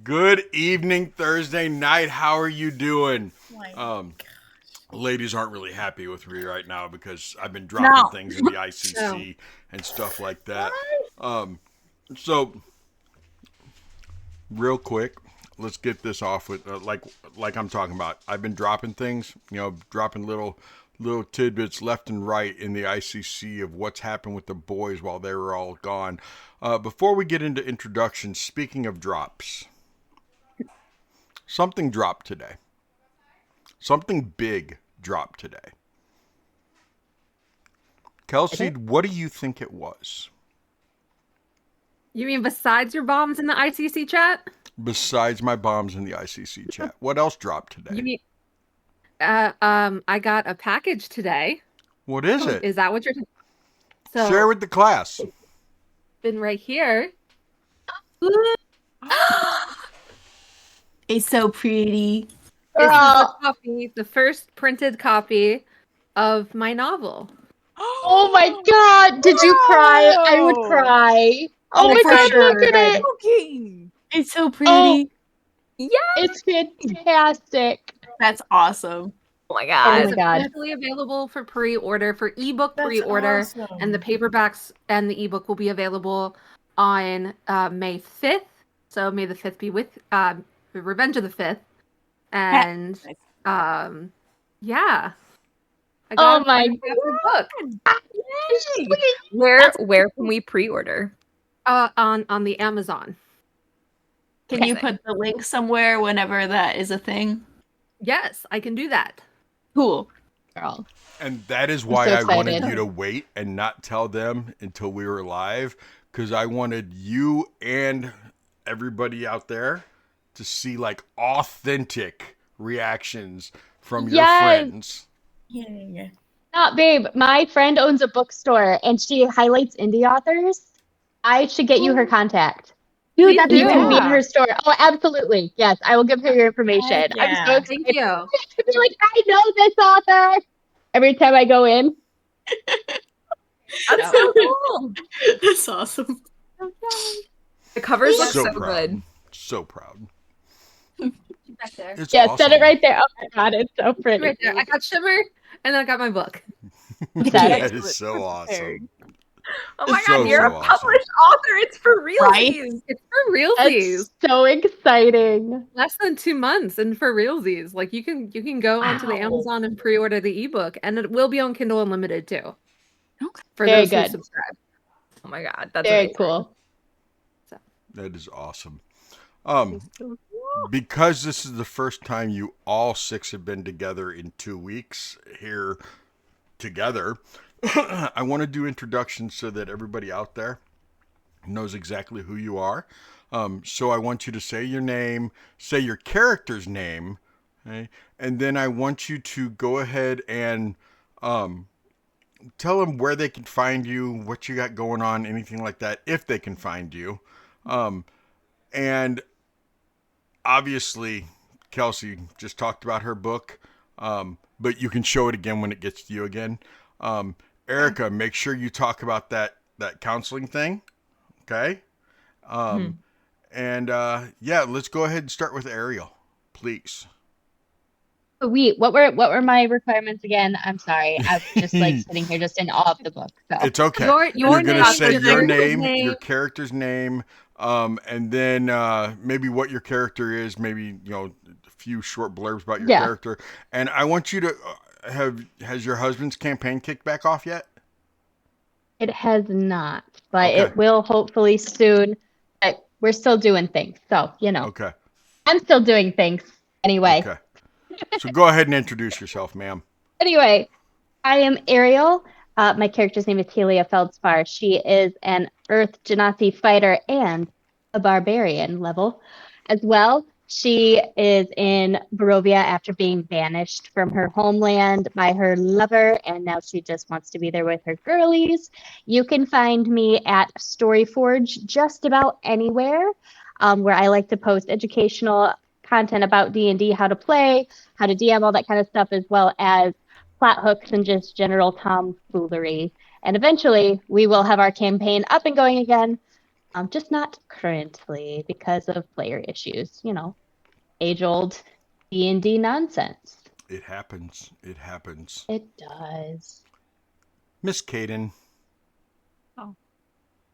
Good evening, Thursday night. How are you doing? My Ladies aren't really happy with me right now because I've been dropping things in the ICC and stuff like that. So, real quick, let's get this off with like I'm talking about. I've been dropping things, dropping little tidbits left and right in the ICC of what's happened with the boys while they were all gone. Before we get into introductions, speaking of drops, something dropped today. Something big dropped today. Kelsey, what do you think it was? You mean besides your bombs in the ICC chat? Besides my bombs in the ICC chat, what else dropped today? You mean, I got a package today. What is it? Is that what you're? Share with the class. Been right here. It's so pretty. This is the copy, the first printed copy of my novel. Oh my god! Did you cry? I would cry. Oh my god, look at it! Okay. It's so pretty. Yeah, It's fantastic. That's awesome. Oh my God. It's officially available for pre-order, for ebook pre-order, and the paperbacks and the ebook will be available on May 5th. So may the 5th be with Revenge of the 5th. And yeah. Oh my book. Where can we pre-order? On the Amazon. Can you put the link somewhere whenever that is a thing? Yes, I can do that. Cool. Girl. And that is why so I wanted excited. you to wait and not tell them until we were live, because I wanted you and everybody out there to see like authentic reactions from your friends. Yeah. Babe, my friend owns a bookstore and she highlights indie authors. I should get you her contact. Dude, You can be in her store. Oh, absolutely. Yes, I will give her your information. Yeah. I'm so excited Thank you. to be like, I know this author. Every time I go in. That's so cool. That's awesome. The covers look So so proud. good. So proud. Back there. It's Yeah, awesome. set it right there. Oh my god, it's so pretty. Right there. I got Shimmer, and then I got my book. That is so awesome. Oh my It's god, you're a awesome. published author. It's for real. Right? It's for realsies. That's so exciting. Less than 2 months, and for realsies. Like you can go onto the Wow. Amazon and pre-order the ebook, and it will be on Kindle Unlimited too. Okay. For Very those good. who subscribe. Oh my god, that's Very amazing. cool. That is awesome. Because this is the first time you all 6 have been together in 2 weeks here together, I want to do introductions so that everybody out there knows exactly who you are. So I want you to say your name, say your character's name, okay? And then I want you to go ahead and tell them where they can find you, what you got going on, anything like that, if they can find you. And obviously, Kelsey just talked about her book, but you can show it again when it gets to you again. Erica, make sure you talk about that counseling thing, okay? And yeah, let's go ahead and start with Ariel, please. Wait, what were my requirements again? I'm sorry. I'm just like sitting here just in aw of the book. So It's okay. Your You're going to name, say your your character's name, name. your character's name, and then maybe what your character is, maybe, a few short blurbs about your character. And I want you to has your husband's campaign kicked back off yet? it has not, but Okay. it will hopefully soon. But we're still doing things. So, Okay. I'm still doing things anyway. Okay. So go ahead and introduce yourself, ma'am. Anyway, I am Ariel. My character's name is Helia Feldspar. She is an Earth Genasi fighter and a barbarian level as well. She is in Barovia after being banished from her homeland by her lover, and now she just wants to be there with her girlies. You can find me at Storyforge just about anywhere, where I like to post educational content about D&D, how to play, how to DM, all that kind of stuff, as well as plot hooks and just general tomfoolery. And eventually, we will have our campaign up and going again. Just not currently because of player issues. Age-old D&D nonsense. It happens. It happens. It does. Miss Caden. Oh,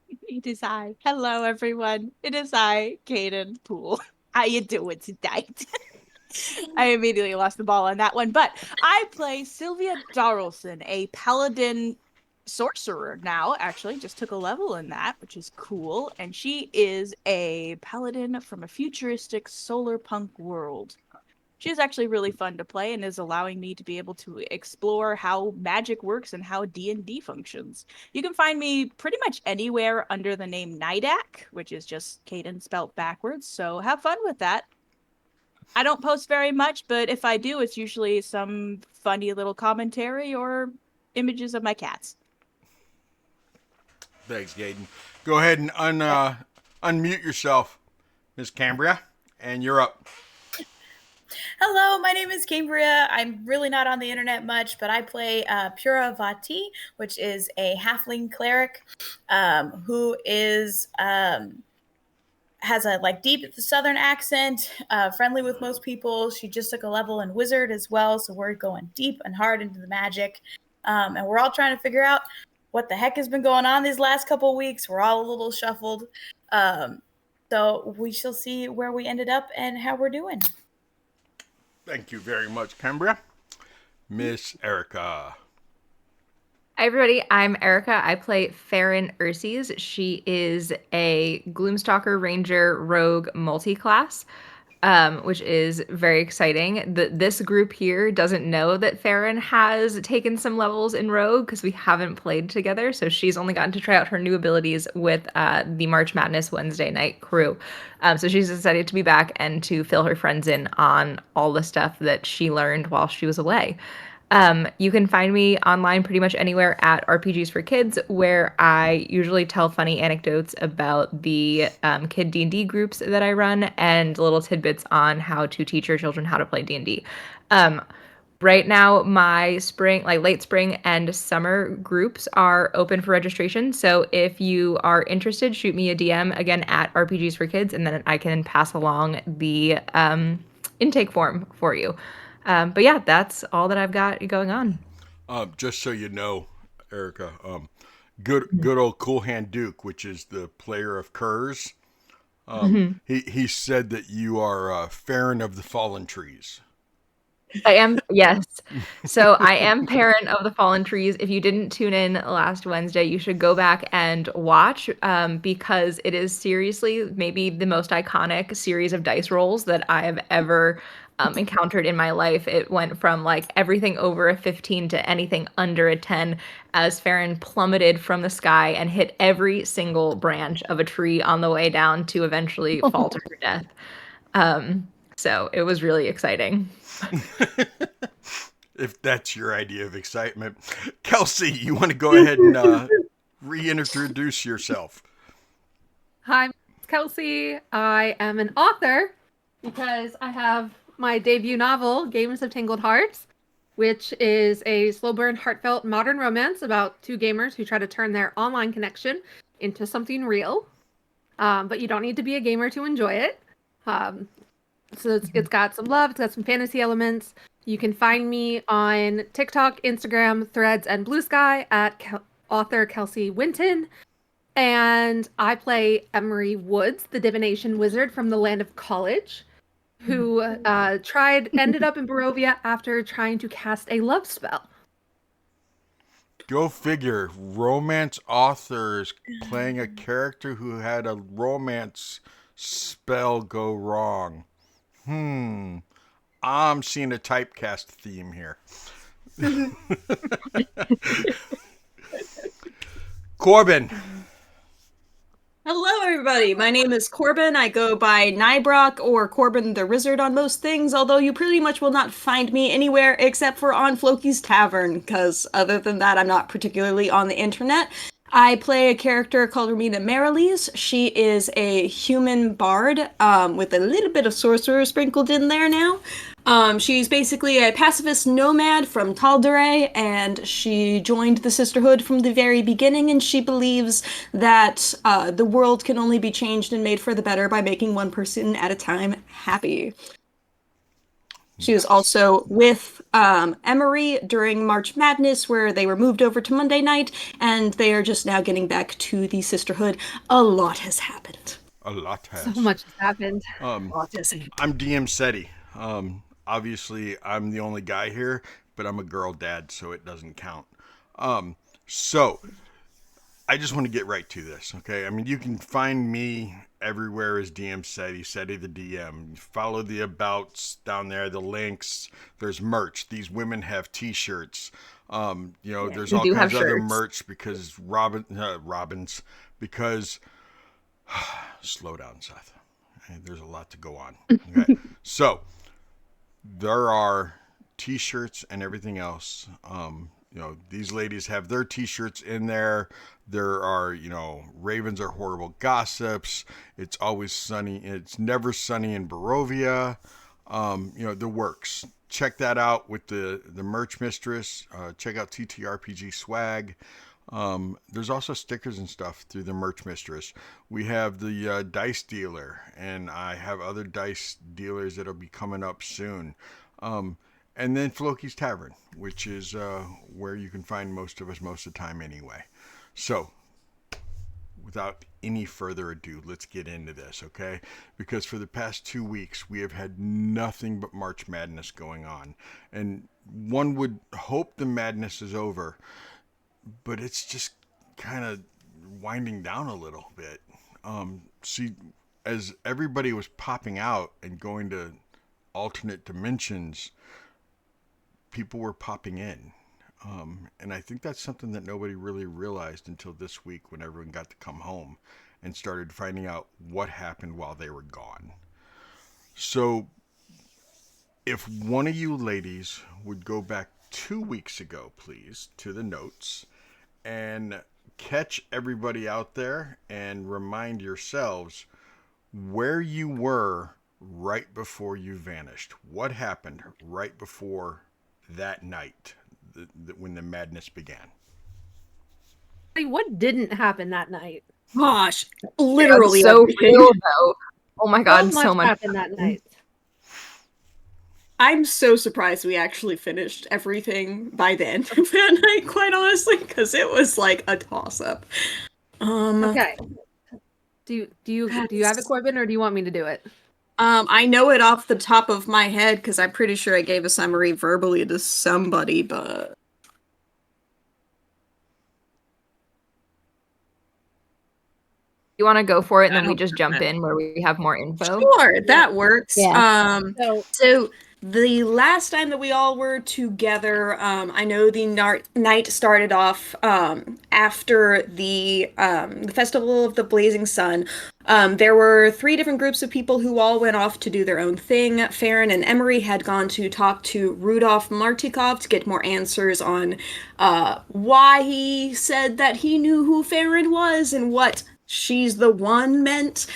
it is I. Hello, everyone. It is I, Caden Poole. How you doing tonight? I immediately lost the ball on that one, but I play Sylvia Darrelson, a paladin sorcerer now. Actually, just took a level in that, which is cool. And she is a paladin from a futuristic solar punk world. She's actually really fun to play and is allowing me to be able to explore how magic works and how D&D functions. You can find me pretty much anywhere under the name Nidak, which is just Caden spelt backwards, so have fun with that. I don't post very much, but if I do, it's usually some funny little commentary or images of my cats. Thanks, Caden. Go ahead and unmute yourself, Miss Cambria, and you're up. Hello, my name is Cambria. I'm really not on the internet much, but I play Pura Vati, which is a halfling cleric who is has a deep southern accent, friendly with most people. She just took a level in wizard as well, so we're going deep and hard into the magic, and we're all trying to figure out what the heck has been going on these last couple of weeks. We're all a little shuffled, so we shall see where we ended up and how we're doing. Thank you very much, Cambria. Miss Erica. Hi, everybody. I'm Erica. I play Farron Urses. She is a Gloomstalker Ranger Rogue multi-class, which is very exciting. This group here doesn't know that Farron has taken some levels in Rogue because we haven't played together, so she's only gotten to try out her new abilities with the March Madness Wednesday night crew. So she's excited to be back and to fill her friends in on all the stuff that she learned while she was away. You can find me online pretty much anywhere at RPGs for Kids, where I usually tell funny anecdotes about the kid D&D groups that I run and little tidbits on how to teach your children how to play D&D. Right now, my late spring and summer groups are open for registration. So if you are interested, shoot me a DM again at RPGs for Kids, and then I can pass along the intake form for you. But yeah, that's all that I've got going on. Just so you know, Erica, good old Cool Hand Duke, which is the player of Curse, he said that you are Farron of the Fallen Trees. I am, yes. So I am Parent of the Fallen Trees. If you didn't tune in last Wednesday, you should go back and watch because it is seriously maybe the most iconic series of dice rolls that I have ever encountered in my life. It went from everything over a 15 to anything under a 10 as Farron plummeted from the sky and hit every single branch of a tree on the way down to eventually fall to her death. So it was really exciting. If that's your idea of excitement. Kelsey, you want to go ahead and reintroduce yourself? Hi, I'm Kelsey. I am an author because I have my debut novel, Games of Tangled Hearts, which is a slow burn, heartfelt modern romance about two gamers who try to turn their online connection into something real. But you don't need to be a gamer to enjoy it. So it's got some love, it's got some fantasy elements. You can find me on TikTok, Instagram, Threads, and Blue Sky at author Kelsey Winton. And I play Emery Woods, the divination wizard from the land of college, who ended up in Barovia after trying to cast a love spell. Go figure. Romance authors playing a character who had a romance spell go wrong. I'm seeing a typecast theme here. Corbin. Hello, everybody. My name is Corbin. I go by Nybrock or Corbin the Wizard on most things, although you pretty much will not find me anywhere except for on Floki's Tavern, because other than that, I'm not particularly on the internet. I play a character called Romina Merrilees. She is a human bard with a little bit of sorcerer sprinkled in there now. She's basically a pacifist nomad from Tal'Dorei, and she joined the Sisterhood from the very beginning, and she believes that the world can only be changed and made for the better by making one person at a time happy. She was also with Emery during March Madness, where they were moved over to Monday night, and they are just now getting back to the Sisterhood. A lot has happened. A lot has. So much has happened. I'm DM Seti. Obviously, I'm the only guy here, but I'm a girl dad, so it doesn't count. So, I just want to get right to this, okay? I mean, you can find me everywhere as DM Seti the DM. Follow the abouts down there, the links. There's merch. These women have T-shirts. There's all kinds of other merch because Robins, because slow down, Seth. Okay, there's a lot to go on. Okay, so there are T-shirts and everything else. These ladies have their T-shirts in there. There are, Ravens are horrible gossips. It's always sunny. It's never sunny in Barovia. The works. Check that out with the merch mistress. Check out TTRPG swag. There's also stickers and stuff through the merch mistress. We have the dice dealer, and I have other dice dealers that'll be coming up soon. And then Floki's Tavern, which is where you can find most of us most of the time anyway. So, without any further ado, let's get into this, okay? Because for the past 2 weeks, we have had nothing but March Madness going on. And one would hope the madness is over, but it's just kind of winding down a little bit. As everybody was popping out and going to alternate dimensions, people were popping in. And I think that's something that nobody really realized until this week when everyone got to come home and started finding out what happened while they were gone. So if one of you ladies would go back 2 weeks ago, please, to the notes and catch everybody out there and remind yourselves where you were right before you vanished. What happened right before that night when the madness began? What didn't happen that night? Gosh, literally so everything. real though. Oh my god, so much happened that night. I'm so surprised we actually finished everything by the end of that night, quite honestly, because it was like a toss-up. Okay. Do you have it, Corbin, or do you want me to do it? I know it off the top of my head because I'm pretty sure I gave a summary verbally to somebody, but you want to go for it, and then we just jump in where we have more info? Sure, that works. Yeah. So the last time that we all were together, I know the night started off after the Festival of the Blazing Sun. There were 3 different groups of people who all went off to do their own thing. Farron and Emery had gone to talk to Rudolf Martikov to get more answers on why he said that he knew who Farron was and what "she's the one" meant.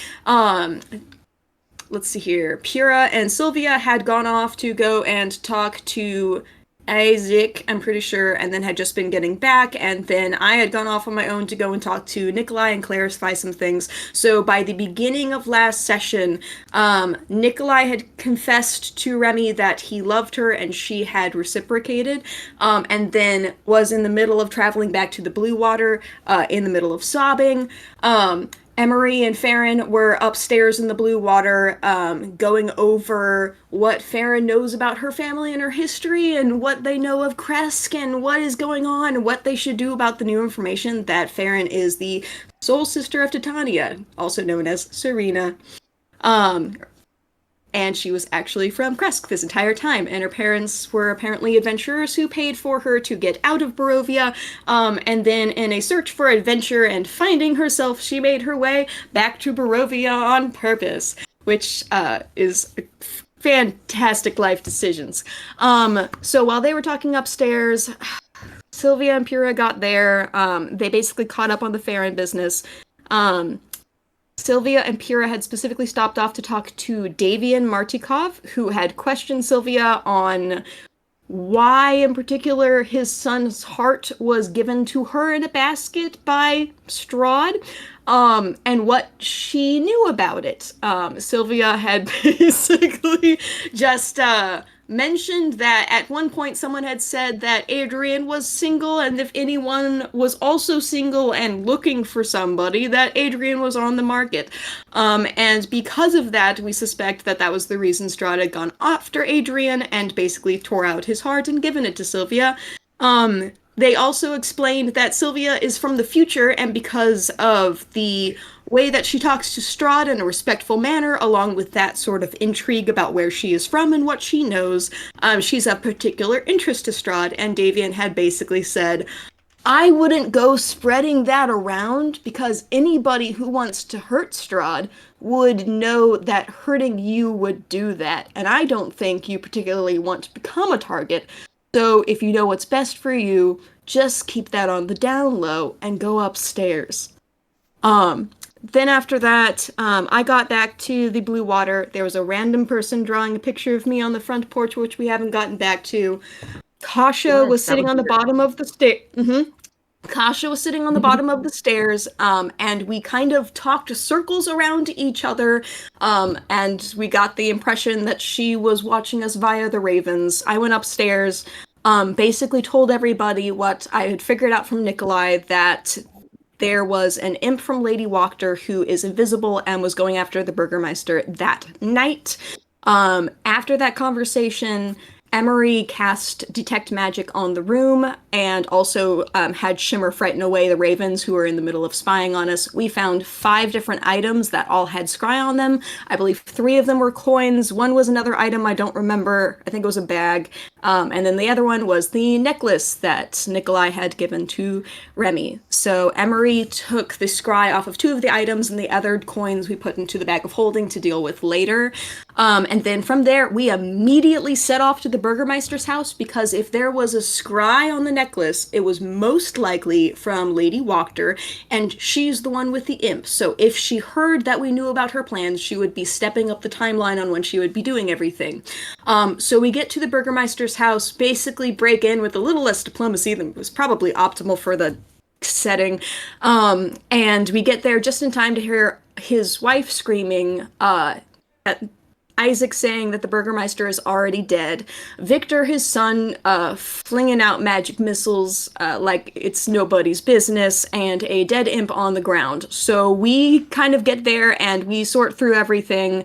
Let's see here. Pura and Sylvia had gone off to go and talk to Isaac, I'm pretty sure, and then had just been getting back, and then I had gone off on my own to go and talk to Nikolai and clarify some things. So by the beginning of last session, Nikolai had confessed to Remy that he loved her and she had reciprocated, and then was in the middle of traveling back to the Blue Water, in the middle of sobbing. Emery and Farron were upstairs in the Blue Water, going over what Farron knows about her family and her history, and what they know of Kresk, and what is going on, and what they should do about the new information that Farron is the soul sister of Titania, also known as Serena. And she was actually from Kresk this entire time, and her parents were apparently adventurers who paid for her to get out of Barovia, and then in a search for adventure and finding herself, she made her way back to Barovia on purpose, which is fantastic life decisions. So while they were talking upstairs, Sylvia and Pura got there, they basically caught up on the Farron business. Sylvia and Pura had specifically stopped off to talk to Davian Martikov, who had questioned Sylvia on why, in particular, his son's heart was given to her in a basket by Strahd, and what she knew about it. Sylvia had basically just mentioned that at one point someone had said that Adrian was single, and if anyone was also single and looking for somebody, that Adrian was on the market. And because of that, we suspect that that was the reason Strahd had gone after Adrian and basically tore out his heart and given it to Sylvia. They also explained that Sylvia is from the future, and because of the way that she talks to Strahd in a respectful manner, along with that sort of intrigue about where she is from and what she knows, she's of particular interest to Strahd, and Davian had basically said, I wouldn't go spreading that around, because anybody who wants to hurt Strahd would know that hurting you would do that, and I don't think you particularly want to become a target. So if you know what's best for you, just keep that on the down low and go upstairs. Then after that, I got back to the Blue Water. There was a random person drawing a picture of me on the front porch, which we haven't gotten back to. Kasha was sitting on the bottom of the stairs. Kasha was sitting on the bottom of the stairs, and we kind of talked circles around each other, and we got the impression that she was watching us via the ravens. I went upstairs, basically told everybody what I had figured out from Nikolai, that there was an imp from Lady Wachter who is invisible and was going after the Burgermeister that night. After that conversation, Emery cast Detect Magic on the room and also had Shimmer frighten away the ravens who were in the middle of spying on us. We found 5 different items that all had scry on them. I believe 3 of them were coins. One was another item I don't remember. I think it was a bag. And then the other one was the necklace that Nikolai had given to Remy. So Emery took the scry off of 2 of the items, and the other coins we put into the bag of holding to deal with later. And then from there, we immediately set off to the Burgermeister's house, because if there was a scry on the necklace, it was most likely from Lady Wachter, and she's the one with the imp. So if she heard that we knew about her plans, she would be stepping up the timeline on when she would be doing everything. So we get to the Burgermeister's house, basically break in with a little less diplomacy than was probably optimal for the setting. And we get there just in time to hear his wife screaming, Isaac saying that the Burgermeister is already dead, Victor, his son, flinging out magic missiles like it's nobody's business, and a dead imp on the ground. So we kind of get there and we sort through everything.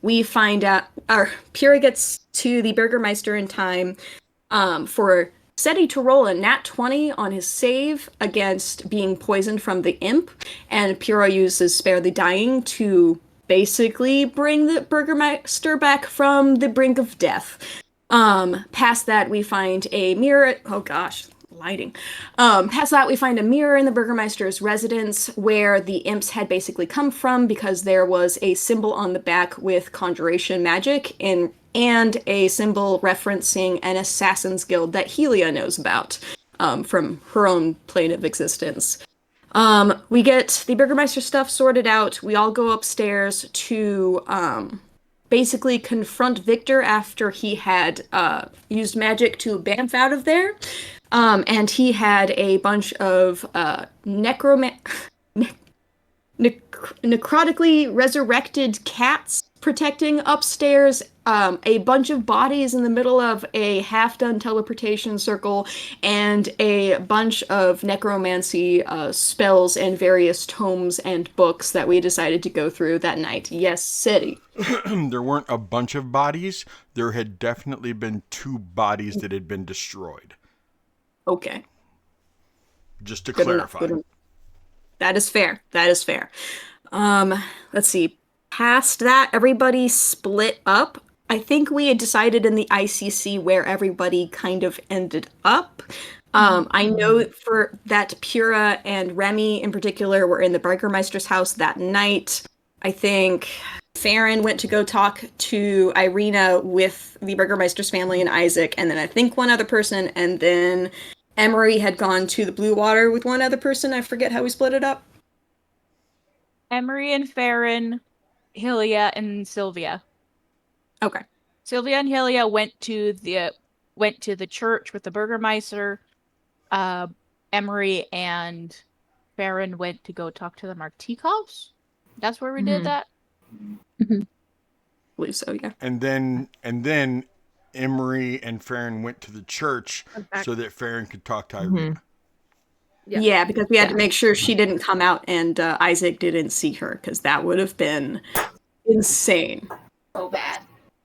We find out, Pura gets to the Burgermeister in time for Seti to roll a nat 20 on his save against being poisoned from the imp, and Pura uses Spare the Dying to basically bring the Burgermeister back from the brink of death. Past that, we find a mirror. Oh gosh, lighting. Past that, we find a mirror in the Burgermeister's residence where the imps had basically come from, because there was a symbol on the back with conjuration magic and a symbol referencing an assassin's guild that Helia knows about from her own plane of existence. We get the Burgermeister stuff sorted out. We all go upstairs to basically confront Victor after he had used magic to bamf out of there. And he had a bunch of necrotically resurrected cats protecting upstairs, a bunch of bodies in the middle of a half-done teleportation circle, and a bunch of necromancy spells and various tomes and books that we decided to go through that night. Yes, City. There weren't a bunch of bodies. There had definitely been 2 bodies that had been destroyed. Okay. Just to clarify. That is fair. That is fair. Let's see. Past that, everybody split up. I think we had decided in the ICC where everybody kind of ended up. I know for that Pura and Remy in particular were in the Burgermeister's house that night. I think Farron went to go talk to Irina with the Burgermeister's family and Isaac, and then I think one other person, and then Emery had gone to the Blue Water with one other person. I forget how we split it up. Emery and Farron, Hylia and Sylvia. Okay. Sylvia and Hylia went to the church with the Burgermeister. Emery and Farron went to go talk to the Martikovs. That's where we did that. I believe so, yeah. And then Emery and Farron went to the church so that Farron could talk to Irina. Yeah, because we had to make sure she didn't come out and Isaac didn't see her, because that would have been insane. So bad.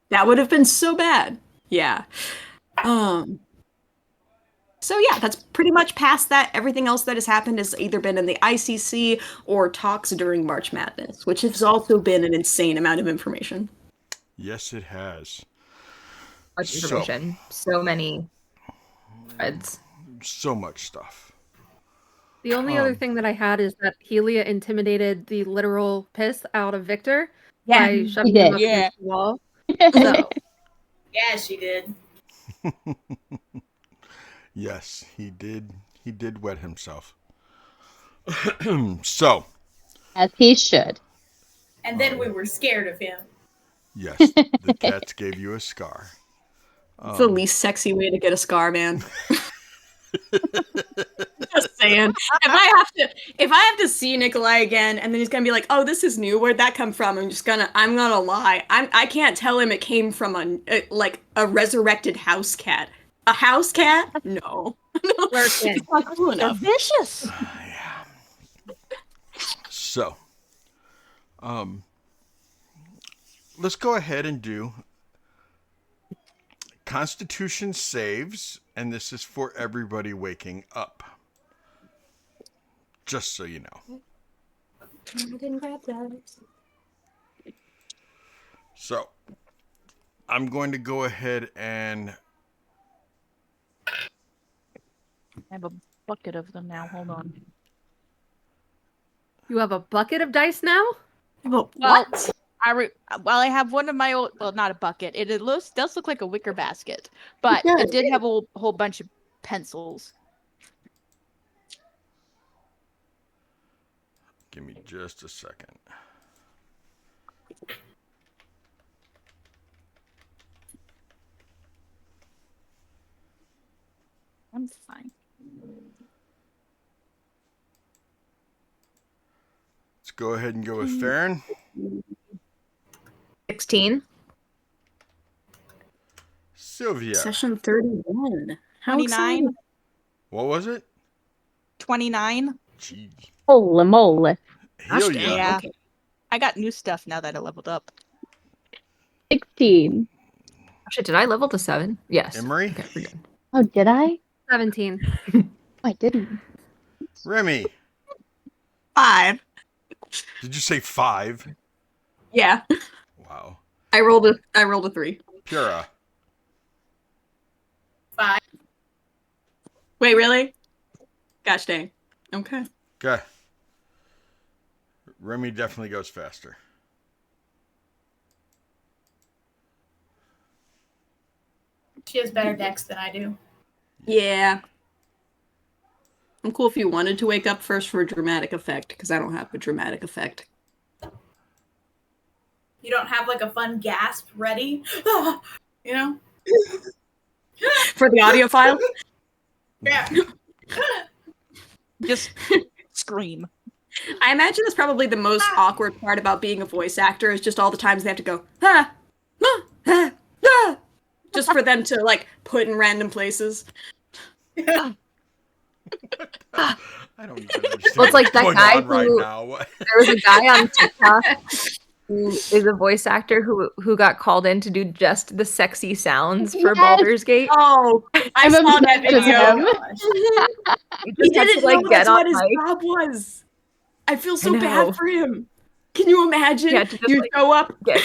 That would have been so bad. Yeah. So yeah, that's pretty much past that. Everything else that has happened has either been in the ICC or talks during March Madness, which has also been an insane amount of information. Yes, it has. Much information. So many threads. So much stuff. The only other thing that I had is that Helia intimidated the literal piss out of Victor by shoving him up against the wall. So. Yeah, she did. Yes, he did. He did wet himself. So. As he should. And then we were scared of him. Yes, the cats gave you a scar. It's the least sexy way to get a scar, man. Just saying. If I have to see Nikolai again, and then he's gonna be like, "Oh, this is new. Where'd that come from?" I'm gonna lie. I can't tell him it came from a resurrected house cat. A house cat? No. It's not cool enough. They're vicious. Yeah. So, let's go ahead and do Constitution saves, and this is for everybody waking up. Just so you know. So, I'm going to go ahead and... I have a bucket of them now. Hold on. You have a bucket of dice now? What? I have one of my old, well, not a bucket. It does look like a wicker basket, but it did have a whole bunch of pencils. Give me just a second. I'm fine. Let's go ahead and go with Farron. 16. Sylvia. Session 31. How 29. exciting. What was it? 29. Gee. Holy moly. Hylia. Yeah. Okay. I got new stuff now that I leveled up. 16. Actually, did I level to 7? Yes. Emery. Okay, we're good. Oh, did I? 17. Oh, I didn't. Remy. 5. Did you say 5? Yeah. Wow. I rolled a 3. Pura. 5. Wait, really? Gosh dang. Okay. Okay. Remy definitely goes faster. She has better decks than I do. Yeah. I'm cool if you wanted to wake up first for a dramatic effect, because I don't have a dramatic effect. You don't have like a fun gasp ready? You know? For the audio file? Yeah. Just scream. I imagine that's probably the most awkward part about being a voice actor is just all the times they have to go, ah, ah, ah, ah, just for them to like put in random places. I don't understand. Well, it's like that what's guy going on right who- now. What? There was a guy on TikTok who is a voice actor who got called in to do just the sexy sounds for Yes. Baldur's Gate. Oh, I I'm saw that obsessed with video. him. He He just had didn't to, like, know get that's on what his mic. job was. I feel so know. bad for him. Can you imagine? Yeah, to just, You like, show up get-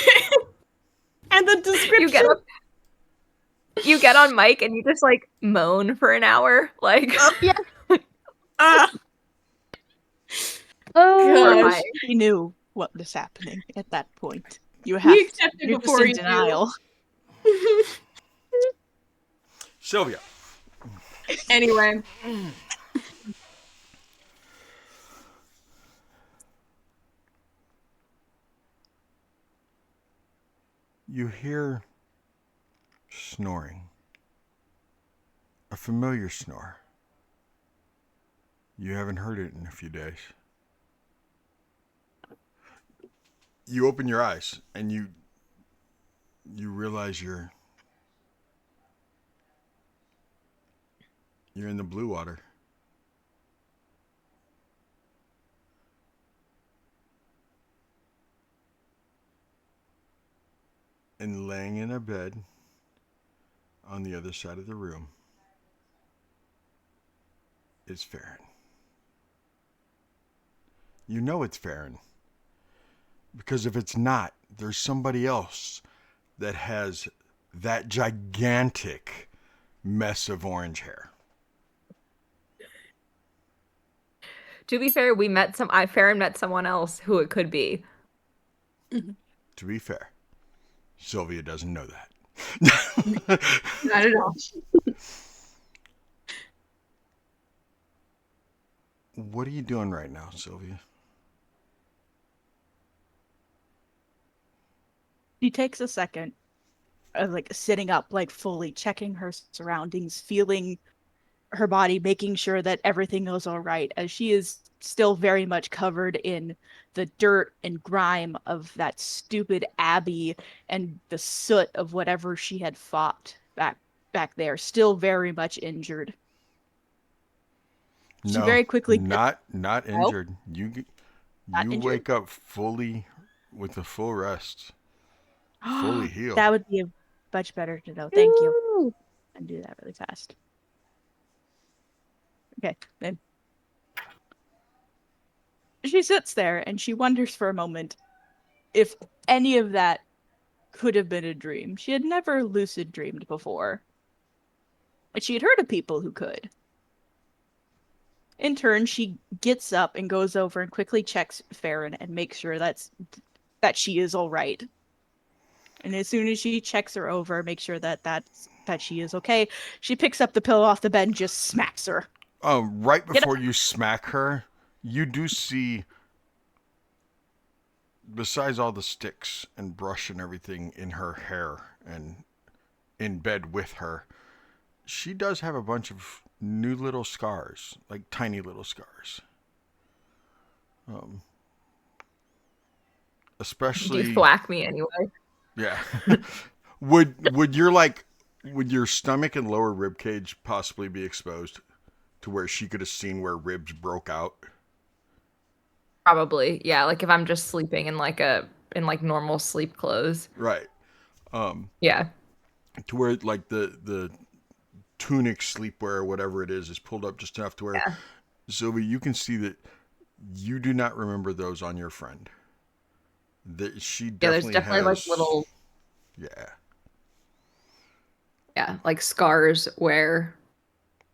and the description. You get on mic and you just like moan for an hour, like Ah, Oh, gosh. He knew what was happening at that point. You He have accepted you're before just he in denial. Sylvia. Anyway. You hear snoring. A familiar snore. You haven't heard it in a few days. You open your eyes and you realize you're in the blue water. And laying in a bed on the other side of the room is Farron. You know it's Farron. Because if it's not, there's somebody else that has that gigantic mess of orange hair. To be fair, Farron met someone else who it could be. To be fair, Sylvia doesn't know that. Not at all. What are you doing right now, Sylvia? She takes a second of like sitting up, like fully checking her surroundings, feeling her body, making sure that everything goes all right, as she is still very much covered in the dirt and grime of that stupid abbey and the soot of whatever she had fought back there, still very much injured. She very quickly not injured. You injured? wake up fully with a full rest, fully healed. That would be much better to know. Thank you. And do that really fast. Okay, then. She sits there and she wonders for a moment if any of that could have been a dream. She had never lucid dreamed before, but she had heard of people who could. In turn, she gets up and goes over and quickly checks Farron and makes sure that she is all right. And as soon as she checks her over, makes sure that she is okay, she picks up the pillow off the bed and just smacks her. Right before you smack her, you do see, besides all the sticks and brush and everything in her hair and in bed with her, she does have a bunch of new little scars, like tiny little scars. Especially. Do you thwack me anyway? Yeah. would your stomach and lower rib cage possibly be exposed to where she could have seen where ribs broke out? Probably, yeah. Like if I'm just sleeping in like normal sleep clothes. Right. Yeah. To where like the tunic sleepwear or whatever it is pulled up just enough to where, Sylvie, you can see that you do not remember those on your friend. That she definitely there's definitely has, like little. Yeah. Yeah, like scars where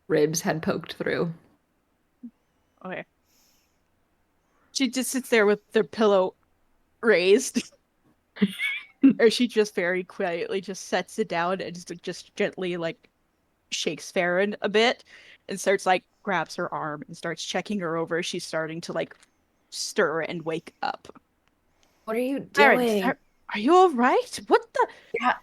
ribs had poked through. Okay. She just sits there with the pillow raised. Or she just very quietly just sets it down and just gently like shakes Farron a bit and starts like grabs her arm and starts checking her over. She's starting to like stir and wake up. What are you Farron, doing? are you all right? What the? Yeah.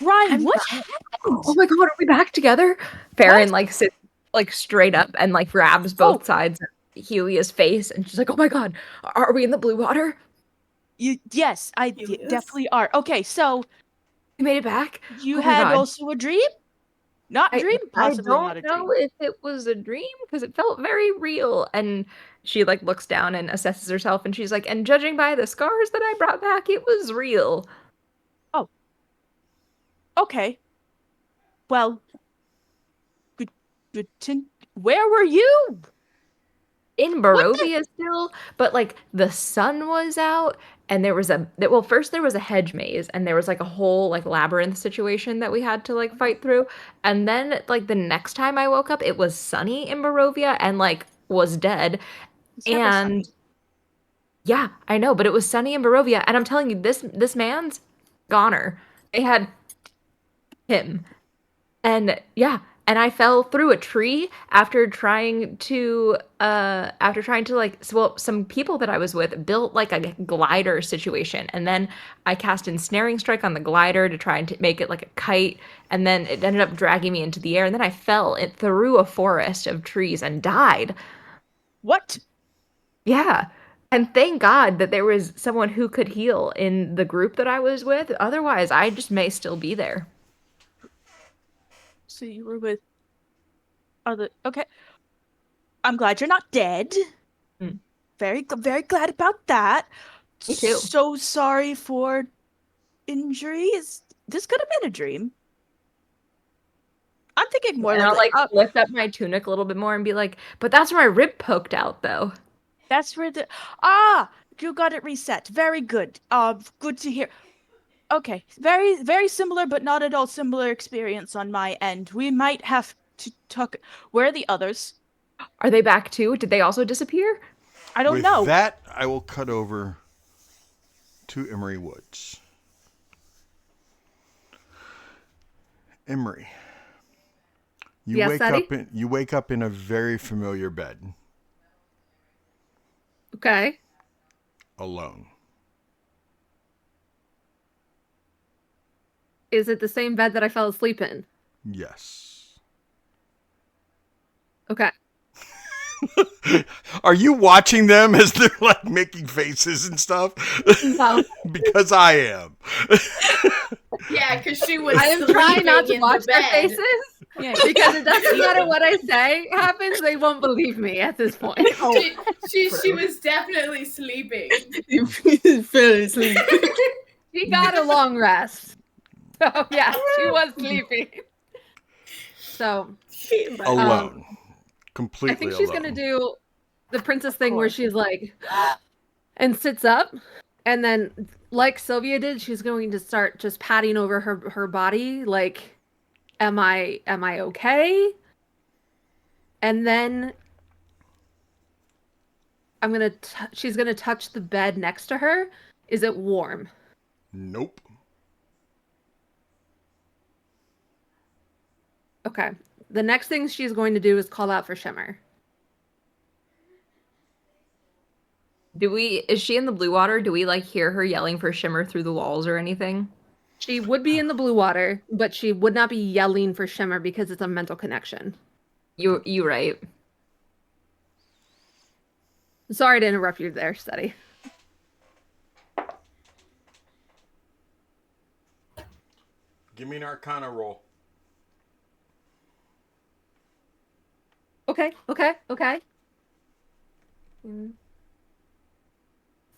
Ryan, what happened? Oh my god, are we back together? Farron like sits like straight up and like grabs both sides of Helia's face and she's like, "Oh my god, are we in the blue water?" Yes, I definitely are. Okay, so you made it back. You had also a dream? Not a dream? Possibly not a dream. I don't know if it was a dream because it felt very real. And she like looks down and assesses herself and she's like, and judging by the scars that I brought back, it was real. Oh. Okay. Well, where were you? In Barovia still, but like the sun was out and there was first there was a hedge maze and there was like a whole like labyrinth situation that we had to like fight through. And then like the next time I woke up, it was sunny in Barovia and like was dead. And yeah, I know, but it was sunny in Barovia. And I'm telling you, this man's goner. They had him. And yeah, and I fell through a tree after trying to some people that I was with built like a glider situation, and then I cast ensnaring strike on the glider to try and make it like a kite, and then it ended up dragging me into the air, and then I fell it through a forest of trees and died. What? Yeah. And thank God that there was someone who could heal in the group that I was with. Otherwise, I just may still be there. So you were with other. Okay. I'm glad you're not dead. Mm. Very, very glad about that. Me too. So sorry for injuries. This could have been a dream. I'm thinking more And I'll like lift up my tunic a little bit more and be like, but that's where my rib poked out though. that's where you got it reset. Very good. Good to hear. Okay, very, very similar, but not at all similar experience on my end. We might have to talk. Where are the others? Are they back too? Did they also disappear? I don't With know. that, I will cut over to Emery Woods. Emery, Yes, Eddie? you wake up in a very familiar bed, Okay. alone. Is it the same bed that I fell asleep in? Yes. Okay. Are you watching them as they're like making faces and stuff? No. Because I am. Yeah, because she was. I am trying not to sleeping in watch the their bed. faces because it doesn't matter what I say happens. They won't believe me at this point. She was definitely sleeping. Fell asleep. She got a long rest. So yeah, she was sleeping. So Alone. Completely I think she's alone. gonna do the princess thing where she's like and sits up, and then like Sylvia did, she's going to start just patting over her body, like, am I okay? And then she's gonna touch the bed next to her. Is it warm? Nope. Okay. The next thing she's going to do is call out for Shimmer. Is she in the blue water? Do we like hear her yelling for Shimmer through the walls or anything? She would be in the blue water, but she would not be yelling for Shimmer because it's a mental connection. You right. Sorry to interrupt you there, Steady. Give me an Arcana roll. Okay.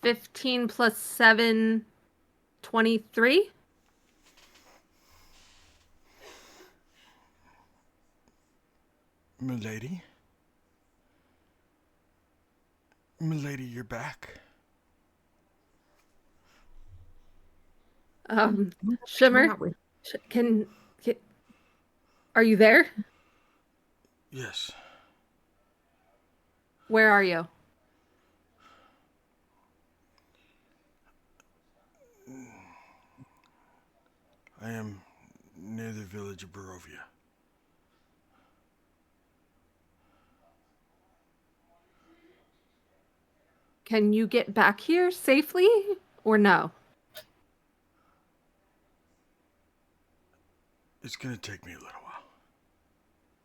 15 plus 7, 23. Milady? Milady, you're back. Shimmer, are you there? Yes. Where are you? I am near the village of Barovia. Can you get back here safely or no? It's gonna take me a little while.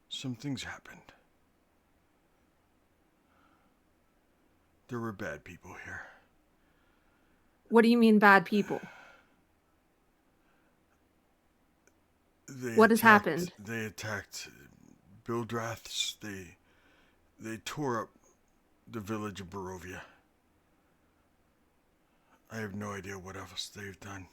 Some things happened. There were bad people here. What do you mean bad people? What has happened? They attacked Bildraths. They tore up the village of Barovia. I have no idea what else they've done.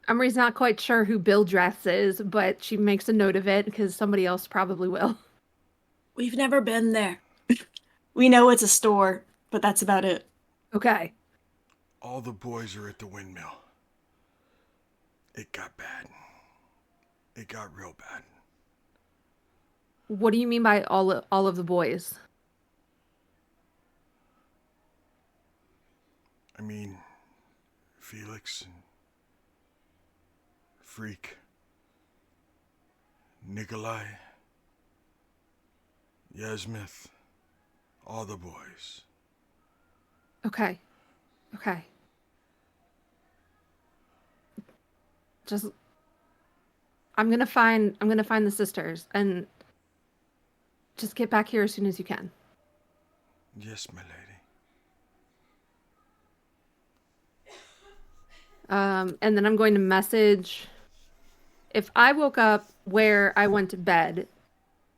Emery's not quite sure who Bildraths is, but she makes a note of it because somebody else probably will. We've never been there. We know it's a store, but that's about it. Okay. All the boys are at the windmill. It got bad. It got real bad. What do you mean by all of the boys? I mean, Felix Freak, Nikolai, Yasmith, all the boys. Okay. Just I'm gonna find the sisters and just get back here as soon as you can. Yes, my lady. And then I'm going to message. If I woke up where I went to bed,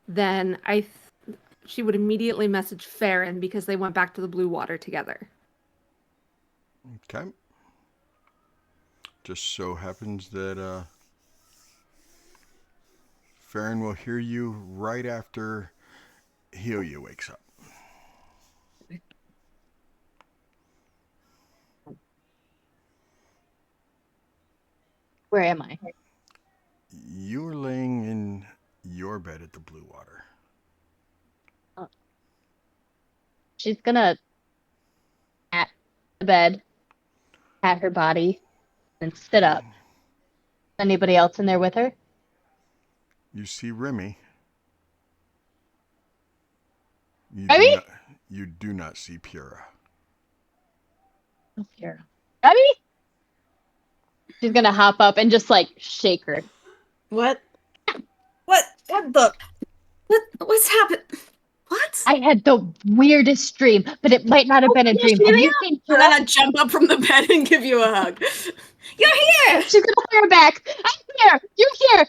then she would immediately message Farron because they went back to the blue water together. Okay. Just so happens that Farron will hear you right after Helia wakes up. Where am I? You were laying in your bed at the blue water. She's gonna pat the bed, pat her body, and sit up. Anybody else in there with her? You see Remy. Remy? You do not see Pura. Oh, here. Remy? She's gonna hop up and just like shake her. What? What the? What's happened? What? I had the weirdest dream, but it might not have been a dream. Have you seen And Pura? then I jump up from the bed and give you a hug. You're here! She's gonna pull her back. I'm here. You're here.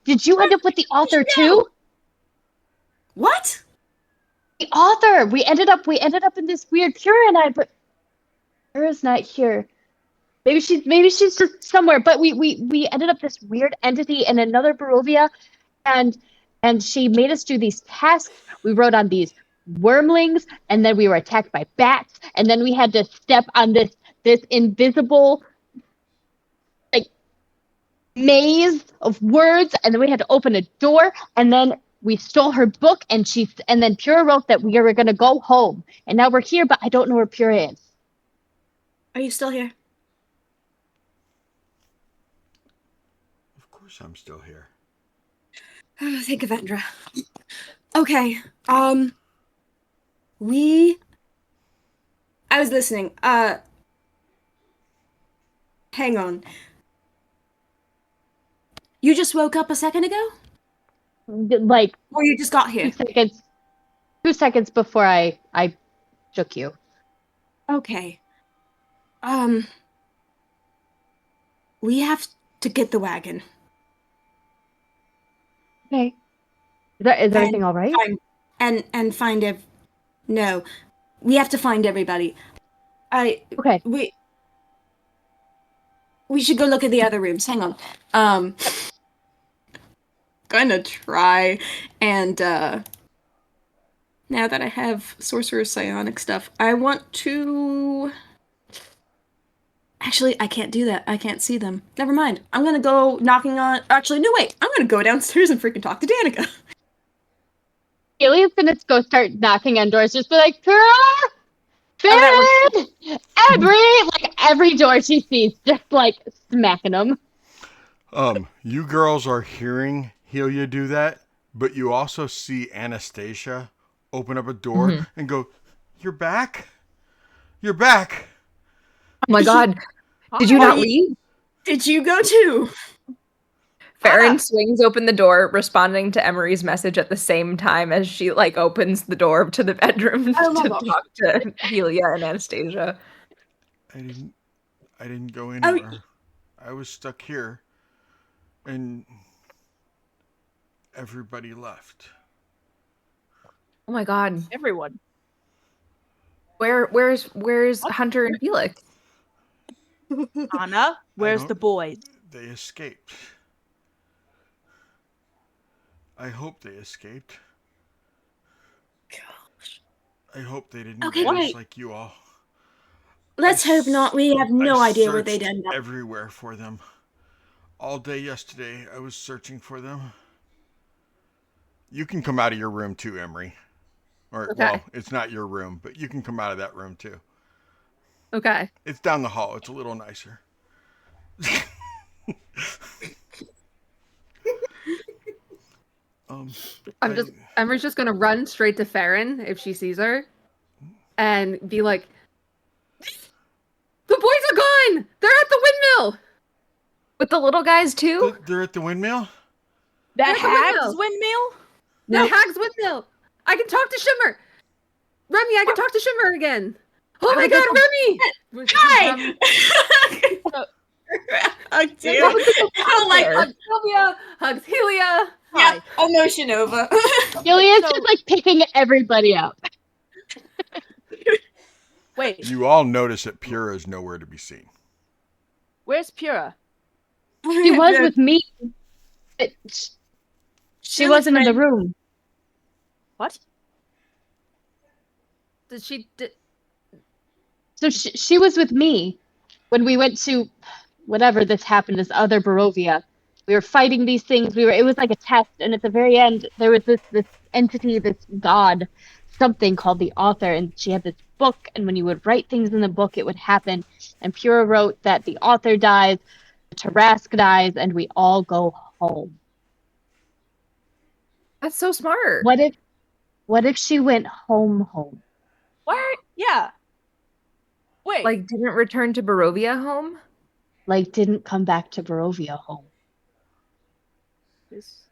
Did you end up with the author too? What? The author. We ended up in this weird Pura and I, but Pura's not here. Maybe she's just somewhere. But we ended up this weird entity in another Barovia, and she made us do these tasks. We rode on these wormlings, and then we were attacked by bats, and then we had to step on this invisible like maze of words, and then we had to open a door, and then we stole her book, and then Pura wrote that we were gonna go home, and now we're here, but I don't know where Pura is. Are you still here? Of course I'm still here. Oh, think of Vendra. Okay. I was listening. Hang on. You just woke up a second ago? Like Or you just got here? 2 seconds before I shook you. Okay. We have to get the wagon. Okay. Is everything all right? And find No. We have to find everybody. Okay. We should go look at the other rooms. Hang on. Gonna try and now that I have Sorcerer's Psionic stuff, I want to... Actually, I can't do that. I can't see them. Never mind. I'm gonna go knocking on... Actually, no, wait. I'm gonna go downstairs and freaking talk to Danica. Alien's gonna go start knocking on doors, just be like, Pura! Farron! Every door she sees, just like smacking them. You girls are hearing Helia do that, but you also see Anastasia open up a door and go, "You're back? You're back." Oh my god. Did you not leave? Did you go too? Farron swings open the door, responding to Emery's message at the same time as she opens the door to the bedroom to talk to Helia and Anastasia. I didn't go anywhere. I was stuck here, and everybody left. Oh my god. Everyone. Where's Hunter and Felix? Anna, where's the boys? They escaped. I hope they escaped. Gosh. I hope they didn't Okay, vanish wait. like you all. Let's hope not. We have no idea where they'd end up. Everywhere for them. All day yesterday, I was searching for them. You can come out of your room too, Emery. Well, it's not your room, but you can come out of that room too. Okay. It's down the hall. It's a little nicer. Um, Emery's just gonna run straight to Farron if she sees her, and be like, "The boys are gone. They're at the windmill." With the little guys too? they're at the windmill? The They're at the hag's windmill. windmill? The Nope. hag's windmill. I can talk to Shimmer. Remy, I can talk to Shimmer again. Oh How my did they God, Remy! Hi! Oh dear. Oh my god. Hugs Sylvia. Hugs Helia. Yeah, emotion over. Julia's So- just like picking everybody up. Wait, You all notice that Pura is nowhere to be seen. where's Pura? She was with me. But she wasn't in the room. What? Did she? So she was with me when we went to whatever this happened, this other Barovia. We were fighting these things. It was like a test, and at the very end, there was this entity, this god, something called the author, and she had this book. And when you would write things in the book, it would happen. And Pura wrote that the author dies, Tarask dies, and we all go home. That's so smart. What if she went home? Where? Yeah. Wait. Like, didn't return to Barovia home? Like didn't come back to Barovia home. This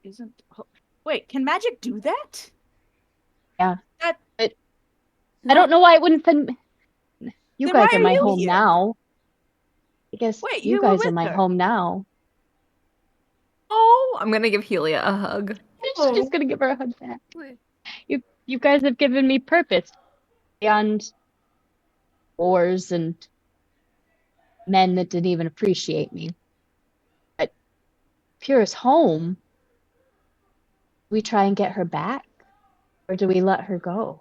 isn't. Wait, can magic do that? Yeah. That. I don't know why it wouldn't send. You Then guys why are are my you home here? now. I guess Wait, you you were guys are with my her. home now. Oh, I'm gonna give Helia a hug. She's just gonna give her a hug back. You guys have given me purpose beyond wars and men that didn't even appreciate me. But Pura's home. We try and get her back, or do we let her go?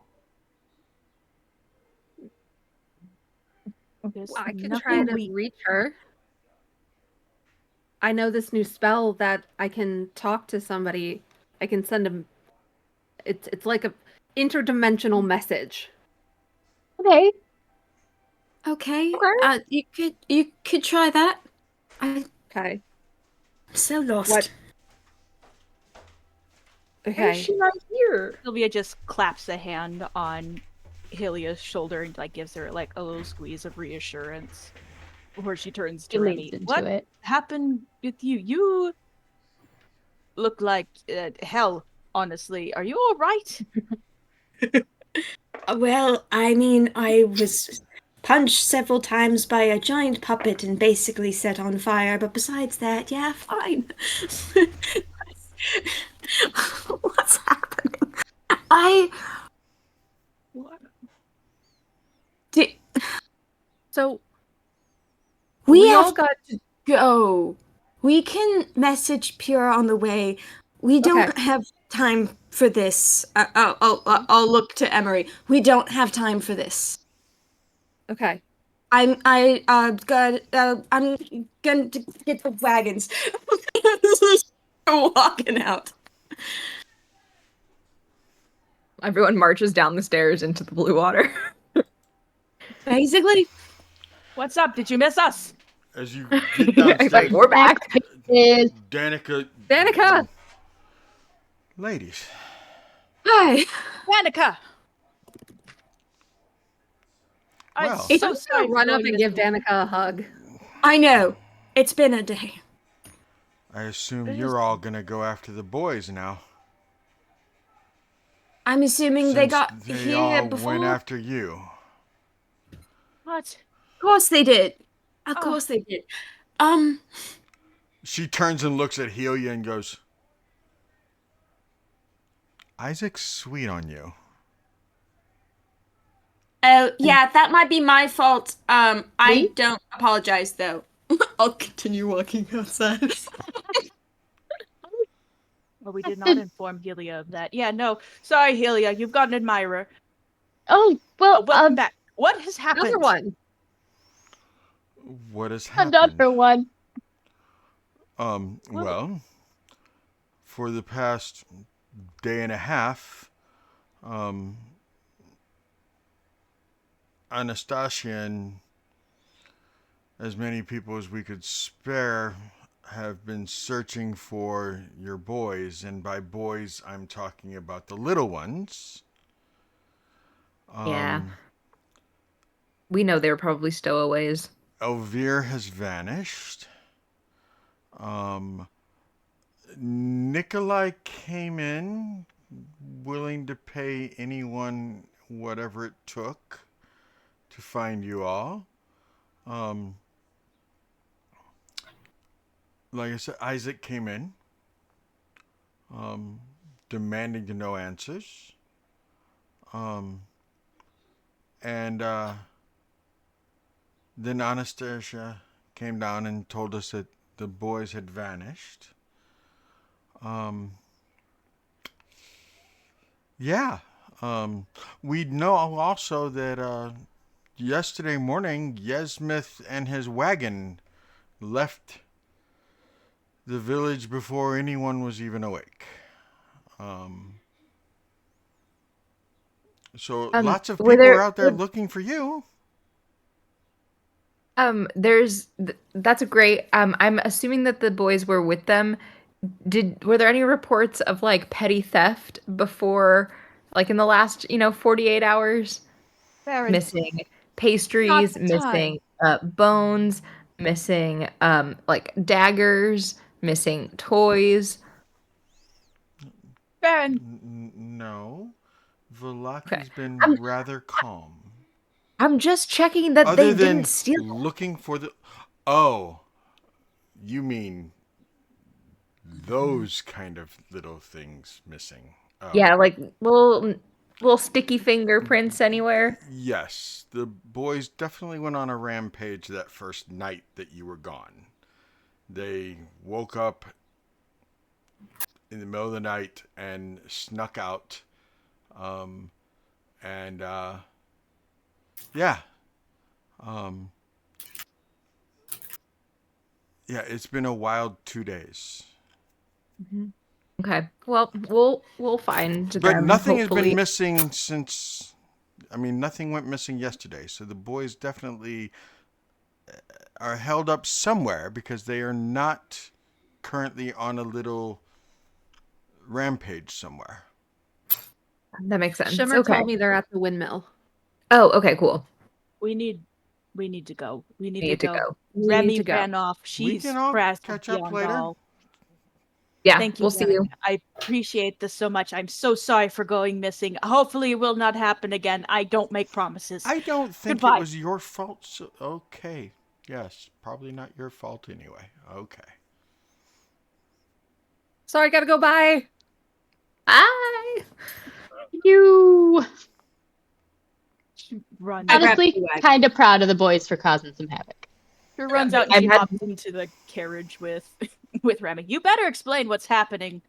There's I can nothing try to we- reach her. I know this new spell that I can talk to somebody. I can send them. It's like a interdimensional message. Okay. Okay. Okay. You could try that. I'm Okay. so lost. What? Why is Okay. she not here? Sylvia just claps a hand on Helia's shoulder and like gives her like a little squeeze of reassurance before she turns to She Remy. leans into What it. happened with you? You look like hell, honestly. Are you all right? Well, I mean, I was punched several times by a giant puppet and basically set on fire, but besides that, yeah, fine. What's happening? What? So We all have got. to go. We can message Pura on the way. We don't Okay. have time for this. I'll look to Emery. We don't have time for this. Okay. I'm gonna get the wagons. Walking out. Everyone marches down the stairs into the blue water. Basically, What's up? Did you miss us? As you get downstairs, Like, we're back. Is Danica. Ladies. hi. Danica! I'm Well. so I'm just sorry gonna for run up going and give missing. Danica a hug. I know. It's been a day. I assume It is- you're all gonna go after the boys now. I'm assuming they since got they here all before. went after you. What? Of course they did. Of Oh. course they did. She turns and looks at Helia and goes, Isaac's sweet on you. Oh, yeah, that might be my fault. I Me? don't apologize, though. I'll continue walking outside. Well, we did not inform Helia of that. Yeah, no. Sorry, Helia. You've got an admirer. oh well, Welcome back. What has happened? Another one. What has happened? another one. Well, for the past day and a half, Anastasia and as many people as we could spare have been searching for your boys, and by boys I'm talking about the little ones. Yeah. We know they were probably stowaways. Elvire has vanished. Nikolai came in willing to pay anyone whatever it took to find you all. Like I said, Isaac came in demanding to know answers. And then Anastasia came down and told us that the boys had vanished. Yeah. We know also that yesterday morning, Yesmith and his wagon left the village before anyone was even awake. So lots of people are out there looking for you. That's great. I'm assuming that the boys were with them. Were there any reports of like petty theft before, like in the last 48 hours? Missing pastries, missing bones, missing like daggers, missing toys. No. Vlaki's been rather calm. I'm just checking that Other they than didn't steal. Looking for the. Oh, you mean those kind of little things missing? Oh. Yeah, like little sticky fingerprints anywhere. Yes, the boys definitely went on a rampage that first night that you were gone. They woke up in the middle of the night and snuck out. Yeah. Yeah, it's been a wild 2 days. Mm-hmm. Okay. Well, we'll find them. But nothing hopefully. has been missing since. I mean, nothing went missing yesterday. So the boys definitely are held up somewhere because they are not currently on a little rampage somewhere. That makes sense. Shimmer told me they're at the windmill. Oh, okay, cool. We need to go. We need to go. Remy ran off. She's pressed catch up later. All. Yeah, thank you. We'll see you. I appreciate this so much. I'm so sorry for going missing. Hopefully it will not happen again. I don't make promises. I don't think it was your fault. So, okay. Yes, probably not your fault anyway. Okay. Sorry, gotta go. Bye. Bye. You. Run. Honestly, kind of proud of the boys for causing some havoc. She runs out and she hops into the carriage with Remy. You better explain what's happening.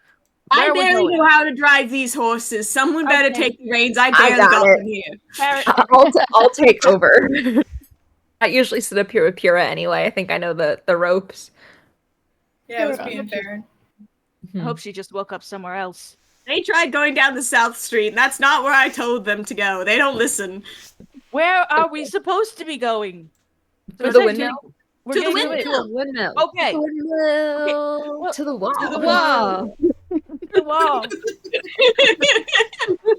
I barely know how to drive these horses. Someone better take the reins. I barely got them here. I'll take over. I usually sit up here with Pura anyway. I think I know the ropes. Yeah, it was being fair. I hope she just woke up somewhere else. They tried going down the South Street, and that's not where I told them to go. They don't listen. Where are we supposed to be going? To the windmill? To the windmill. Okay. To the windmill. To the wall. To the wall. The wall.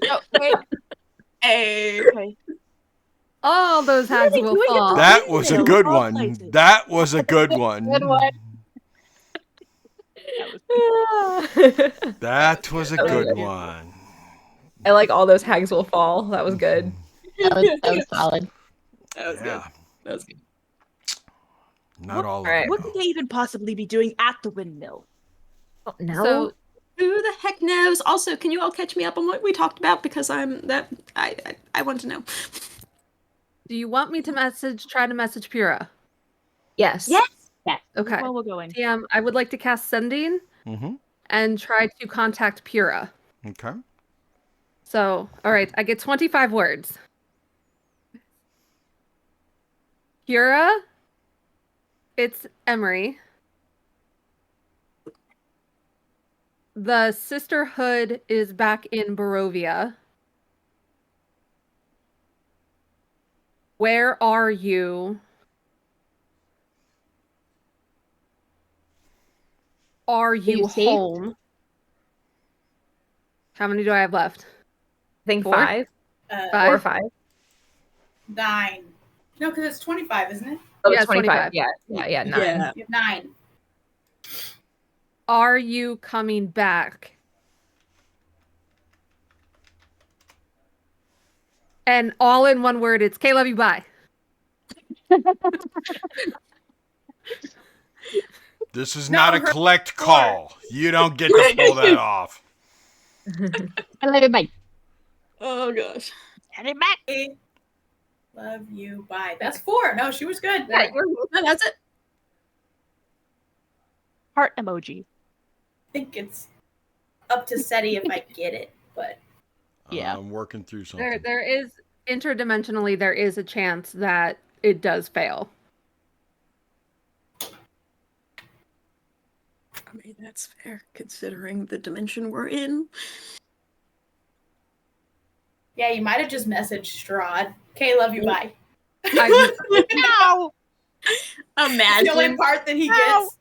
No, wait. Hey. Okay. All those hags will fall. That was a good one. That was a good one. Good one. That was a good one. I like all those hags will fall. That was good. That was solid. That was good. That was good. Not all of them. What could they even possibly be doing at the windmill? Oh, no. So, who the heck knows? Also, can you all catch me up on what we talked about? Because I want to know. Do you want me to try to message Pura? Yes. Yes. Okay. Well, we're going. TM, I would like to cast Sending and try to contact Pura. Okay. So, all right, I get 25 words. Pura, it's Emery. The Sisterhood is back in Barovia. Where are you? Are you you safe? home? How many do I have left? I think 4? 5. 4 or 5. 9. No, because it's 25, isn't it? Oh, Yeah, it's it's 25. 25. Yeah, 9. Yeah. You have 9. Are you coming back? And all in one word, it's K, love you, bye. This is No, not a her- collect call. You don't get to pull that off. I love you, bye. Oh gosh. Send it back. Love you. Bye. That's 4. No, she was good. Yeah, No, that's it. Heart emoji. I think it's up to SETI if I get it, but Yeah. I'm working through something. There is interdimensionally, there is a chance that it does fail. I mean, that's fair considering the dimension we're in. yeah, you might have just messaged Strahd. Okay, love you. Bye. I, No! That's the only Imagine. part that he No. gets.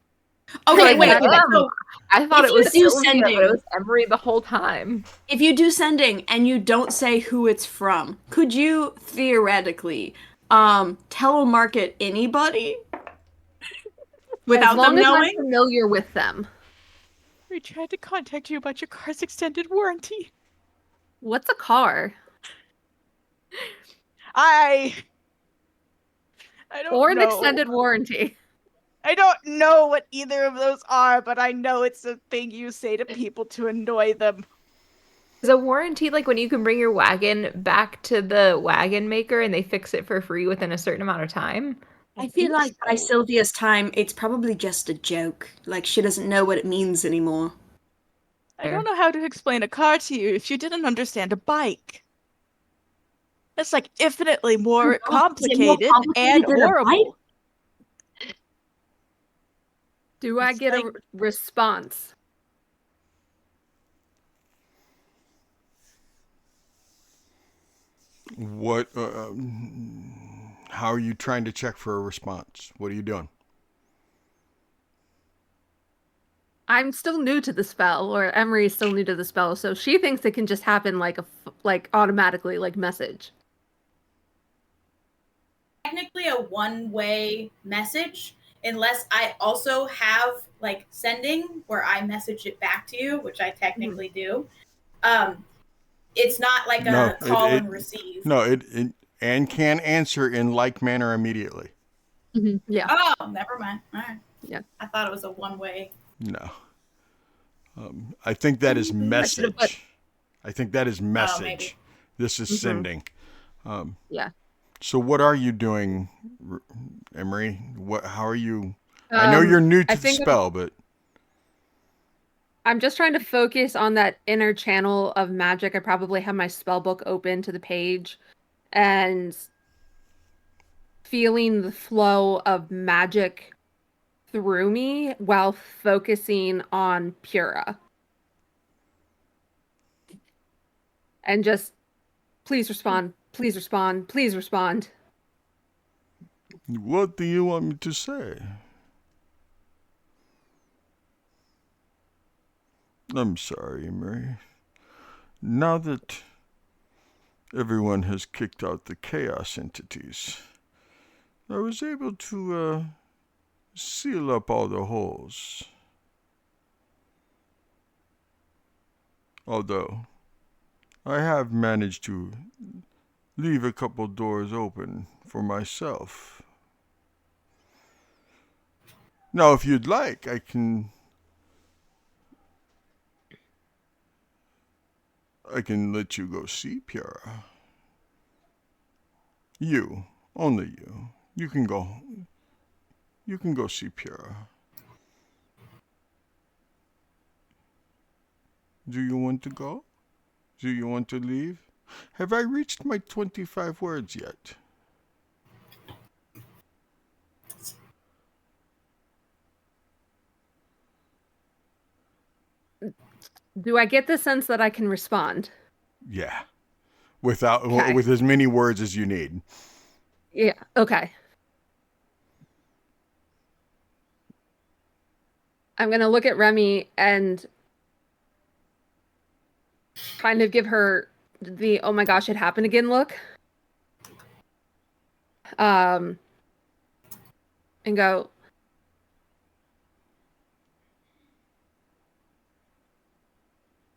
Okay, Like, wait. so I thought If it was you do Sylvia, but sending- it was Emery the whole time. If you do sending and you don't say who it's from, could you theoretically telemarket anybody without as long them as knowing? I'm familiar with them. We tried to contact you about your car's extended warranty. What's a car? I don't Or an know. extended warranty. I don't know what either of those are, but I know it's a thing you say to people to annoy them. Is a warranty like when you can bring your wagon back to the wagon maker and they fix it for free within a certain amount of time? I feel like by Sylvia's time, it's probably just a joke. Like, she doesn't know what it means anymore. I don't know how to explain a car to you if you didn't understand a bike. It's like infinitely more complicated, and complicated than a horrible. Do I It's get like- a response? What? How are you trying to check for a response? What are you doing? I'm still new to the spell, or Emery is still new to the spell, so she thinks it can just happen like automatically, like message. Technically a one-way message, unless I also have like sending where I message it back to you, which I technically do. It's not like a call and receive. No, it and can answer in like manner immediately. Yeah. Oh, never mind. All right. Yeah. I thought it was a one-way. No. I think that is message. I think that is message. maybe. This is sending. Yeah. So what are you doing, Emery? How are you? I know you're new to the spell, but I'm just trying to focus on that inner channel of magic. I probably have my spell book open to the page and feeling the flow of magic through me while focusing on Pura. And just, please respond, please respond, please respond. what do you want me to say? I'm sorry, Emery. Now that everyone has kicked out the chaos entities, I was able to seal up all the holes. Although, I have managed to leave a couple doors open for myself. Now, if you'd like, I can let you go see Pura. You, only you. You can go see Pura. Do you want to go? Do you want to leave? Have I reached my 25 words yet? Do I get the sense that I can respond? Yeah. With as many words as you need. Yeah, okay. I'm gonna look at Remy and kind of give her the "oh my gosh, it happened again" look. And go,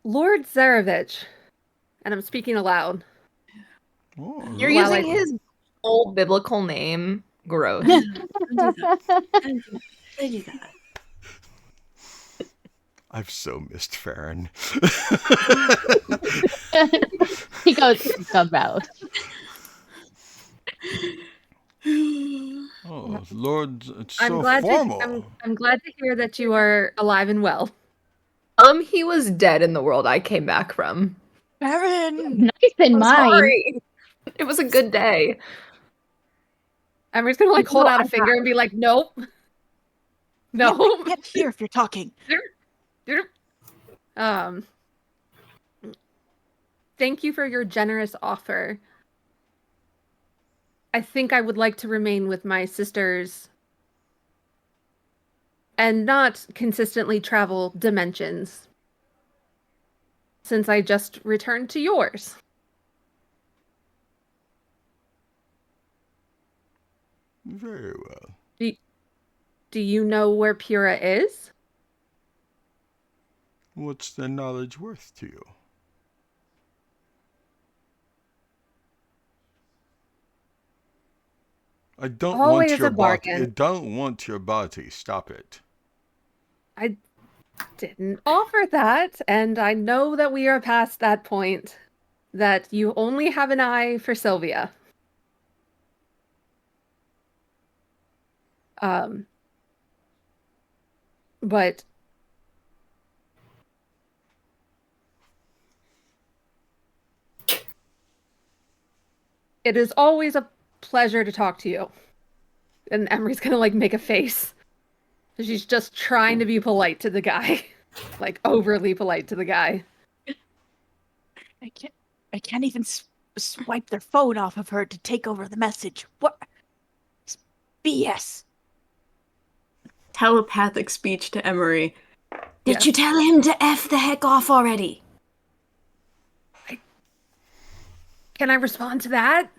Lord Zarevich, and I'm speaking aloud. Oh, You're While using his old biblical name. Gross. I've so missed Farron. He goes, come out. Oh, Lord, it's I'm so glad formal. I'm glad to hear that you are alive and well. He was dead in the world I came back from. Baron! Nice in I'm mine. sorry. It was a good day. I'm just gonna hold out a finger and be like, nope. No. I can't hear if you're talking. Thank you for your generous offer. I think I would like to remain with my sisters and not consistently travel dimensions, since I just returned to yours. Very well. Do you know where Pura is? What's the knowledge worth to you? I don't Always want your a body. bargain. I don't want your body. Stop it. I didn't offer that, and I know that we are past that point, that you only have an eye for Sylvia. But it is always a pleasure to talk to you. And Emery's gonna like make a face. She's just trying to be polite to the guy. Like overly polite to the guy. I can't even swipe their phone off of her to take over the message. What? It's BS. Telepathic speech to Emery. Did you tell him to F the heck off already? Can I respond to that?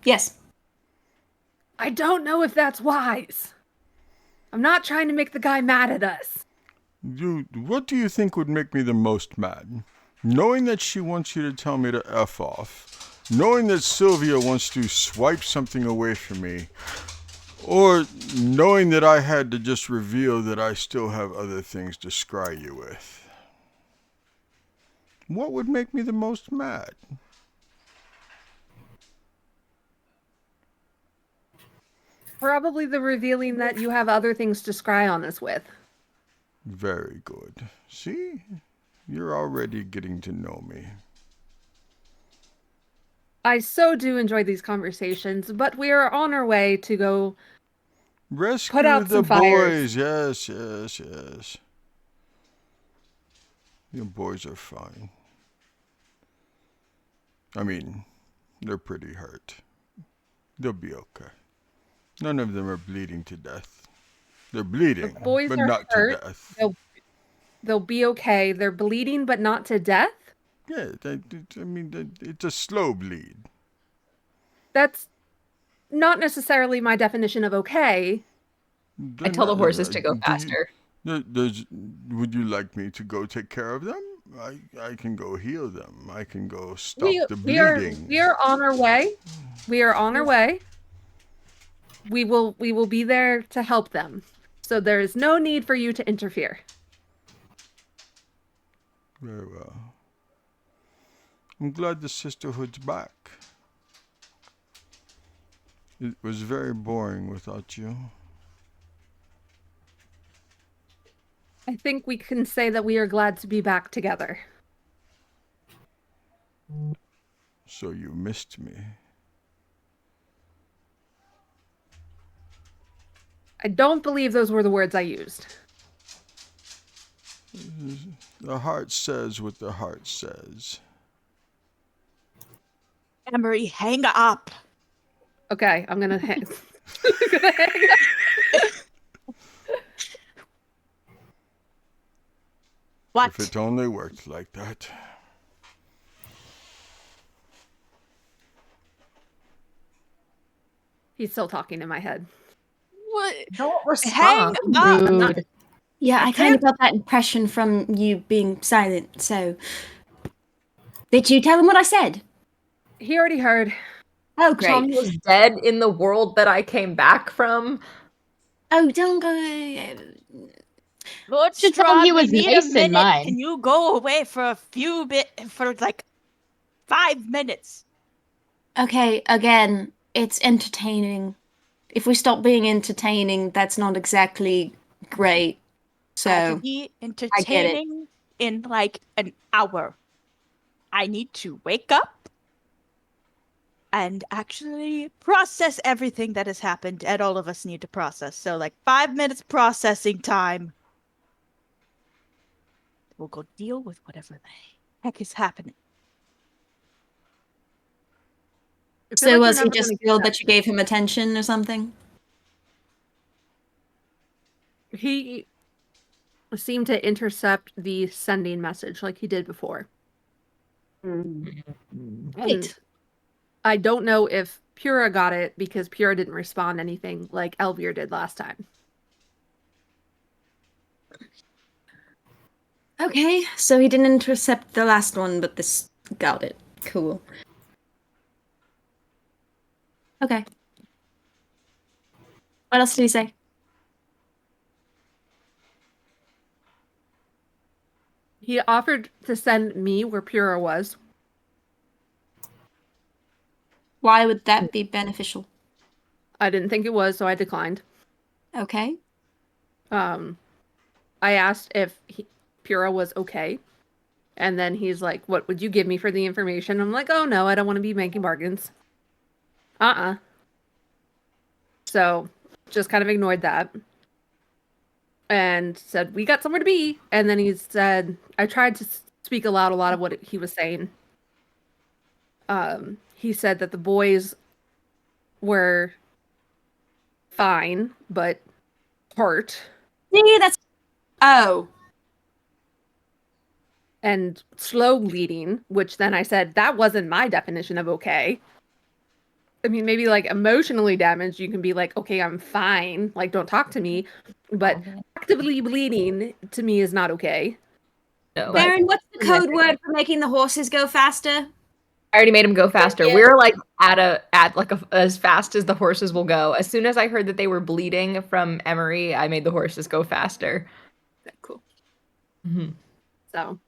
Yes. I don't know if that's wise. I'm not trying to make the guy mad at us. What do you think would make me the most mad? Knowing that she wants you to tell me to F off, knowing that Sylvia wants to swipe something away from me, or knowing that I had to just reveal that I still have other things to scry you with. What would make me the most mad? Probably the revealing that you have other things to scry on us with. Very good. See? You're already getting to know me. I so do enjoy these conversations, but we are on our way to go Rescue put out the some fires. boys. Yes, yes, yes. Your boys are fine. I mean, they're pretty hurt. They'll be okay. None of them are bleeding to death. They're bleeding, The boys but are not hurt. to death. They'll be okay. They're bleeding, but not to death? Yeah, it's a slow bleed. That's not necessarily my definition of okay. I tell the horses to go faster. Would you like me to go take care of them? I can go heal them. I can go stop the We are bleeding. on our way. We are on our way. We will be there to help them. So there is no need for you to interfere. Very well. I'm glad the Sisterhood's back. It was very boring without you. I think we can say that we are glad to be back together. So you missed me. I don't believe those were the words I used. The heart says what the heart says. Emery, hang up. Okay, I'm gonna hang. What? If it only worked like that. He's still talking in my head. What? Don't Hang respond. up. Rude. Yeah, I I kind of got that impression from you being silent, so... Did you tell him what I said? He already heard. Oh, great. Tom was dead in the world that I came back from. Oh, don't go... Lord Should tell him he Strahd, we was need nice a in minute. mine. Can you go away for like 5 minutes? Okay, again, it's entertaining. If we stop being entertaining, that's not exactly great. I So, can be I get it. entertaining in like an hour. I need to wake up and actually process everything that has happened, and all of us need to process. So like 5 minutes processing time. We'll go deal with whatever the heck is happening. So was he just feel that you gave him attention or something? He seemed to intercept the sending message like he did before. And Right. I don't know if Pura got it because Pura didn't respond anything like Elvier did last time. Okay, so he didn't intercept the last one, but this got it. Cool. Okay. What else did he say? He offered to send me where Pura was. Why would that be beneficial? I didn't think it was, so I declined. Okay. I asked if Pura was okay. And then he's like, what would you give me for the information? I'm like, oh no, I don't want to be making bargains. So just kind of ignored that. And said, we got somewhere to be. And then he said, I tried to speak aloud a lot of what he was saying. He said that the boys were fine, but hurt. See, that's... Oh. And slow bleeding, which then I said, that wasn't my definition of okay. I mean, maybe like emotionally damaged, you can be like, okay, I'm fine. Like, don't talk to me. But actively bleeding to me is not okay. No. Baron, what's the code word for making the horses go faster? I already made him go faster. Yeah. We were like as fast as the horses will go. As soon as I heard that they were bleeding from Emery, I made the horses go faster. Cool. Mm-hmm. So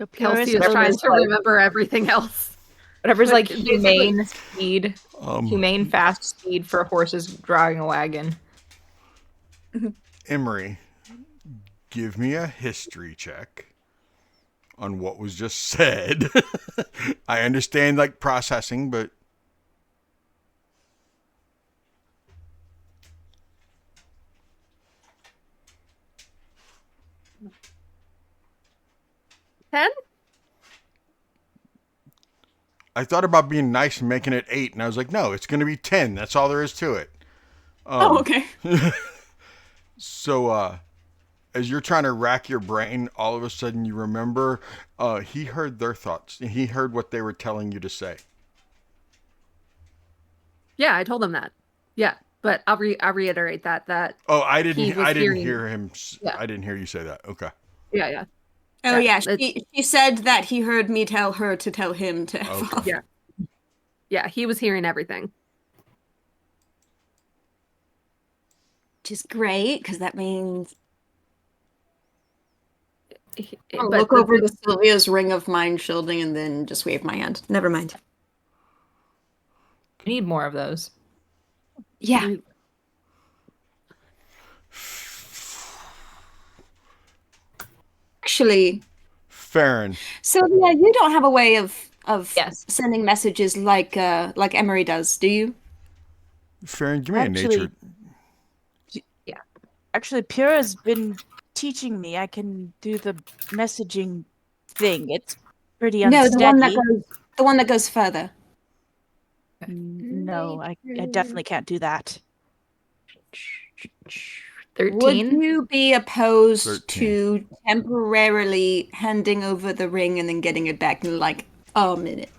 Pura Kelsey is trying to remember everything else. Whatever's But like basically- humane speed, humane fast speed for horses driving a wagon. Emery, give me a history check on what was just said. I understand like processing, but 10? I thought about being nice and making it 8, and I was like, no, it's going to be 10. That's all there is to it. Okay. So, as you're trying to rack your brain, all of a sudden you remember he heard their thoughts. He heard what they were telling you to say. Yeah, I told him that. Yeah, but I'll reiterate that. Oh, I didn't hearing- hear him. Yeah. I didn't hear you say that. Okay. Yeah. Oh, Yeah, yeah. She said that he heard me tell her to tell him to F off. Yeah. Yeah, he was hearing everything. Which is great, because that means... I'll But look over to Sylvia's ring of mind shielding and then just wave my hand. Never mind. We need more of those. Yeah. Actually, Farron. Sylvia, you don't have a way of Yes. sending messages like Emery does, do you? Farron, give me Actually- a nature. Actually, Pura's been teaching me. I can do the messaging thing. It's pretty No, unsteady. the one that goes further. No, I definitely can't do that. 13. Would you be opposed 13. to temporarily handing over the ring and then getting it back in like a minute?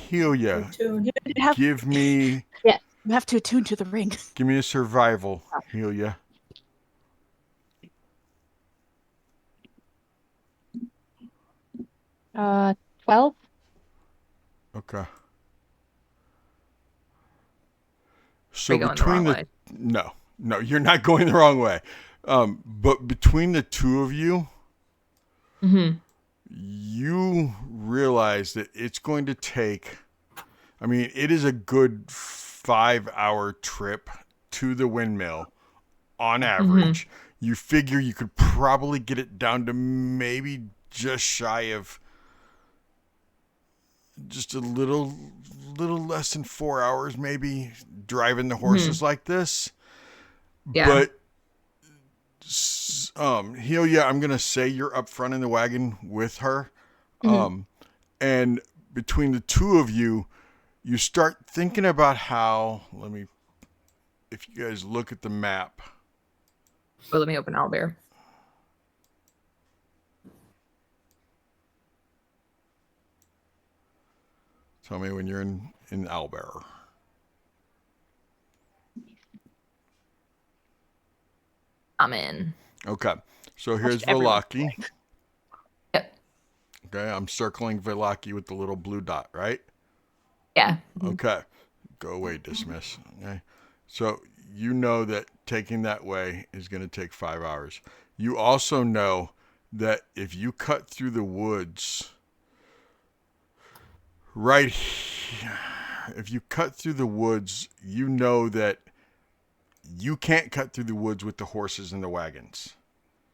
Helia, You have, give me you have to attune to the ring. give me a survival, Helia. Uh, 12. Okay. Are So we going the between wrong the way? no, you're not going the wrong way. But between the two of you, Mm-hmm. you realize that it's going to take. I mean, it is a good 5-hour trip to the windmill on average. You figure you could probably get it down to maybe just shy of just a little less than 4 hours, maybe driving the horses like this. Yeah. But Helia, I'm gonna say you're up front in the wagon with her. And between the two of you, you start thinking about how, if you guys look at the map. Well, let me open Owlbear. Tell me when you're in Owlbear. I'm in. Okay, so here's everyone. Velaki. Yep. Okay, I'm circling Velaki with the little blue dot, right? Yeah. Okay, go away, dismiss. Okay, so you know that taking that way is going to take 5 hours. You also know that if you cut through the woods right here, if you cut through the woods, you know that you can't cut through the woods with the horses and the wagons.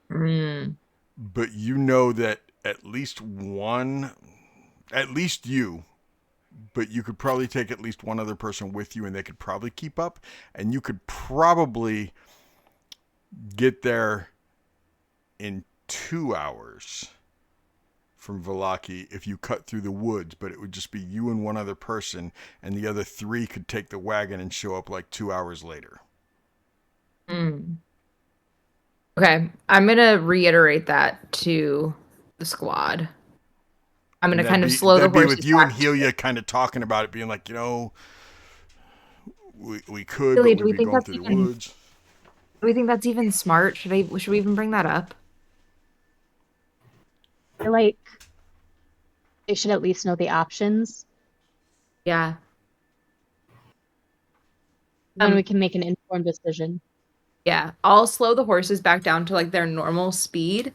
But you know that at least you, but you could probably take at least one other person with you and they could probably keep up, and you could probably get there in 2 hours from Velaki if you cut through the woods, but it would just be you and one other person, and the other 3 could take the wagon and show up like 2 hours later. Okay, I'm gonna reiterate that to the squad. I'm gonna kind of slow the that'd be horses with you and back. Helia kind of talking about it, being like, we could, Helia, but do we'd we be think going that's through the even? woods. Do we think that's even smart? Should we even bring that up? I feel like they should at least know the options. Yeah. Then we can make an informed decision. Yeah, I'll slow the horses back down to like their normal speed,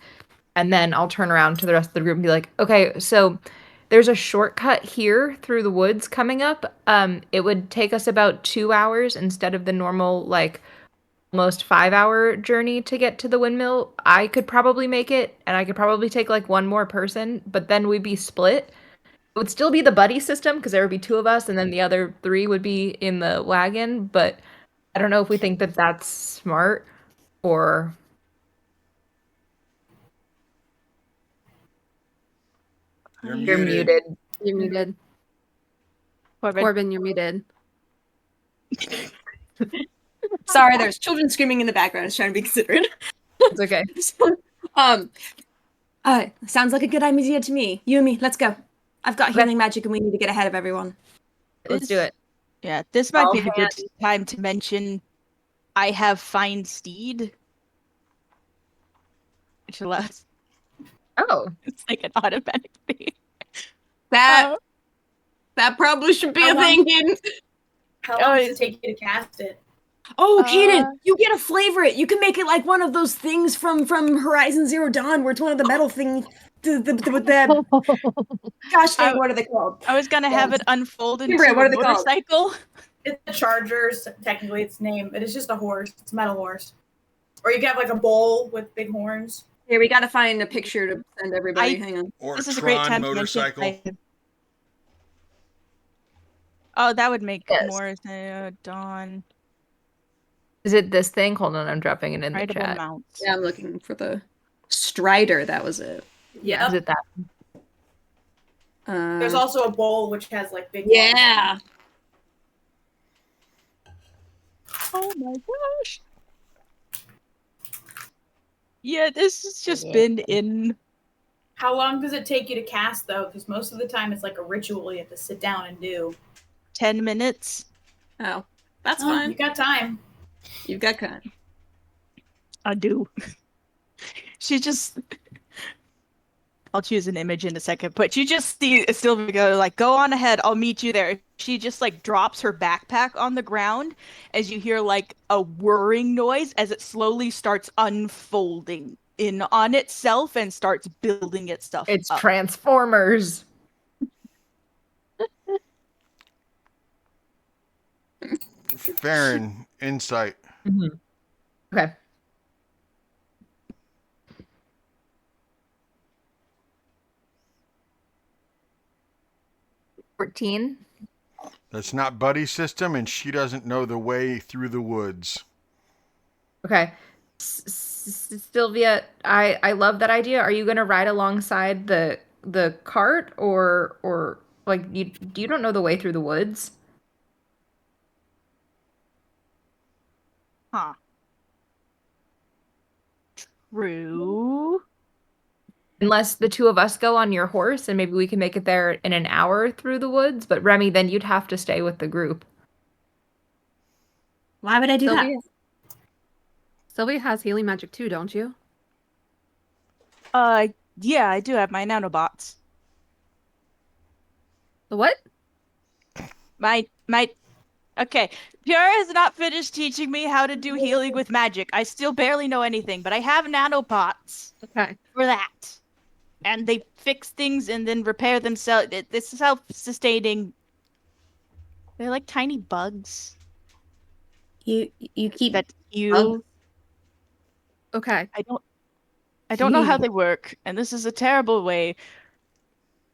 and then I'll turn around to the rest of the group and be like, okay, so there's a shortcut here through the woods coming up. It would take us about 2 hours instead of the normal like almost 5-hour journey to get to the windmill. I could probably make it, and I could probably take like one more person, but then we'd be split. It would still be the buddy system because there would be 2 of us, and then the other 3 would be in the wagon, but I don't know if we think that that's smart or. You're muted. You're muted. Corbin. Corbin, you're muted. Sorry, there's children screaming in the background. I was trying to be considerate. It's okay. Sounds like a good idea to me. You and me, let's go. I've got Okay. healing magic and we need to get ahead of everyone. Let's do it. Yeah, this might All be a good time to mention I have Find Steed. Which allows Oh. it's like an automatic thing. That probably should be a thing, Kaden. How long does it take you to cast it? Oh, Kaden, you get to flavor it. You can make it like one of those things from Horizon Zero Dawn, where it's one of the metal things. Gosh dang, what are they called? I was gonna have it unfold into What are a they called? motorcycle. It's a charger, technically its name, but it's just a horse. It's a metal horse. Or you can have like a bull with big horns. Here, we gotta find a picture to send everybody. Hang on. Or This a is a great Tron time to motorcycle. mention. Oh, that would make Yes. more Dawn. Is it this thing? Hold on, I'm dropping it in the Rideable chat. mounts. Yeah, I'm looking for the Strider. That was it. Yeah. Is it that? There's also a bull which has like big. Yeah. Oh my gosh. Yeah, this has just Yeah. been in. How long does it take you to cast, though? Because most of the time it's like a ritual you have to sit down and do. 10 minutes. Oh, that's Oh, fine. you got time. You've got time. I do. She just. I'll choose an image in a second, but you just see Sylvia go like, "Go on ahead, I'll meet you there." She just like drops her backpack on the ground as you hear like a whirring noise as it slowly starts unfolding in on itself and starts building its stuff It's up. Transformers. Farron, insight. Mm-hmm. Okay. $14. That's not buddy system, and she doesn't know the way through the woods. Okay. Sylvia, I love that idea. Are you gonna ride alongside the cart or like you don't know the way through the woods? Huh. True. Unless the two of us go on your horse and maybe we can make it there in an hour through the woods, but Remy, then you'd have to stay with the group. Why would I do Sylvia? that? Sylvia has healing magic too, don't you? Yeah, I do have my nanobots. The what? My Okay, Pure has not finished teaching me how to do healing with magic. I still barely know anything, but I have nanobots Okay. for that. And they fix things and then repair themselves. This is self-sustaining. They're like tiny bugs You keep that heal. Okay. I don't know how they work, and this is a terrible way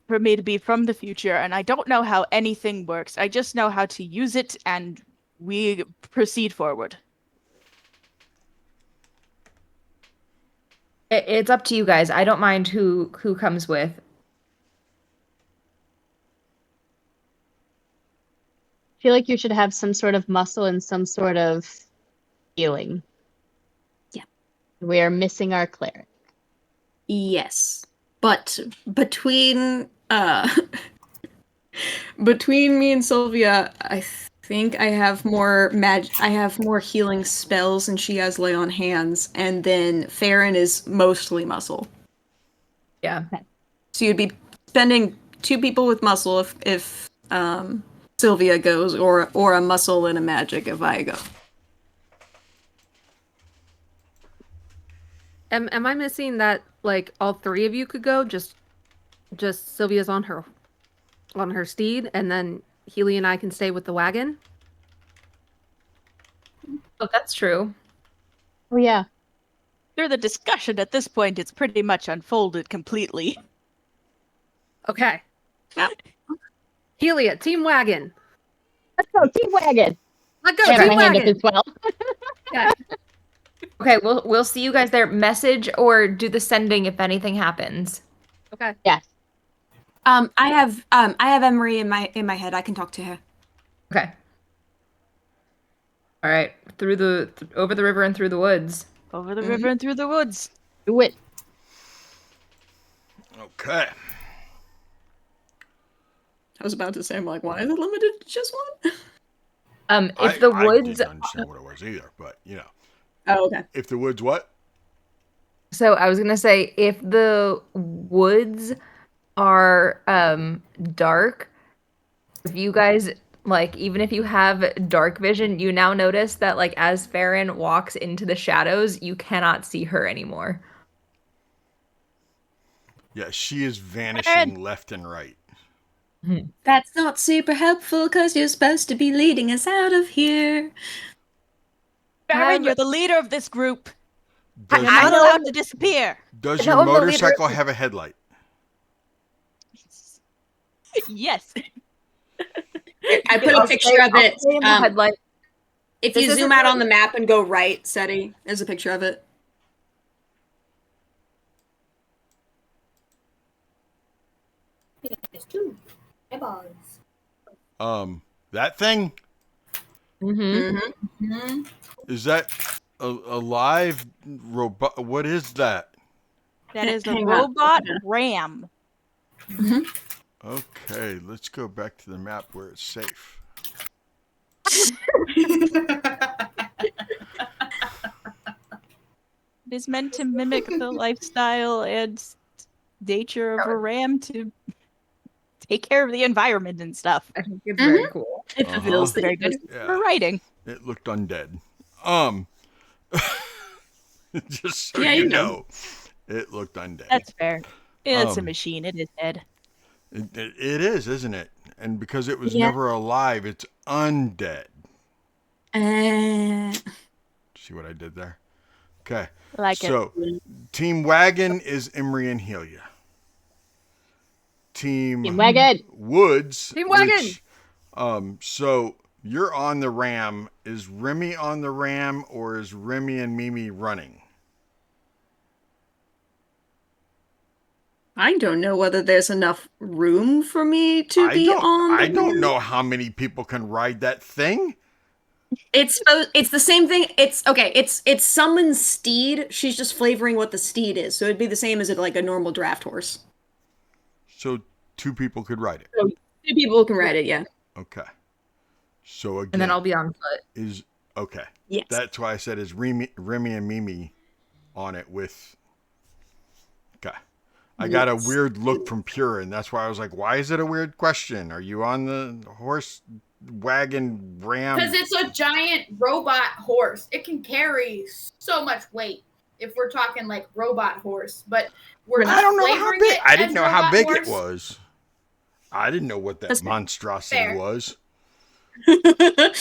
for me to be from the future, and I don't know how anything works. I just know how to use it, and we proceed forward. It's up to you guys. I don't mind who comes with. I feel like you should have some sort of muscle and some sort of healing. Yeah. We are missing our cleric. Yes. But between between me and Sylvia, I think I have more healing spells and she has lay on hands, and then Farron is mostly muscle. Yeah. So you'd be spending 2 people with muscle if Sylvia goes, or a muscle and a magic if I go. Am I missing that like all 3 of you could go? Just Sylvia's on her steed, and then Healy and I can stay with the wagon? Oh, that's true. Oh yeah. Through the discussion at this point, it's pretty much unfolded completely. Okay. Yep. Helia, team wagon. Let's go, team wagon. Let's go, I have team my hand up wagon. as well. Okay. Okay, we'll see you guys there. Message or do the sending if anything happens. Okay. Yes. I have Emery in my head. I can talk to her. Okay. All right, over the river and through the woods. Over the river and through the woods. Do it. Okay. I was about to say, I'm like, why is it limited to just one? If the I woods. didn't understand what it was either, but you know. Oh, okay. If the woods what? So I was gonna say if the woods are dark, if you guys like, even if you have dark vision, you now notice that like as Farron walks into the shadows, you cannot see her anymore. Yeah, she is vanishing left and right. That's not super helpful because you're supposed to be leading us out of here. Baron, you're the leader of this group. Does, You're not allowed to disappear. does No, your I'm the leader. motorcycle have a headlight? Yes. I put a picture of it. Headlight. If This you isn't zoom out the- on the map and go right, Seti, there's a picture of it. There's 2 eyeballs. That thing? Mm-hmm. Mhm. Is that a live robot? What is that? That is a Hang on. robot ram. Okay, let's go back to the map where it's safe. It is meant to mimic the lifestyle and nature of a ram to take care of the environment and stuff. I think it's very cool. It fulfills the Very good Yeah. for writing. It looked undead. Just so Yeah, you you know. know. It looked undead. That's fair. It's a Um, machine. It is dead. It is, isn't it? And because it was Yeah. never alive, it's undead. See what I did there? Okay. Like So, Team Wagon is Imri and Helia. Team Wagon. Woods. Team Wagon! Which, so you're on the ram. Is Remy on the ram, or is Remy and Mimi running? I don't know whether there's enough room for me to I be don't. on. I don't know how many people can ride that thing. It's the same thing. It's okay. It's someone's steed. She's just flavoring what the steed is. So it'd be the same as like a normal draft horse. So 2 people could ride it. So 2 people can ride it. Yeah. Okay. So again, And then I'll be on foot. is okay. Yes. That's why I said is Remy and Mimi on it with. Okay. I got a weird look from Pure, and that's why I was like, why is it a weird question? Are you on the horse wagon ram? Because it's a giant robot horse. It can carry so much weight if we're talking like robot horse. But we're I don't know how flavoring big. it I didn't as know how robot big horse. it was. I didn't know what that That's monstrosity fair. was. I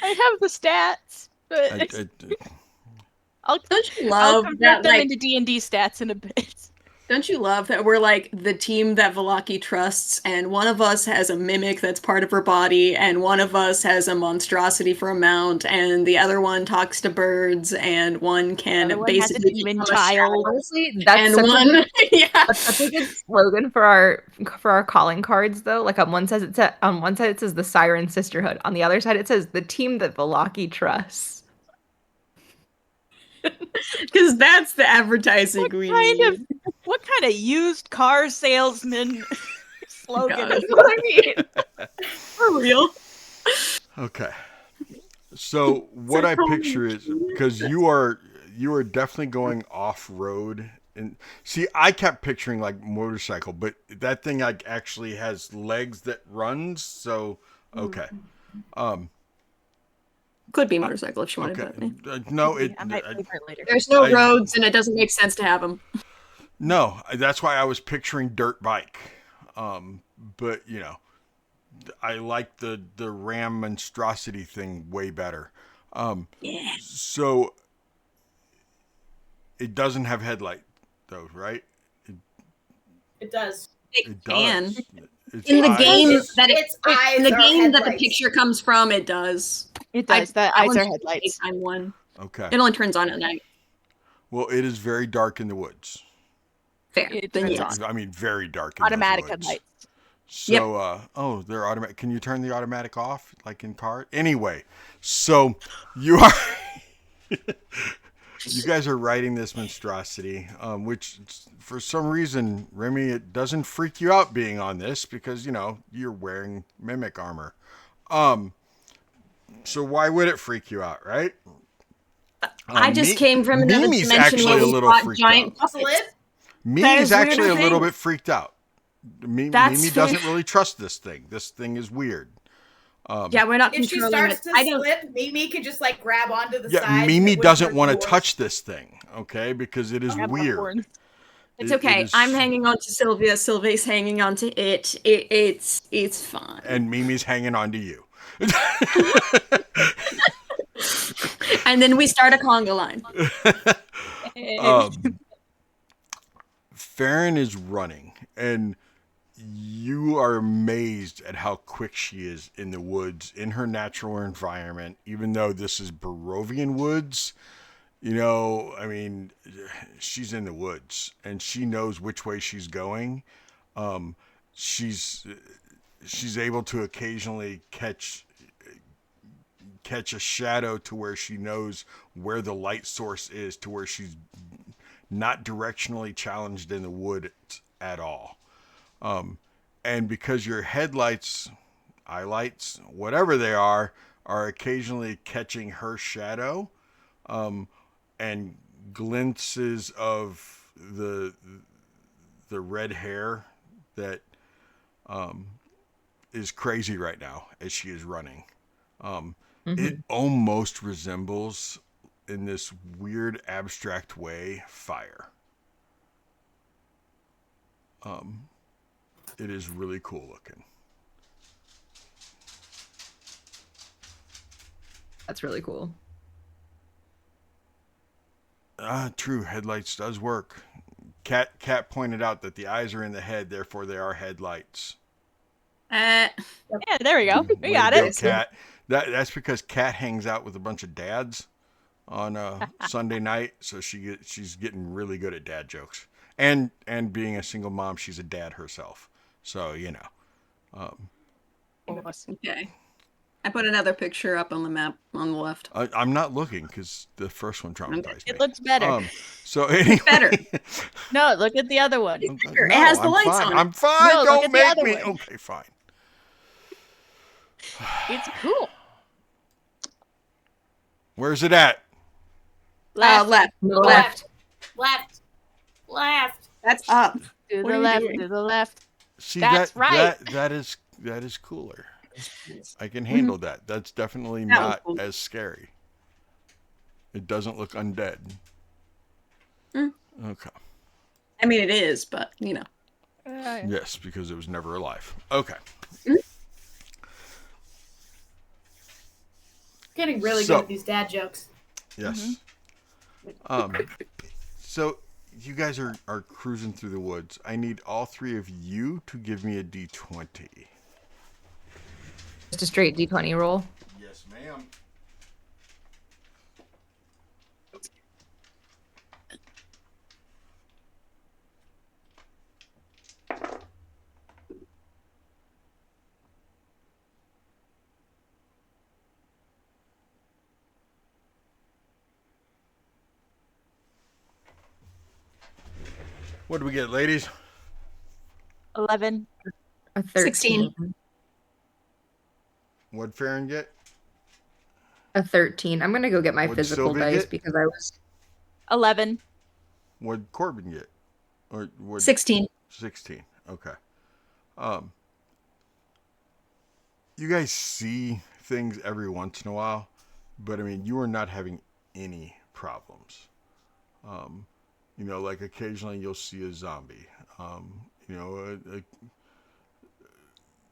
have the stats, but I'll Don't you I'll love convert that? them Like, into D&D stats in a bit. don't you love that we're like the team that Velaki trusts, and one of us has a mimic that's part of her body, and one of us has a monstrosity for a mount, and the other one talks to birds, and one can Other one has a basically demon become a child. shadow, Honestly, that's and such one, yeah. that's such a good slogan for our calling cards, though. Like on one side it says the Siren Sisterhood. On the other side it says the team that Velaki trusts. Because that's the advertising we need. What kind of used car salesman slogan God. is That's what I mean. For real. Okay. So what I picture is because you are definitely going off road, and see, I kept picturing like motorcycle, but that thing like actually has legs that runs. So okay. Could be motorcycle if she wanted Okay. to. No, it. I might flavor it later. There's no I- roads, and it doesn't make sense to have them. No, that's why I was picturing dirt bike. But you know, I like the ram monstrosity thing way better. Yeah. So it doesn't have headlight though, right? It does. It can. does. It's In the eyes. game Its- that its eyes in the are game that the headlights. picture comes from, it does. It does. The That eyes one's are the headlights. daytime one. Okay. It only turns on at night. Well, it is very dark in the woods. Fair. It Then turns yes. on. I mean, very dark in those Automatic woods. headlights. So, oh, they're automatic. Can you turn the automatic off, like in car? Anyway, so you are, you guys are writing this monstrosity, which for some reason, Remy, it doesn't freak you out being on this because you know you're wearing mimic armor. So why would it freak you out, right? I just came from another Mimi's dimension actually where a we little fought freaked giant out. Slip? That Mimi's is weird actually to a little think. bit freaked out. Mimi That's doesn't fair. really trust this thing. This thing is weird. Yeah, we're not If she controlling starts it. to I don't. slip, Mimi could just like grab onto the Yeah, side. and Mimi it wouldn't doesn't hurt want to the horse. touch this thing, okay? Because it is Grab my weird. horn. It's It okay. is- I'm hanging on to Sylvia. Sylvia's hanging on to it. It's fine. And Mimi's hanging on to you. And then we start a conga line. Farron is running, and you are amazed at how quick she is in the woods, in her natural environment, even though this is Barovian woods. You know, I mean, she's in the woods, and she knows which way she's going. She's able to occasionally catch catch a shadow to where she knows where the light source is, to where she's not directionally challenged in the wood at all. And because your headlights, eye lights, whatever they are occasionally catching her shadow, and glimpses of the red hair that is crazy right now as she is running. It almost resembles, in this weird abstract way, fire. It is really cool looking. That's really cool. True. Headlights does work. Cat pointed out that the eyes are in the head, therefore they are headlights. Yeah, there we go. We Way got to go, it. Cat. That's because Cat hangs out with a bunch of dads on Sunday night, so she's getting really good at dad jokes. And being a single mom, she's a dad herself. So, you know. Okay. I put another picture up on the map on the left. I'm not looking because the first one traumatized me. It looks better. So anyway. Better. No, look at the other one. It has the lights on it. I'm fine. No, look Don't at the make other me. one. Okay, fine. It's cool. Where's it at? Left. Left. That's up. To What the are you left. doing? To the left. See, That's right. That is cooler. I can handle that. That's definitely That was not cool. as scary. It doesn't look undead. Mm. Okay. I mean, it is, but, you know. Yes, because it was never alive. Okay. Getting really So- good at these dad jokes. Yes. So you guys are cruising through the woods. I need all three of you to give me a D20. Just a straight D20 roll. Yes, ma'am. What do we get, ladies? 11. A 13. 16. What'd Farron get? A 13. I'm gonna go get my What'd physical Sylvia dice get? because I was 11. What'd Corbin get? Or what? 16. 16. Okay. You guys see things every once in a while, but I mean, you are not having any problems. You know, like occasionally you'll see a zombie. You know,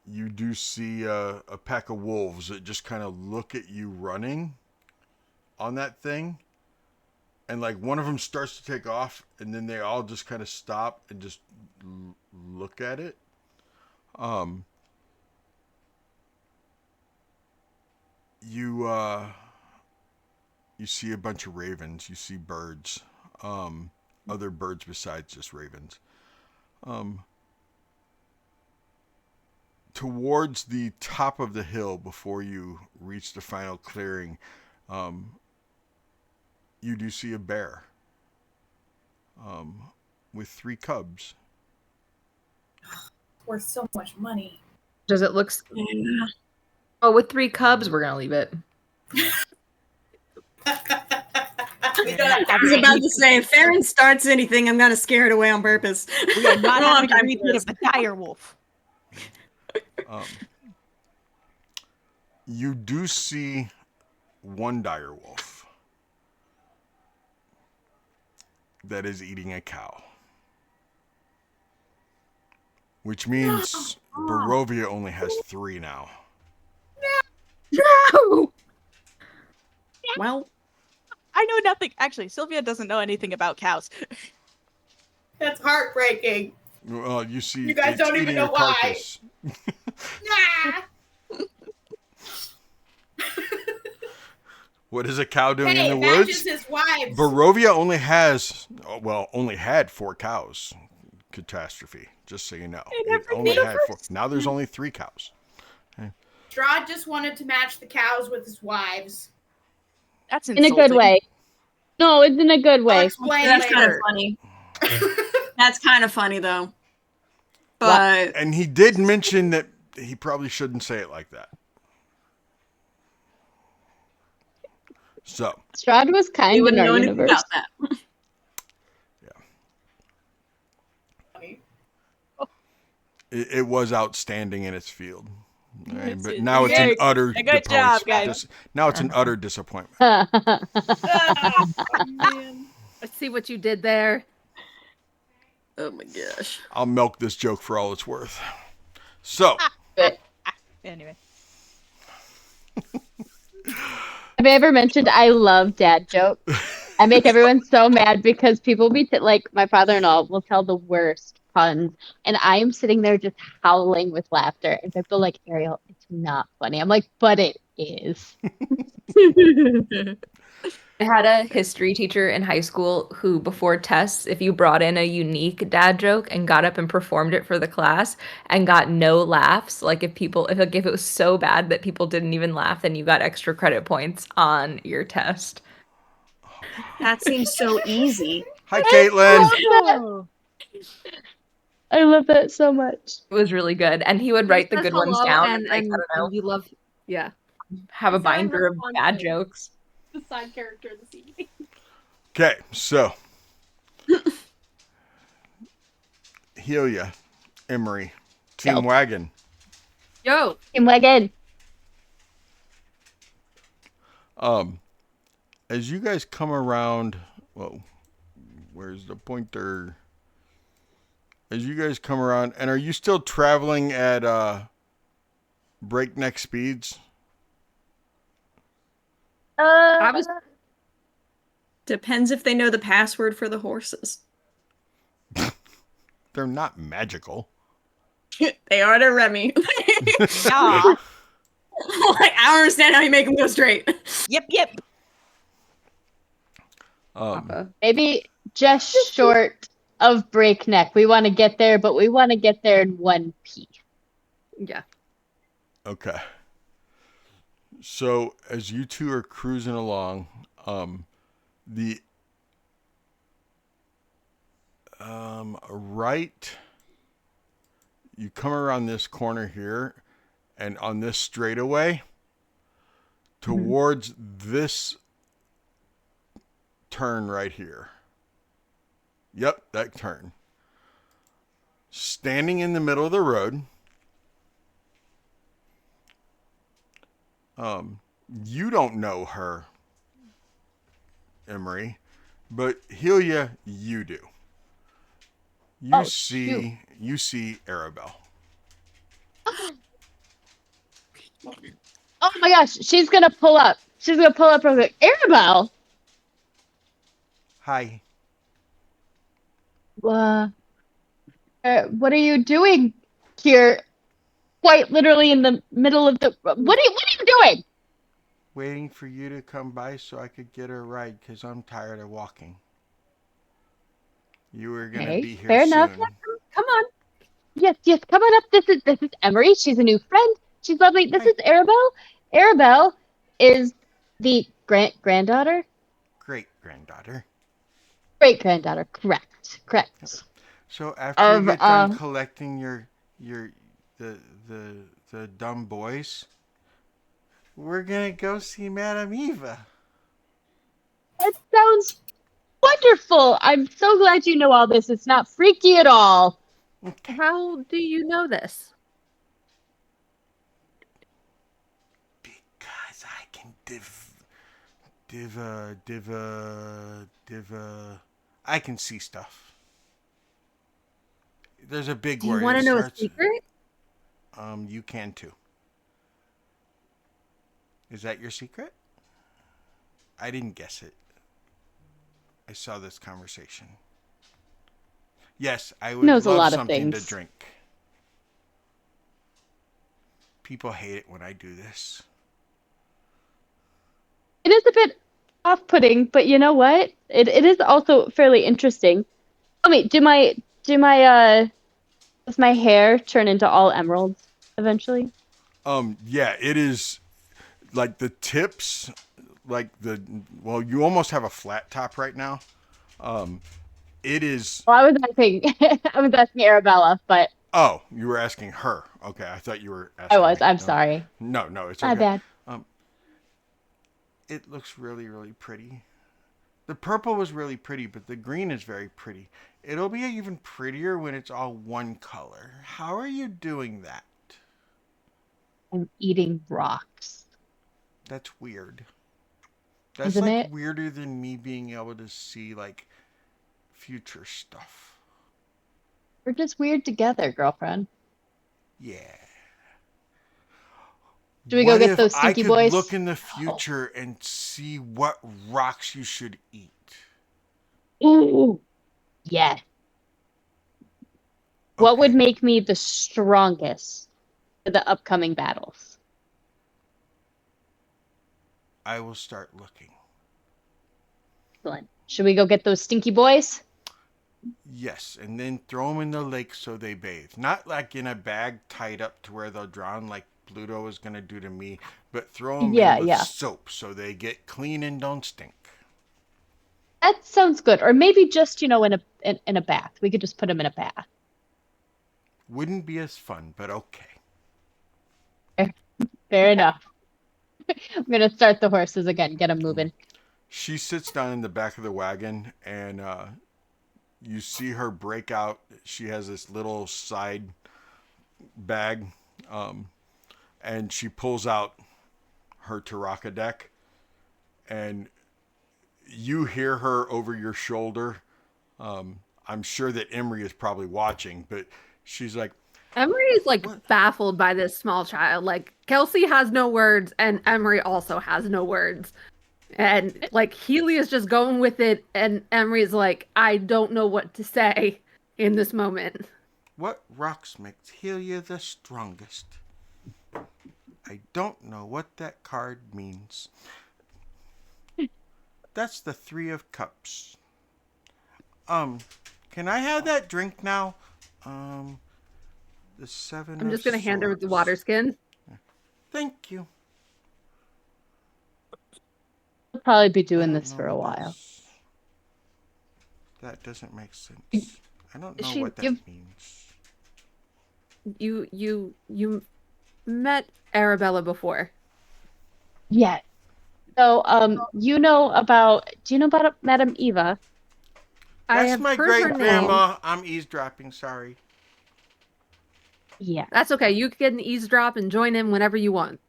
you do see a pack of wolves that just kind of look at you running on that thing. And like one of them starts to take off, and then they all just kind of stop and just look at it. You see a bunch of ravens. You see birds. Other birds besides just ravens. Towards the top of the hill, before you reach the final clearing, you do see a bear with 3 cubs. Worth so much money. Does it look? Yeah. Oh, with 3 cubs, we're gonna leave it. I was about to say, if Farron starts anything, I'm gonna scare it away on purpose. We are not Long having a time for repeat this. of the dire wolf. You do see one dire wolf that is eating a cow, which means Barovia only has 3 now. No. Well, I know nothing. Actually, Sylvia doesn't know anything about cows. That's heartbreaking. Well, you see, You guys it's don't even eating know a why. carcass. Nah. What is a cow doing Hey, in the matches woods? his wives. Barovia only had 4 cows. Catastrophe, just so you know. It only had 4. Now there's only 3 cows. Strahd just wanted to match the cows with his wives. That's In a insulting. good way. No, it's in a good I'll way. explain That's kind of later. funny. That's kind of funny, though. What? But And he did mention that he probably shouldn't say it like that. So, Strahd was we kind in wouldn't our know anything universe. about that. it was outstanding in its field. Right? It's- But it's now it's an very- utter good job, guys. now it's an utter disappointment. Oh, man. I see what you did there. Oh my gosh. I'll milk this joke for all it's worth. So, Anyway. Have I ever mentioned I love dad jokes? I make everyone so mad because people be like my father-in-law will tell the worst puns, and I am sitting there just howling with laughter. And people are like, Ariel, it's not funny. I'm like, but it is. I had a history teacher in high school who, before tests, if you brought in a unique dad joke and got up and performed it for the class and got no laughs, like if it was so bad that people didn't even laugh, then you got extra credit points on your test. That seems so easy. hi Caitlin. Oh. I love that so much. It was really good, and he would write the Says good ones hello down. and, Like, and, I don't know, and you love, yeah. have a That's how I binder of respond bad to- jokes. The side character this evening. Okay, so Helia, Emery, Team Yep. Wagon. Yo, Team Wagon. As you guys come around, whoa, where's the pointer? As you guys come around, and are you still traveling at breakneck speeds? I was Depends if they know the password for the horses. They're not magical. They are to Remy. Yeah. Like, I don't understand how you make them go straight. Yep. Maybe just short of breakneck. We want to get there, but we want to get there in one piece. yeah. Okay. So as you two are cruising along, the right, you come around this corner here, and on this straightaway, towards this turn right here. Yep, that turn. Standing in the middle of the road. You don't know her, Emery, but Helia, you do. You see Arabelle. Oh my gosh, she's gonna pull up. She's gonna pull up real quick. Arabelle! Hi. What are you doing here? Quite literally in the middle of the. What are you doing? Waiting for you to come by so I could get her a ride because I'm tired of walking. You were gonna Okay, be here fair soon. enough. Come on. Yes, come on up. This is Emery. She's a new friend. She's lovely. This Hi. is Arabelle. Arabelle is the granddaughter? Great granddaughter. Great granddaughter. Correct. So after you get done Of, collecting the dumb boys, we're gonna go see Madame Eva. That sounds wonderful. I'm so glad you know all this. It's not freaky at all. How do you know this? Because I can I can see stuff. There's a big Do word. you want to It know a starts- secret? You can too. Is that your secret? I didn't guess it. I saw this conversation. Yes, I would Knows a love lot of something to things. drink. People hate it when I do this. It is a bit off-putting, but you know what? It is also fairly interesting. Oh wait, does my hair turn into all emeralds eventually? Yeah, it is like the tips, you almost have a flat top right now. It is. Well, I was asking Arabella, but Oh, you were asking her. Okay, I thought you were I asking was. me. I'm No, sorry. no, it's My okay. bad. It looks really, really pretty. The purple was really pretty, but the green is very pretty. It'll be even prettier when it's all one color. How are you doing that? I'm eating rocks, That's weird. That's isn't like it? weirder than me being able to see like future stuff. We're just weird together, girlfriend. Yeah. Should we go What get if those I stinky could look boys? in the future and see what rocks you should eat? Ooh, yes. What would Okay, make me the strongest for the upcoming battles? I will start looking. Excellent. Should we go get those stinky boys? Yes, and then throw them in the lake so they bathe. Not like in a bag tied up to where they'll drown like Pluto is going to do to me, but throw them in Yeah, with yeah. soap so they get clean and don't stink. That sounds good. Or maybe just, in a bath. We could just put them in a bath. Wouldn't be as fun, but okay. Fair enough. I'm gonna start the horses again, get them moving. She sits down in the back of the wagon and you see her break out. She has this little side bag and she pulls out her Taraka deck and you hear her over your shoulder. I'm sure that Emery is probably watching, but she's like, Emery is like What? baffled by this small child. Like Kelsey has no words, and Emery also has no words. And like Healy is just going with it, and Emery's like, I don't know what to say in this moment. what rocks makes Helia the strongest? I don't know what that card means. That's the Three of Cups. Can I have that drink now? The Seven I'm of just gonna hand her the Swords. water skin. Thank you. We'll probably be I doing don't this know for a what while. that doesn't make sense. I don't know She- what that you- means. You met Arabella before. Yeah. So, do you know about Madame Eva? I That's have my heard her great name. grandma. I'm eavesdropping, sorry. Yeah. That's okay. You can eavesdrop and join in whenever you want.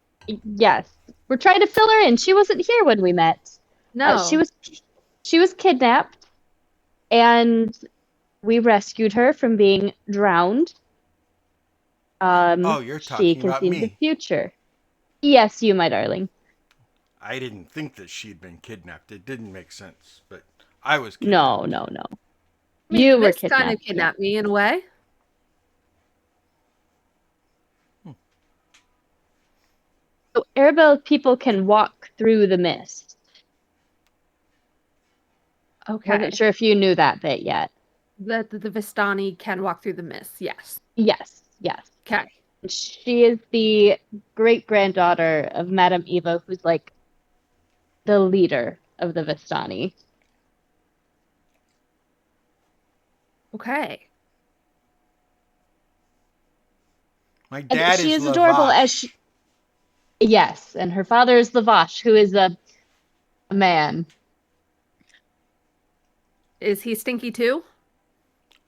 Yes. We're trying to fill her in. She wasn't here when we met. No. She was kidnapped, and we rescued her from being drowned. Oh, you're She talking can about see the me. future. Yes, you, my darling. I didn't think that she'd been kidnapped. It didn't make sense, but I was No, kidnapped. no. I mean, You were this kind of kidnapped. kidnapped me in a way. So Arabella's people can walk through the mist. Okay. Wasn't sure if you knew that bit yet. That the Vistani can walk through the mist. Yes. Yes, yes. Okay. She is the great granddaughter of Madame Eva, who's like the leader of the Vistani. Okay. My And dad she is is adorable as Lavash. she. Yes, and her father is Lavash, who is a man. Is he stinky too?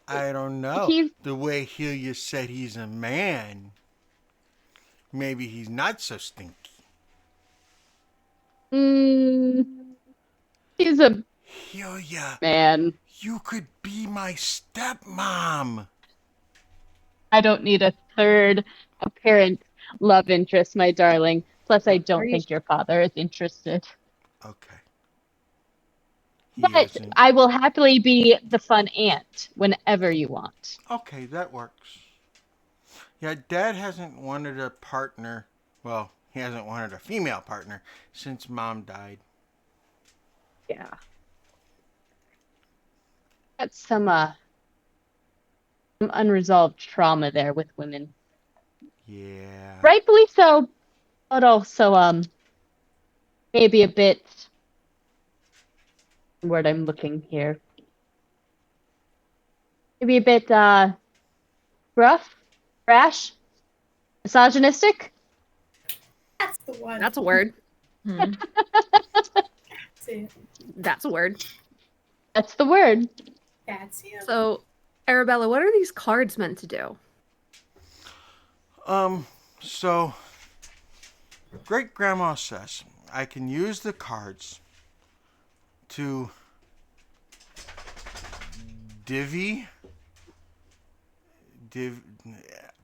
I don't know. He's The way Helia said he's a man, maybe he's not so stinky. he's a Helia, man. you could be my stepmom. I don't need a third apparent love interest, my darling. Plus, I don't think your father is interested. Okay. He But isn't. I will happily be the fun aunt whenever you want. Okay, that works. Yeah, Dad hasn't wanted a partner. Well, he hasn't wanted a female partner since Mom died. Yeah. That's some unresolved trauma there with women. Yeah. Rightfully so, but also maybe a bit. Word I'm looking here. Maybe a bit rough, brash, misogynistic. That's the one. That's a word. Hmm. That's it. That's a word. That's the word. That's him. So, Arabella, what are these cards meant to do? So great grandma says I can use the cards to divvy div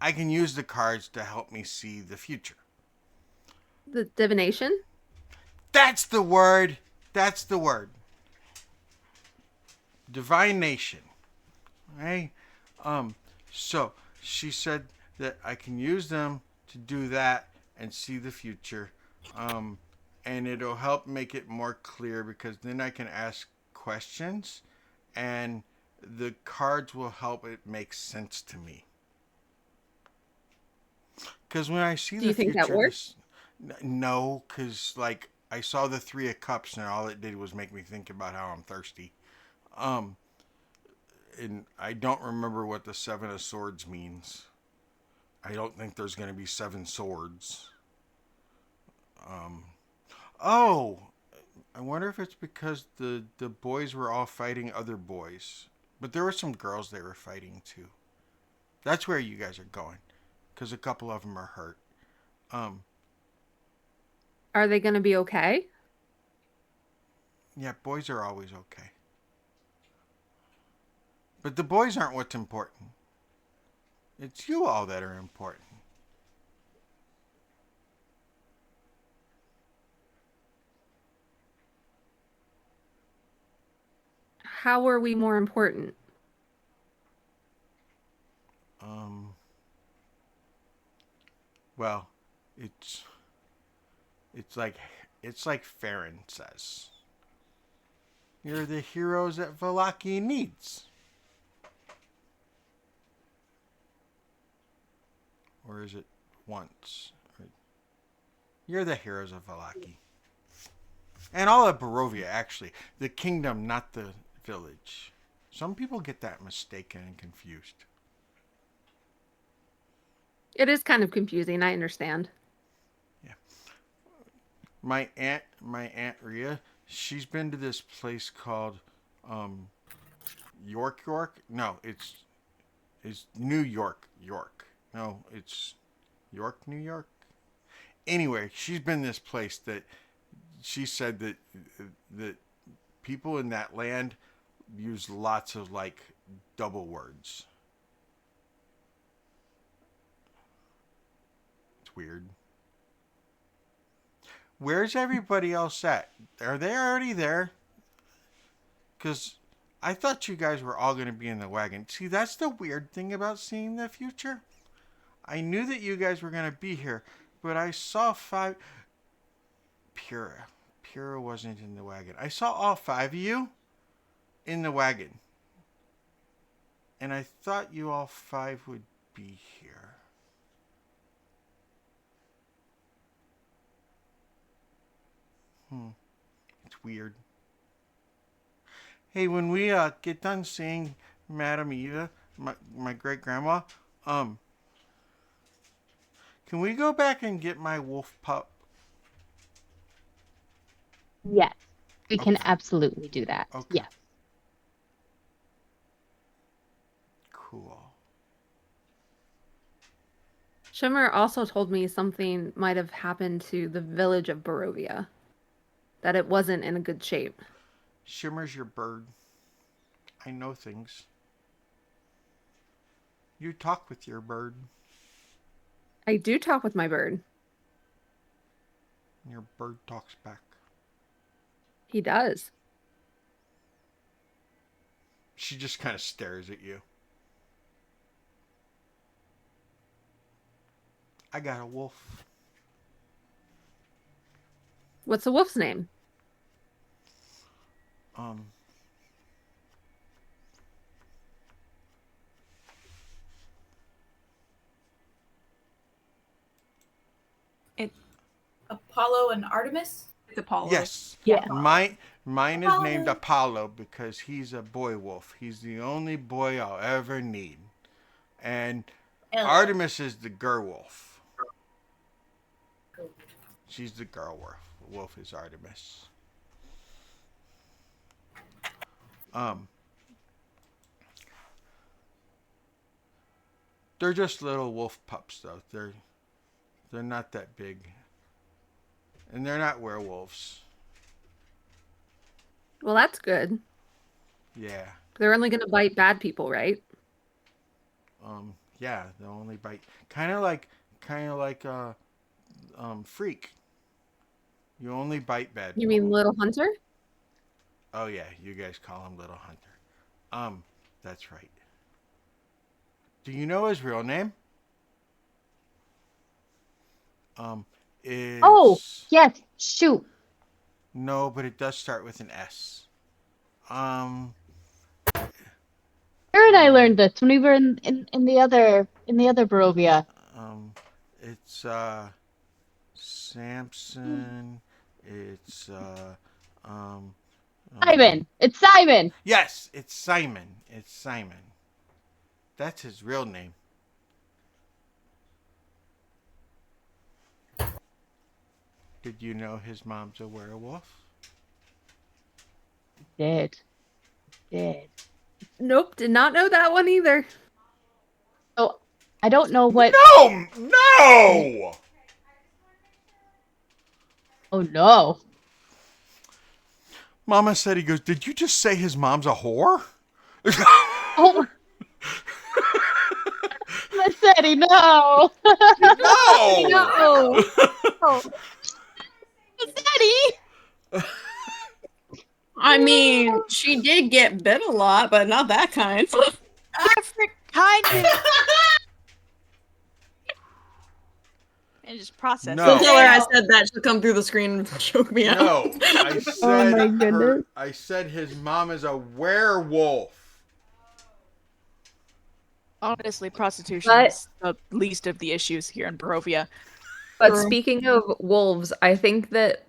I can use the cards to help me see the future. The divination? That's the word. That's the word. Divination. Right? So she said that I can use them to do that and see the future. And it'll help make it more clear because then I can ask questions and the cards will help it make sense to me. Because when I see Do the you think that future, works? no, because like I saw the Three of Cups and all it did was make me think about how I'm thirsty. Um, and I don't remember what the Seven of Swords means. I don't think there's going to be seven swords. Um, oh, I wonder if it's because the boys were all fighting other boys, but there were some girls they were fighting too. That's where you guys are going, because a couple of them are hurt. Um, Are they going to be okay? yeah, boys are always okay, but the boys aren't what's important. It's you all that are important. How are we more important? Um, well, it's it's like it's like Farron says. You're the heroes that Valaki needs. Or is it once? You're the heroes of Valaki. And all of Barovia, actually. The kingdom, not the village. Some people get that mistaken and confused. It is kind of confusing, I understand. Yeah. My aunt Rhea, she's been to this place called York. No, it's New York. No, it's York, New York. Anyway, she's been this place that she said that people in that land use lots of like double words. It's weird. Where's everybody else at? Are they already there? Because I thought you guys were all going to be in the wagon. See, that's the weird thing about seeing the future. I knew that you guys were going to be here, but I saw five. Pura. Pura wasn't in the wagon. I saw all five of you in the wagon. And I thought you all five would be here. It's weird. Hey, when we get done seeing Madame Eva, my great grandma, can we go back and get my wolf pup? Yes, we can Okay. absolutely do that. Okay. Yes. Cool. Shimmer also told me something might have happened to the village of Barovia. That it wasn't in a good shape. Shimmer's your bird. I know things. You talk with your bird. I do talk with my bird. And your bird talks back. He does. She just kind of stares at you. I got a wolf. What's the wolf's name? Um. Apollo and Artemis? It's Apollo. Yes. Yeah. Mine is named Apollo. Apollo because he's a boy wolf. He's the only boy I'll ever need. And Ella. Artemis is the girl wolf. She's the girl wolf. Wolf is Artemis. They're just little wolf pups though. They're not that big. And they're not werewolves. Well, that's good. Yeah. They're only gonna bite bad people, right? Yeah, they'll only bite kind of like Freak. You only bite bad You people. mean Little Hunter? Oh yeah, you guys call him Little Hunter. That's right. Do you know his real name? It's... Oh, yes. Shoot. No, but it does start with an S. Her and I learned this when we were in the other Barovia. It's Samson. It's Simon. It's Simon. Yes, it's Simon. It's Simon. That's his real name. Did you know his mom's a werewolf? Did. Nope, did not know that one either. So I don't know what. No! No! Oh no. Mama said, he goes, did you just say his mom's a whore? Oh. Massetti, no. No! No. Massetti! I mean, she did get bit a lot, but not that kind. Perfect kindness. And just process. No. Don't tell her I said that. She'll come through the screen and choke me out. No, I said Oh my goodness. I said his mom is a werewolf. Honestly, prostitution But- is the least of the issues here in Barovia. But speaking of wolves, I think that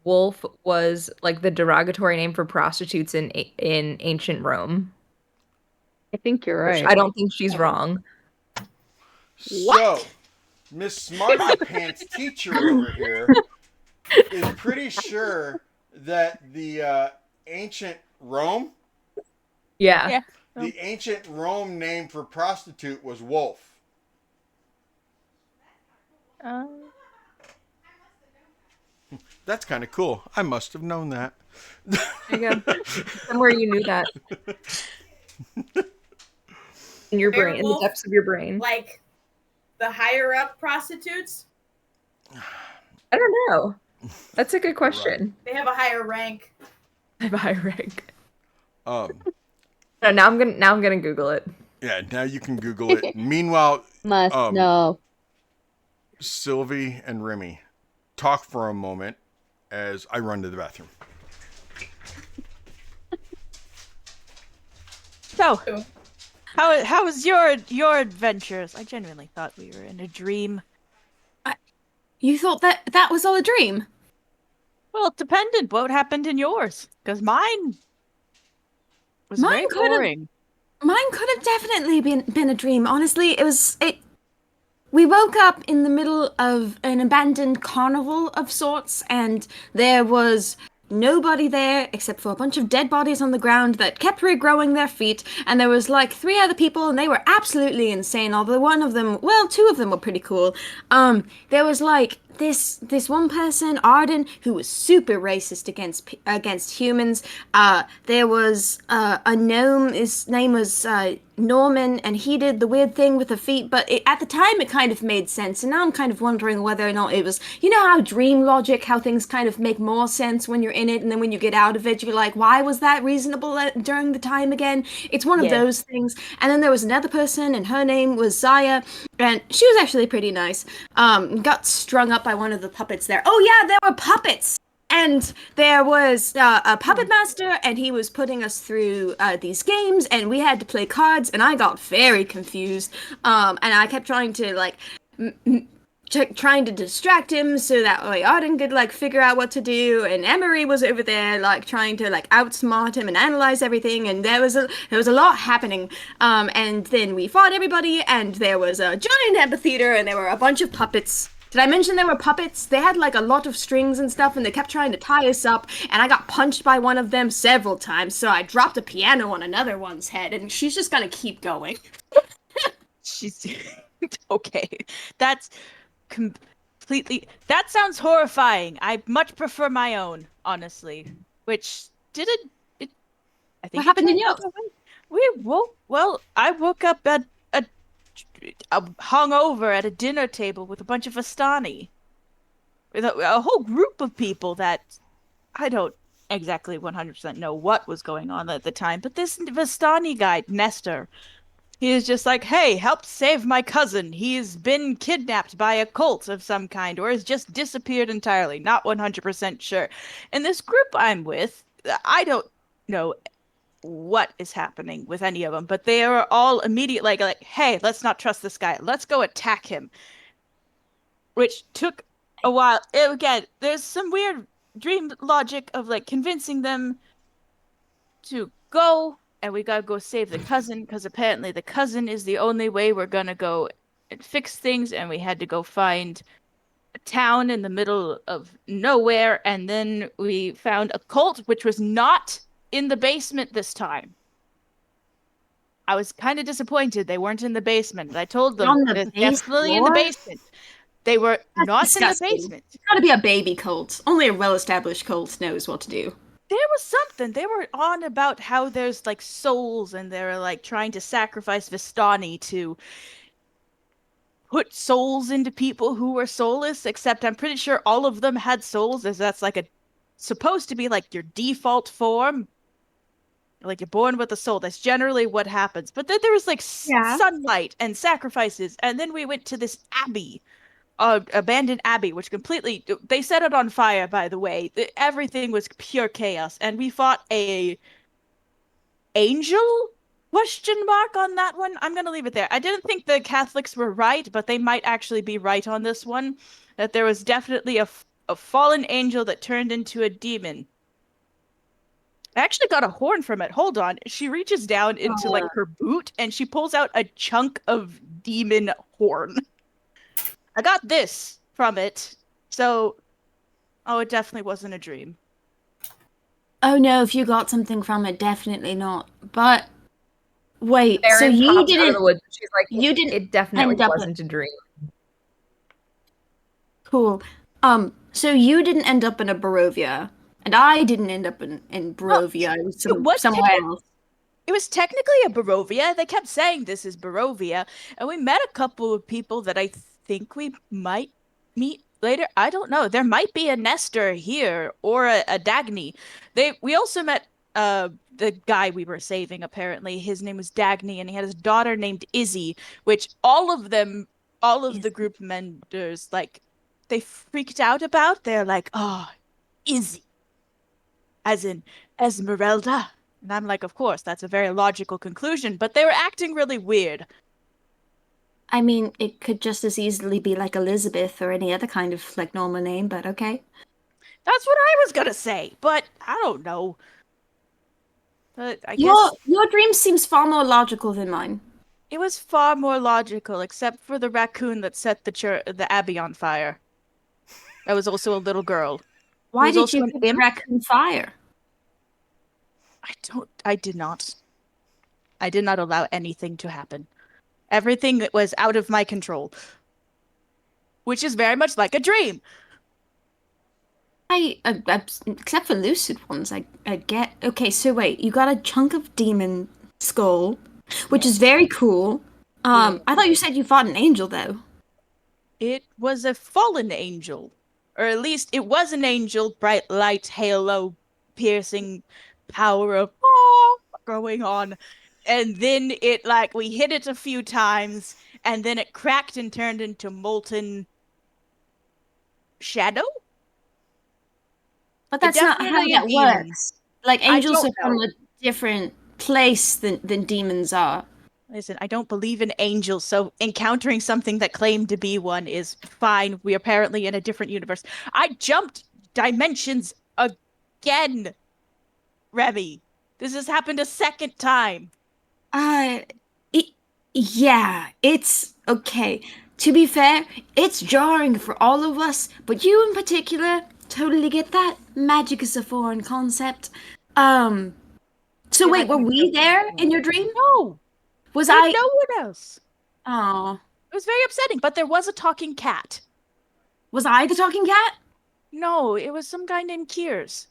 wolf was like the derogatory name for prostitutes in ancient Rome. I think you're Which right. I don't think she's wrong. So, Miss Smarty Pants teacher over here is pretty sure that the ancient Rome, Yeah. the ancient Rome name for prostitute was wolf. That's kind of cool. I must have known that. There you go. Somewhere you knew that. In your brain, in the Werewolf? depths of your brain. Like the higher up prostitutes, I don't know. That's a good question. they have a higher rank. I have a high rank. Um, No, now I'm gonna Google it. yeah, now you can Google it. Meanwhile, Must know. Sylvie and Remy talk for a moment as I run to the bathroom. So, how was your adventures? I genuinely thought we were in a dream. You thought that was all a dream? Well, it depended what happened in yours, because mine was Mine very could've- boring. Mine could have definitely been a dream. Honestly, we woke up in the middle of an abandoned carnival of sorts, and there was nobody there except for a bunch of dead bodies on the ground that kept regrowing their feet, and there was like 3 other people, and they were absolutely insane, although one of them, well, 2 of them were pretty cool. There was like this one person, Arden, who was super racist against humans. There was a gnome, his name was Norman, and he did the weird thing with the feet, but at the time it kind of made sense, and now I'm kind of wondering whether or not it was, you know how dream logic, how things kind of make more sense when you're in it, and then when you get out of it, you're like, why was that reasonable during the time again? It's one of those things. And then there was another person, and her name was Zaya, and she was actually pretty nice. Got strung up by one of the puppets there. Oh yeah, there were puppets! And there was a puppet master, and he was putting us through these games, and we had to play cards, and I got very confused. And I kept trying to, like, trying to distract him so that like Arden could like figure out what to do, and Emery was over there like trying to like outsmart him and analyze everything, and there was a lot happening. And then we fought everybody, and there was a giant amphitheater, and there were a bunch of puppets. Did I mention there were puppets? They had like a lot of strings and stuff, and they kept trying to tie us up, and I got punched by one of them several times, so I dropped a piano on another one's head, and she's just gonna keep going. She's okay. That's completely. That sounds horrifying. I much prefer my own, honestly. Which didn't. I think What happened in turned yours? out okay. We woke. Well, I woke up at hung over at a dinner table with a bunch of Vistani, with a whole group of people that I don't exactly 100% know what was going on at the time. But this Vistani guy, Nestor. He is just like, hey, help save my cousin. He's been kidnapped by a cult of some kind or has just disappeared entirely. Not 100% sure. And this group I'm with, I don't know what is happening with any of them, but they are all immediately like, hey, let's not trust this guy. Let's go attack him. Which took a while. Again, there's some weird dream logic of like convincing them to go, and we gotta go save the cousin, because apparently the cousin is the only way we're gonna go and fix things, and we had to go find a town in the middle of nowhere, and then we found a cult, which was not in the basement this time. I was kind of disappointed they weren't in the basement. I told them they're definitely in the basement. They were not disgusting. In the basement. It's gotta be a baby cult. Only a well-established cult knows what to do. There was something. They were on about how there's like souls and they're like trying to sacrifice Vistani to put souls into people who were soulless, except I'm pretty sure all of them had souls, as that's like supposed to be like your default form. Like you're born with a soul. That's generally what happens. But then there was like sunlight and sacrifices, and then we went to this abbey. Abandoned abbey, which completely they set it on fire, by the way. Everything was pure chaos, and we fought a angel question mark on that one. I'm gonna leave it there. I didn't think the Catholics were right, but they might actually be right on this one, that there was definitely a fallen angel that turned into a demon. I actually got a horn from it. Hold on. She reaches down into like her boot and she pulls out a chunk of demon horn. I got this from it. So, it definitely wasn't a dream. Oh no, if you got something from it, definitely not. But wait, so you didn't? She's like, you didn't. It definitely wasn't a dream. Cool. So you didn't end up in a Barovia, and I didn't end up in Barovia. It was somewhere else. It was technically a Barovia. They kept saying this is Barovia, and we met a couple of people that I think we might meet later. I don't know. There might be a Nestor here or a Dagny. We also met the guy we were saving. Apparently, his name was Dagny, and he had his daughter named Izzy. Which all of the group members like they freaked out about. They're like, "Oh, Izzy," as in Esmeralda. And I'm like, of course, that's a very logical conclusion. But they were acting really weird. I mean, it could just as easily be like Elizabeth or any other kind of like normal name, but okay. That's what I was gonna say, but I don't know. But I guess your dream seems far more logical than mine. It was far more logical, except for the raccoon that set the abbey on fire. That was also a little girl. Why did you set the raccoon fire? I did not. I did not allow anything to happen. Everything was out of my control. Which is very much like a dream. Except for lucid ones, I get... Okay, so wait, you got a chunk of demon skull, which is very cool. I thought you said you fought an angel, though. It was a fallen angel. Or at least it was an angel, bright light, halo, piercing power of going on. And then it, like, we hit it a few times, and then it cracked and turned into molten shadow? But that's not how that works. Like, angels are from a different place than demons are. Listen, I don't believe in angels, so encountering something that claimed to be one is fine. We're apparently in a different universe. I jumped dimensions again, Remy. This has happened a second time. Uh, it, yeah, it's okay. To be fair, it's jarring for all of us, but you in particular totally get that. Magic is a foreign concept. So Yeah, I wait, were think we so. there in your dream? No, Was there's I? no one else. Oh, It was very upsetting, but there was a talking cat. was I the talking cat? No, it was some guy named Kiers.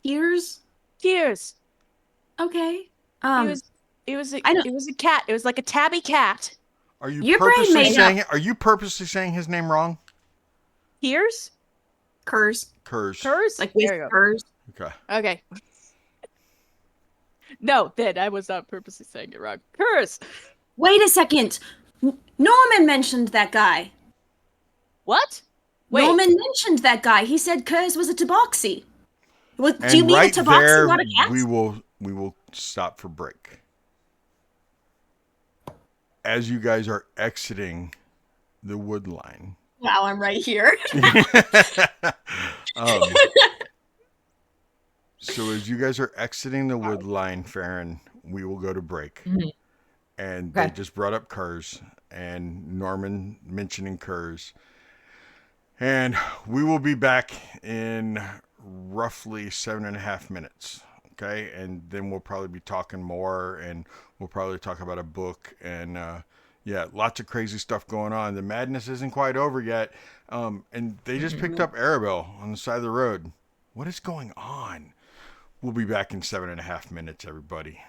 Ears? Kiers. Okay. He Um, was. It was. I know It was a cat. It was like a tabby cat. Are you your brain purposely made up. saying? Are you purposely saying his name wrong? Kiers. Curse, Kurs. Kurs. like There you go. whispers. Okay. Okay. No, then I was not purposely saying it wrong. Kurs. Wait a second. Norman mentioned that guy. What? Wait. Norman mentioned that guy. He said Curse was a tabaxi. Well, do you And mean right a tabaxi, there, not a cat? we will stop for break. As you guys are exiting the wood line. Wow, I'm right here. um, so as you guys are exiting the wood line, Farron, we will go to break. Mhm. And Okay. they just brought up Kurz and Norman mentioning Kurz. And we will be back in roughly 7.5 minutes. Okay. And then we'll probably be talking more and we'll probably talk about a book and, yeah, lots of crazy stuff going on. The madness isn't quite over yet. And they just picked up Arabelle on the side of the road. What is going on? We'll be back in 7.5 minutes, everybody.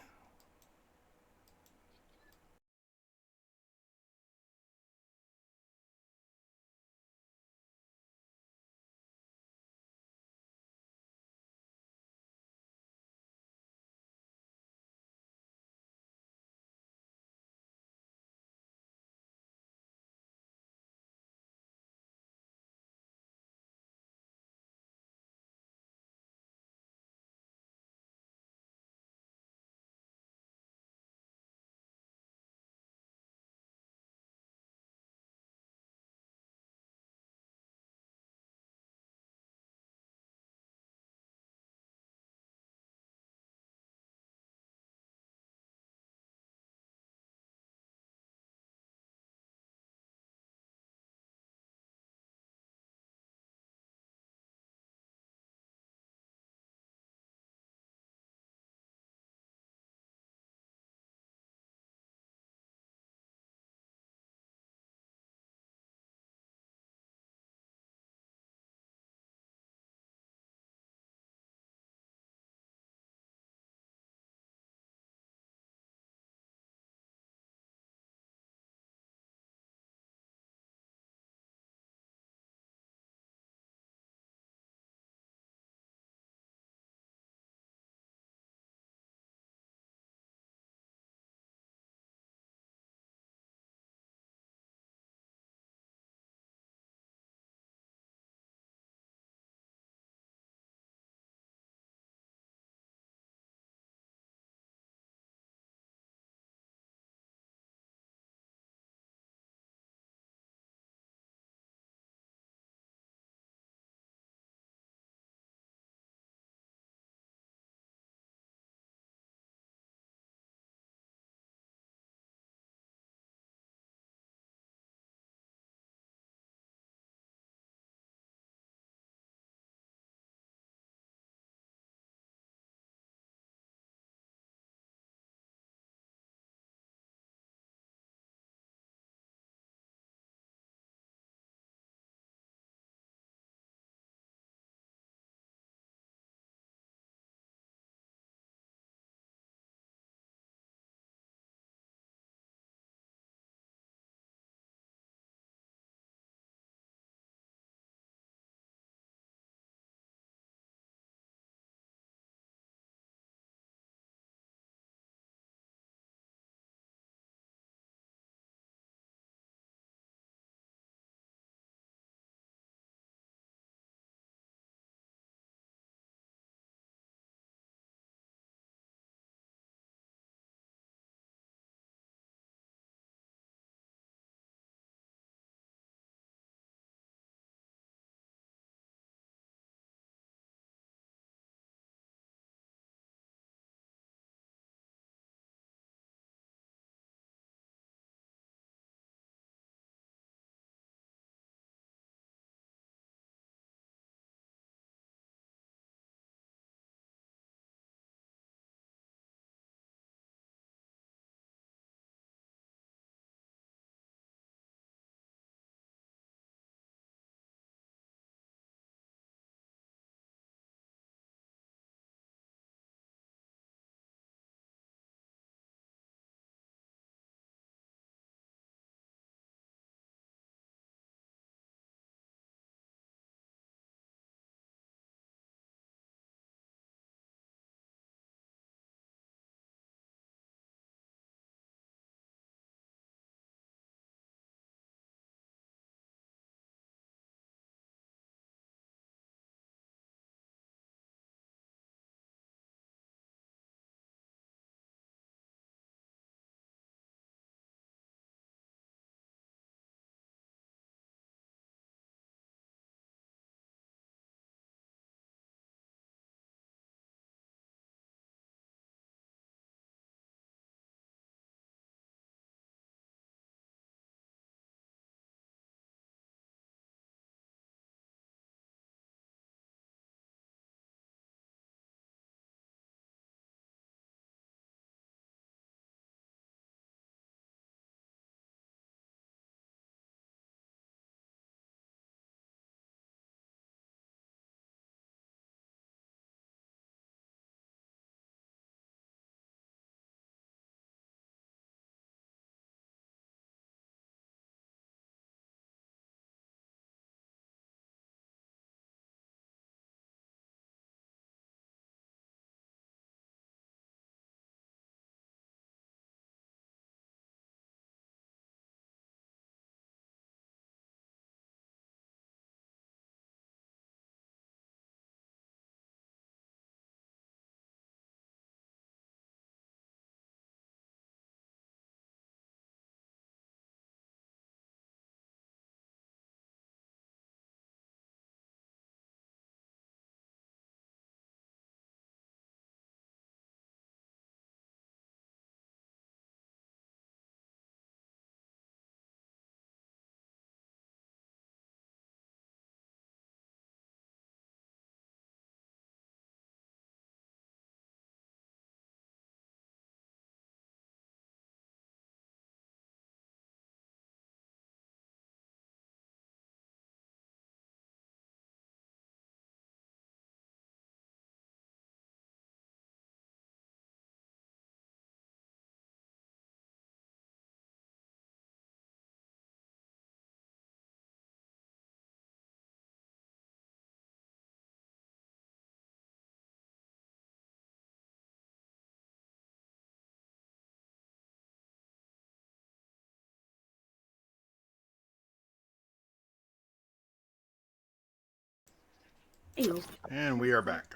And we are back.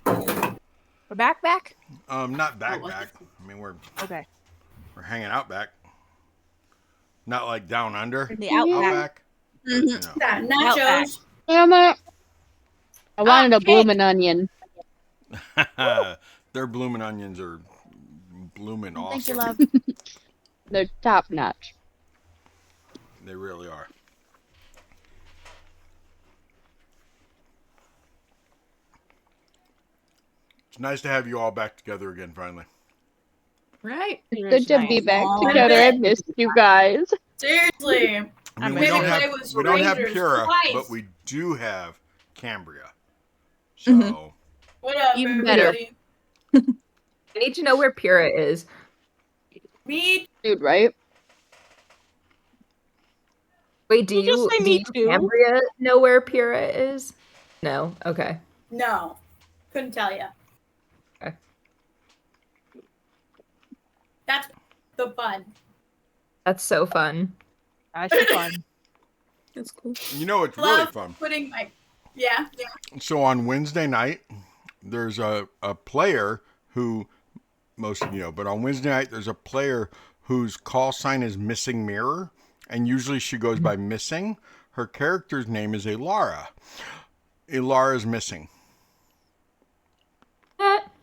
We're back. Not back. I mean, we're hanging out back. Not like down under. In the outback. But, Got nachos. Damn it. I wanted a cake. blooming onion. Their blooming onions are blooming awesome. Thank you, love. They're top notch. They really are. It's nice to have you all back together again, finally. Right. It's good to be back Aw. together. I missed you guys. Seriously. I mean, I we don't mean, have it was Rangers Pura, twice. but we do have Cambria. So What up, Even better. everybody? I need to know where Pura is. Me Dude, right? Wait, do You just you say me too. Cambria know where Pura is? No. Okay. No. Couldn't tell you. Okay. That's the fun. That's so fun. That's fun. That's cool. you know it's really Love fun. putting my yeah. So on Wednesday night, there's a player who most of you know, but on Wednesday night there's a player whose call sign is Missing Mirror, and usually she goes by Missing. Her character's name is Elara. Elara's missing.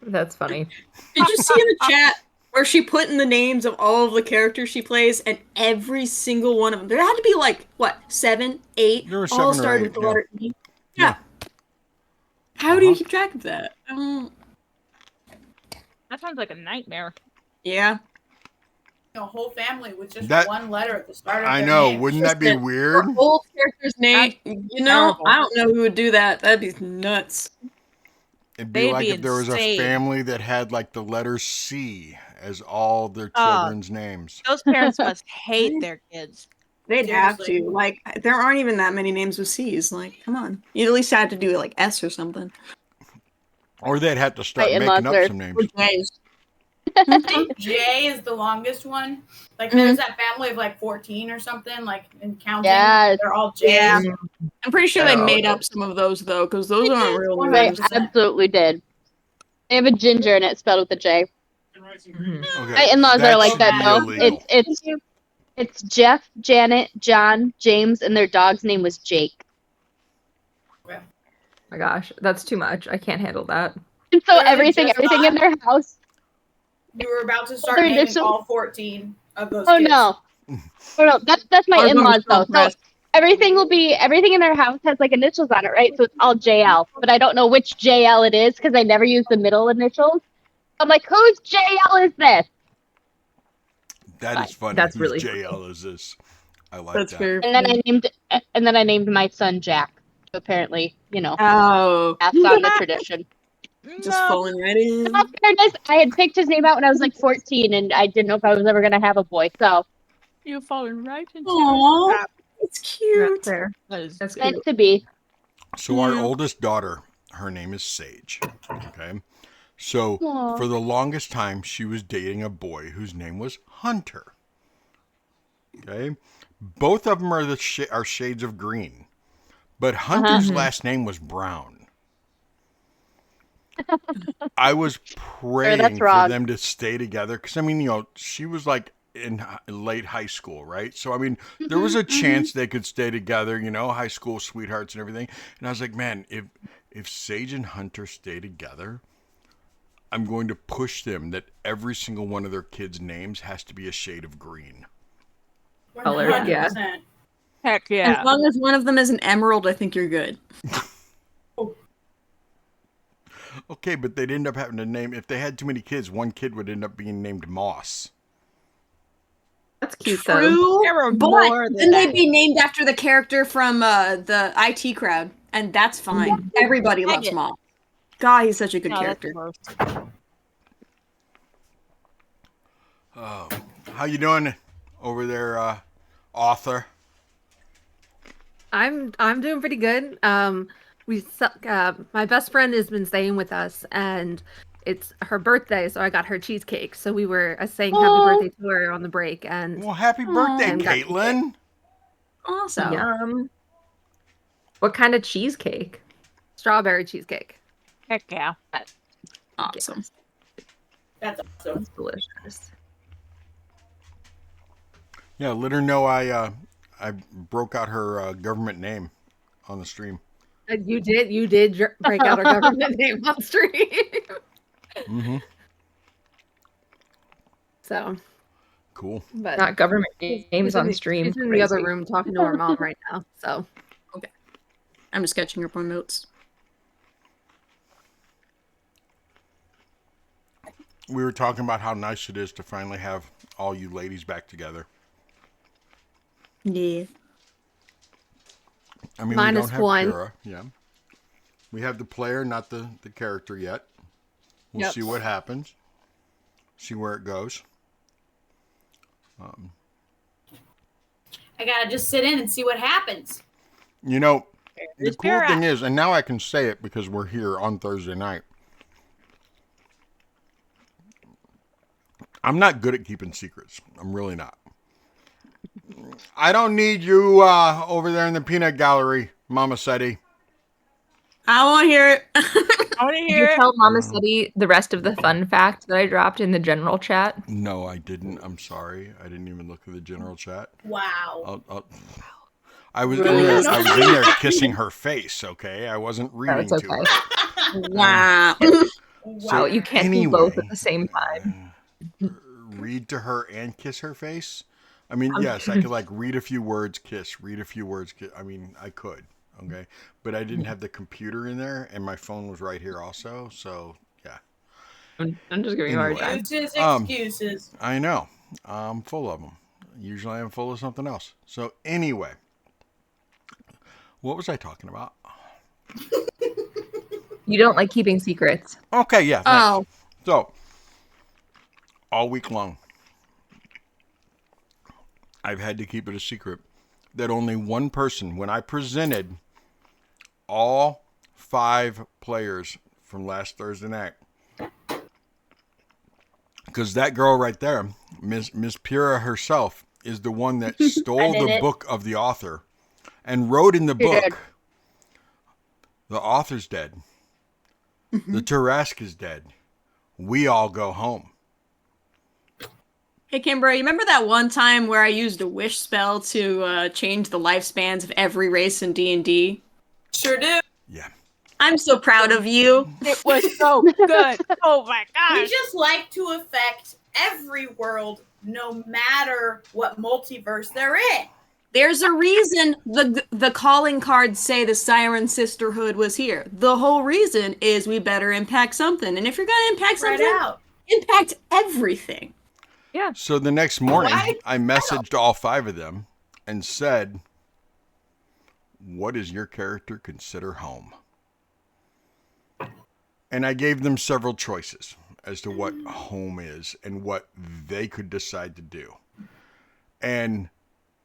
That's funny. Did you see in the chat where she put in the names of all of the characters she plays, and every single one of them? There had to be like, what, 7, 8? There were all 7 or started 8, with the yeah. letter E. Yeah. How do you keep track of that? That sounds like a nightmare. Yeah. The whole family with just That- one letter at the start of I their know. name. Wouldn't that be Just weird? For old character's name, you know, terrible. I don't know who would do that. That'd be nuts. It'd be They'd like be if there was a insane. family that had like the letter C as all their Oh. children's names. Those parents must hate their kids. They'd have Seriously. to. Like, there aren't even that many names with C's. Like, come on. You at least had to do like S or something. Or they'd have to start My making in-laws up are- some names. Or J's. I think J is the longest one. Like there's that family of like 14 or something, like in counting. Yes. They're all J's. Yeah. I'm pretty sure they Oh. made up some of those though, because those aren't real They names. 100%. absolutely did. They have a ginger in it spelled with a J. Mhm. Okay, My in-laws are that like should that be though. illegal. It's Jeff, Janet, John, James, and their dog's name was Jake. Oh my gosh, that's too much. I can't handle that. And so There's a everything just in their house. You were about to start Their naming initials- all 14 of those Oh kids. no. Oh no, that's my Ours in-laws are so though. So impressed. everything in their house has like initials on it, right? So it's all JL. But I don't know which JL it is because I never use the middle initials. I'm like, whose JL is this? That is funny. That's Whose really JL is this? I like That's that. fair. And then I named my son Jack. To apparently, Oh. pass on the tradition. Just falling right in. In all fairness, I had picked his name out when I was like 14, and I didn't know if I was ever gonna have a boy. So You're falling right into Aww. the trap. It's cute. That's fair. That is That's meant cute. to be. So our oldest daughter, her name is Sage. Okay. So Aw. for the longest time, she was dating a boy whose name was Hunter. Okay. Both of them are are shades of green, but Hunter's last name was Brown. I was praying that's for wrong. them to stay together because I mean, she was like in late high school, right? So I mean, there was a chance they could stay together, high school sweethearts and everything. And I was like, man, if Sage and Hunter stay together, I'm going to push them that every single one of their kids' names has to be a shade of green. Color, yeah. 100%. Heck yeah. As long as one of them is an emerald, I think you're good. Okay, but they'd end up having to name, if they had too many kids, one kid would end up being named Moss. That's cute though. True, There were but more than then they'd that. be named after the character from the IT crowd, and that's fine. Everybody loves it. Mom. God, he's such a good No, that's character. worse. Oh, how you doing over there, author? I'm doing pretty good. My best friend has been staying with us, and it's her birthday, so I got her cheesecake. So we were saying happy birthday to her on the break, and Well, happy birthday, And got- Caitlin. Awesome. yeah. What kind of cheesecake? strawberry cheesecake. Heck yeah. Awesome. That's awesome. It's delicious. Yeah, let her know I broke out her government name on the stream. You did break out our government name on stream. Mm-hmm. So Cool. but Not government he's names in on the- stream. He's in the other Crazy. room talking to our mom right now. So I'm just catching up on notes. We were talking about how nice it is to finally have all you ladies back together. Yeah. I mean, Minus we don't have one. Kira. Yeah. We have the player, not the character yet. We'll Yep. see what happens. See where it goes. I gotta just sit in and see what happens. You know, the There's cool Kira. thing is, and now I can say it because we're here on Thursday night. I'm not good at keeping secrets. I'm really not. I don't need you over there in the peanut gallery, Mama Seti. I want to hear it. I want to Did hear you it. tell Mama City the rest of the fun fact that I dropped in the general chat? No, I didn't. I'm sorry. I didn't even look at the general chat. Wow. I was Really? in there kissing her face. Okay, I wasn't reading That's to okay. her. Wow. Wow, you can't do both at the same time. Read to her and kiss her face. I mean, yes, I could like read a few words, kiss. Read a few words, kiss. I mean, I could. Okay, but I didn't have the computer in there, and my phone was right here also. So yeah. I'm just giving you a hard time. Excuses. I know. I'm full of them. Usually I'm full of something else. So anyway, what was I talking about? You don't like keeping secrets. Okay, yeah. Oh. Thanks. So all week long, I've had to keep it a secret that only one person, when I presented all 5 players from last Thursday night, because that girl right there, Miss Pura herself, is the one that stole the book of the author and wrote in the book, the author's dead. The Tarask is dead. We all go home. Hey, Kimbra, you remember that one time where I used a wish spell to change the lifespans of every race in D&D? Sure do. Yeah. I'm so proud of you. It was so good. Oh my We gosh. just like to affect every world, no matter what multiverse they're in. There's a reason the calling cards say the Siren Sisterhood was here. The whole reason is we better impact something. And if you're going to impact Spread something, out. impact everything. So the next morning, Why? I messaged all 5 of them and said, what does your character consider home? And I gave them several choices as to what home is and what they could decide to do. And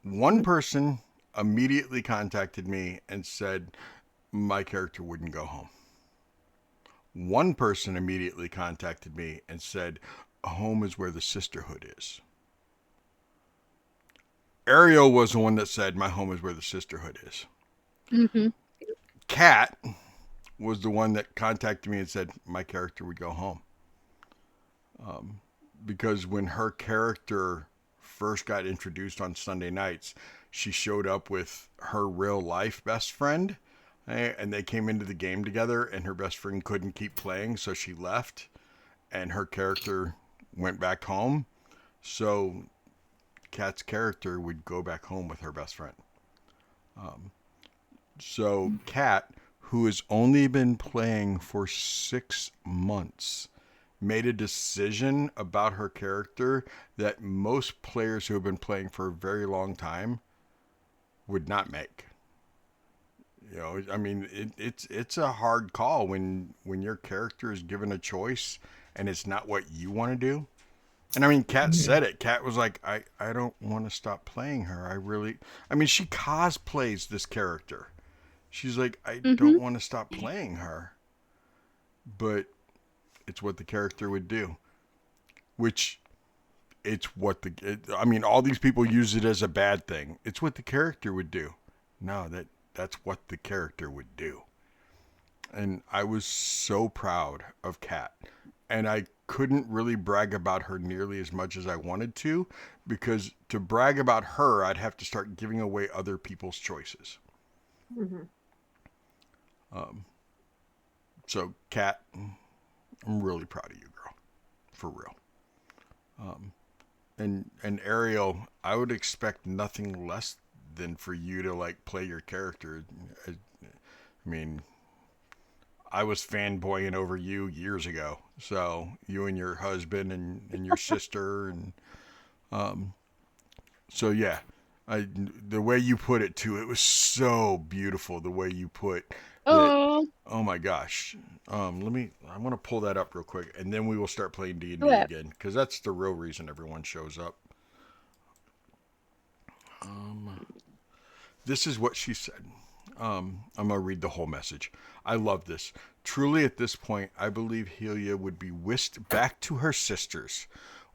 one person immediately contacted me and said, my character wouldn't go home. One person immediately contacted me and said, home is where the Sisterhood is. Ariel was the one that said, my home is where the Sisterhood is. Mm-hmm. Kat was the one that contacted me and said, my character would go home. Because when her character first got introduced on Sunday nights, she showed up with her real life best friend, and they came into the game together, and her best friend couldn't keep playing, so she left, and her character went back home. So Kat's character would go back home with her best friend. So Kat, who has only been playing for 6 months, made a decision about her character that most players who have been playing for a very long time would not make. You know, I mean, it's a hard call when your character is given a choice and it's not what you want to do. And I mean, Kat said it. Kat was like, I don't want to stop playing her. I mean, she cosplays this character. She's like, I don't want to stop playing her. But it's what the character would do. Which, I mean, all these people use it as a bad thing. It's what the character would do. No, that's what the character would do. And I was so proud of Kat. And I couldn't really brag about her nearly as much as I wanted to, because to brag about her, I'd have to start giving away other people's choices. Mm-hmm. So, Kat, I'm really proud of you, girl. For real. And Ariel, I would expect nothing less than for you to like play your character. I mean, I was fanboying over you years ago. So you and your husband and your sister and so yeah, the way you put it too, it was so beautiful. The way you put that. Oh, Oh my gosh. I want to pull that up real quick, and then we will start playing D&D do it. again, because that's the real reason everyone shows up. This is what she said. I'm going to read the whole message. I love this. Truly, at this point, I believe Helia would be whisked back to her sisters.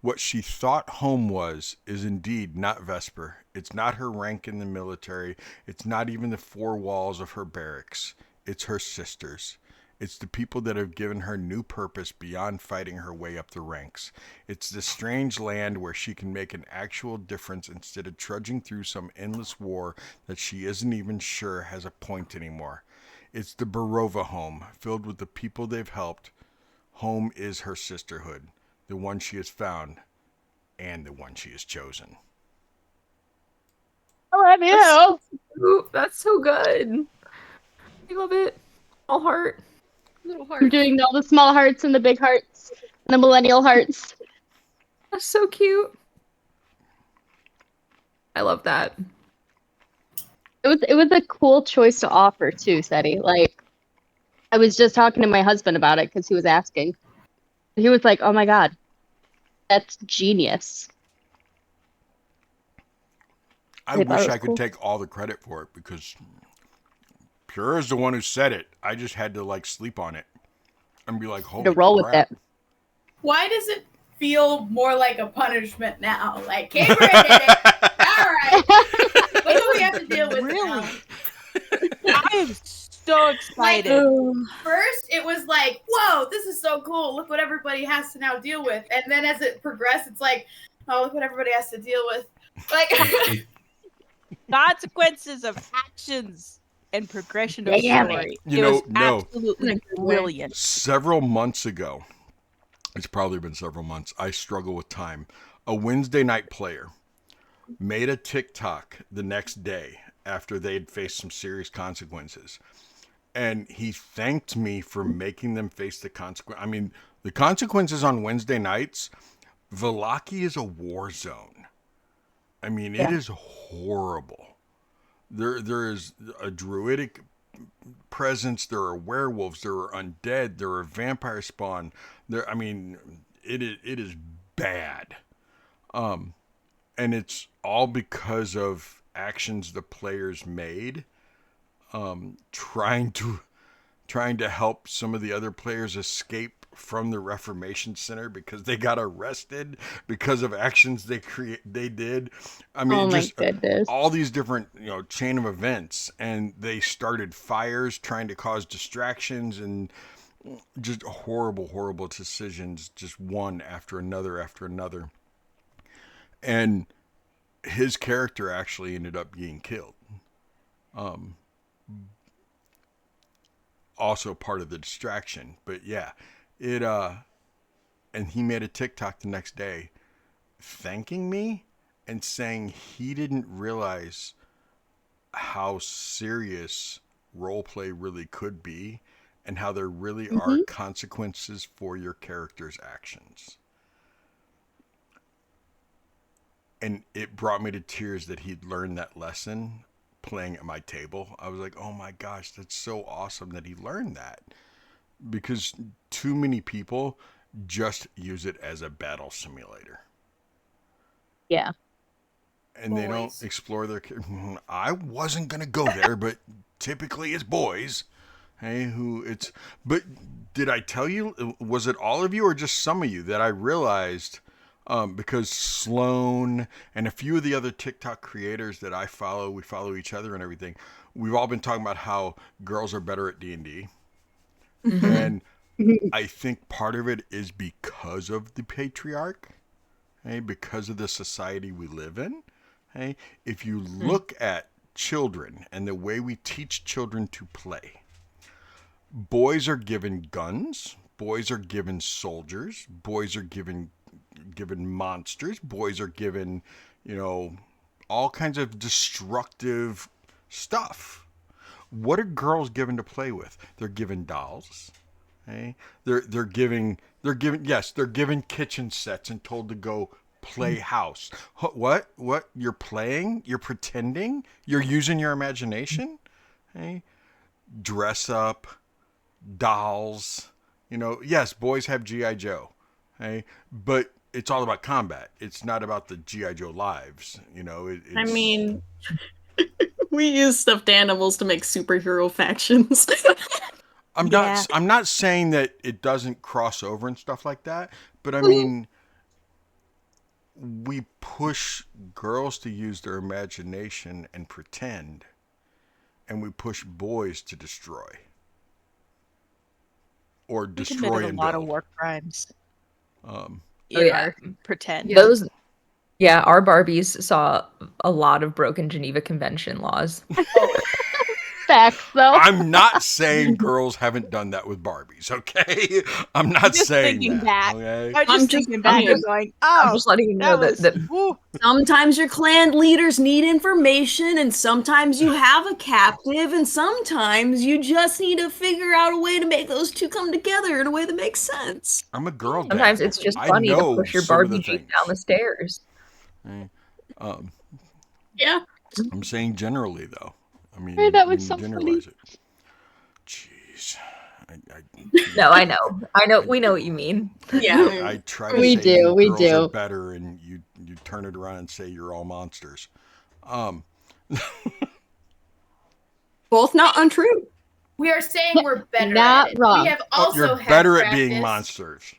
What she thought home was is indeed not Vesper. It's not her rank in the military. It's not even the four walls of her barracks. It's her sisters. It's the people that have given her new purpose beyond fighting her way up the ranks. It's the strange land where she can make an actual difference instead of trudging through some endless war that she isn't even sure has a point anymore. It's the Barova home, filled with the people they've helped. Home is her sisterhood, the one she has found, and the one she has chosen. I love you. Ooh, that's so good. I love it. All heart. Little I'm heart. doing all the small hearts and the big hearts and the millennial hearts. That's so cute. I love that. It was a cool choice to offer too, Seti. Like, I was just talking to my husband about it because he was asking. He was like, "Oh my god, that's genius." I wish I could take all the credit for it, because Pure is the one who said it. I just had to like sleep on it and be like, holy To roll with crap. it. Why does it feel more like a punishment now? Like, Cambria did it. All right. What do we have to deal with Really? now? I am so excited. First, it was like, whoa, this is so cool. Look what everybody has to now deal with. And then as it progressed, it's like, oh, look what everybody has to deal with. Like, Consequences of actions and progression of Damn story. You It know, was no. absolutely brilliant. Several months ago, it's probably been several months, I struggle with time. A Wednesday night player made a TikTok the next day after they'd faced some serious consequences. And he thanked me for making them face the consequence. I mean, the consequences on Wednesday nights, Vallaki is a war zone. I mean, it is horrible. There is a druidic presence. There are werewolves. There are undead. There are vampire spawn. There, I mean, it is bad. And it's all because of actions the players made, trying to help some of the other players escape from the Reformation Center because they got arrested because of actions they did. I mean, Oh my just goodness. all these different, chain of events, and they started fires trying to cause distractions, and just horrible decisions, just one after another. And his character actually ended up being killed. Also part of the distraction, but yeah, and he made a TikTok the next day thanking me and saying he didn't realize how serious roleplay really could be, and how there really are consequences for your character's actions. And it brought me to tears that he'd learned that lesson playing at my table. I was like, oh my gosh, that's so awesome that he learned that. Because too many people just use it as a battle simulator. Yeah. And they don't explore their... I wasn't going to go there, but typically it's boys. Hey, But did I tell you, was it all of you or just some of you that I realized... because Sloan and a few of the other TikTok creators that I follow, we follow each other and everything. We've all been talking about how girls are better at D&D. And I think part of it is because of the patriarch, okay? Because of the society we live in. Okay? If you look at children and the way we teach children to play, boys are given guns, boys are given soldiers, boys are given monsters, boys are given, all kinds of destructive stuff. What are girls given to play with? They're given dolls. Okay? They're given kitchen sets and told to go play house. What? You're playing? You're pretending? You're using your imagination? Okay? Dress up, dolls. Yes, boys have G.I. Joe. Okay? But it's all about combat. It's not about the G.I. Joe lives. I mean, we use stuffed animals to make superhero factions. I'm not saying that it doesn't cross over and stuff like that, but I mean, we push girls to use their imagination and pretend, and we push boys to destroy or destroy committed and a lot build. of war crimes. Yeah. Pretend. Those. Yeah, our Barbies saw a lot of broken Geneva Convention laws. Facts, though. I'm not saying girls haven't done that with Barbies, okay? I'm not Just saying thinking that. back. Okay? I'm just thinking back and going, oh, I'm just letting you know that sometimes your clan leaders need information, and sometimes you have a captive, and sometimes you just need to figure out a way to make those two come together in a way that makes sense. I'm a girl dad. sometimes it's just I funny to know push your some of the Barbie Jeep things. down the stairs. Yeah. I'm saying generally, though. I mean, Hey, that was when so you generalize funny. it. Jeez. No, I know. We know what you mean. Yeah. I try to We say do, you we girls do. are better, and you turn it around and say you're all monsters. Both not untrue. We are saying we're better Not at it. wrong. We have also You're had better at practice. being monsters.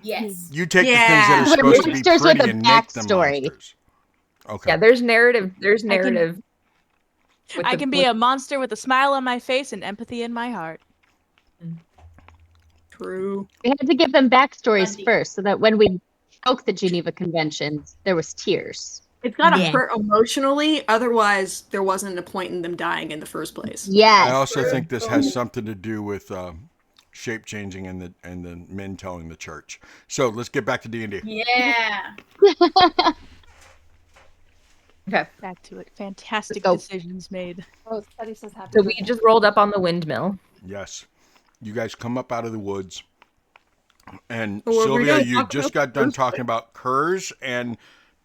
Yes. You take Yeah. the things that are We're supposed to be monsters with pretty a and make them backstory. monsters. Okay. Yeah, there's narrative. I can be a monster with a smile on my face and empathy in my heart. True. We had to give them backstories Bundy. first so that when we broke the Geneva Conventions, there was tears. It's gotta Yeah. hurt emotionally, otherwise there wasn't a point in them dying in the first place. Yes. I also think this has something to do with shape changing and the men telling the church. So let's get back to D&D. Yeah. Okay. Back to it. Fantastic Let's go. decisions made. Oh, Teddy says happy So we just rolled up on the windmill. Yes. You guys come up out of the woods. And Well, we're Sylvia, gonna you talk just about got done Curse, talking about Kurz and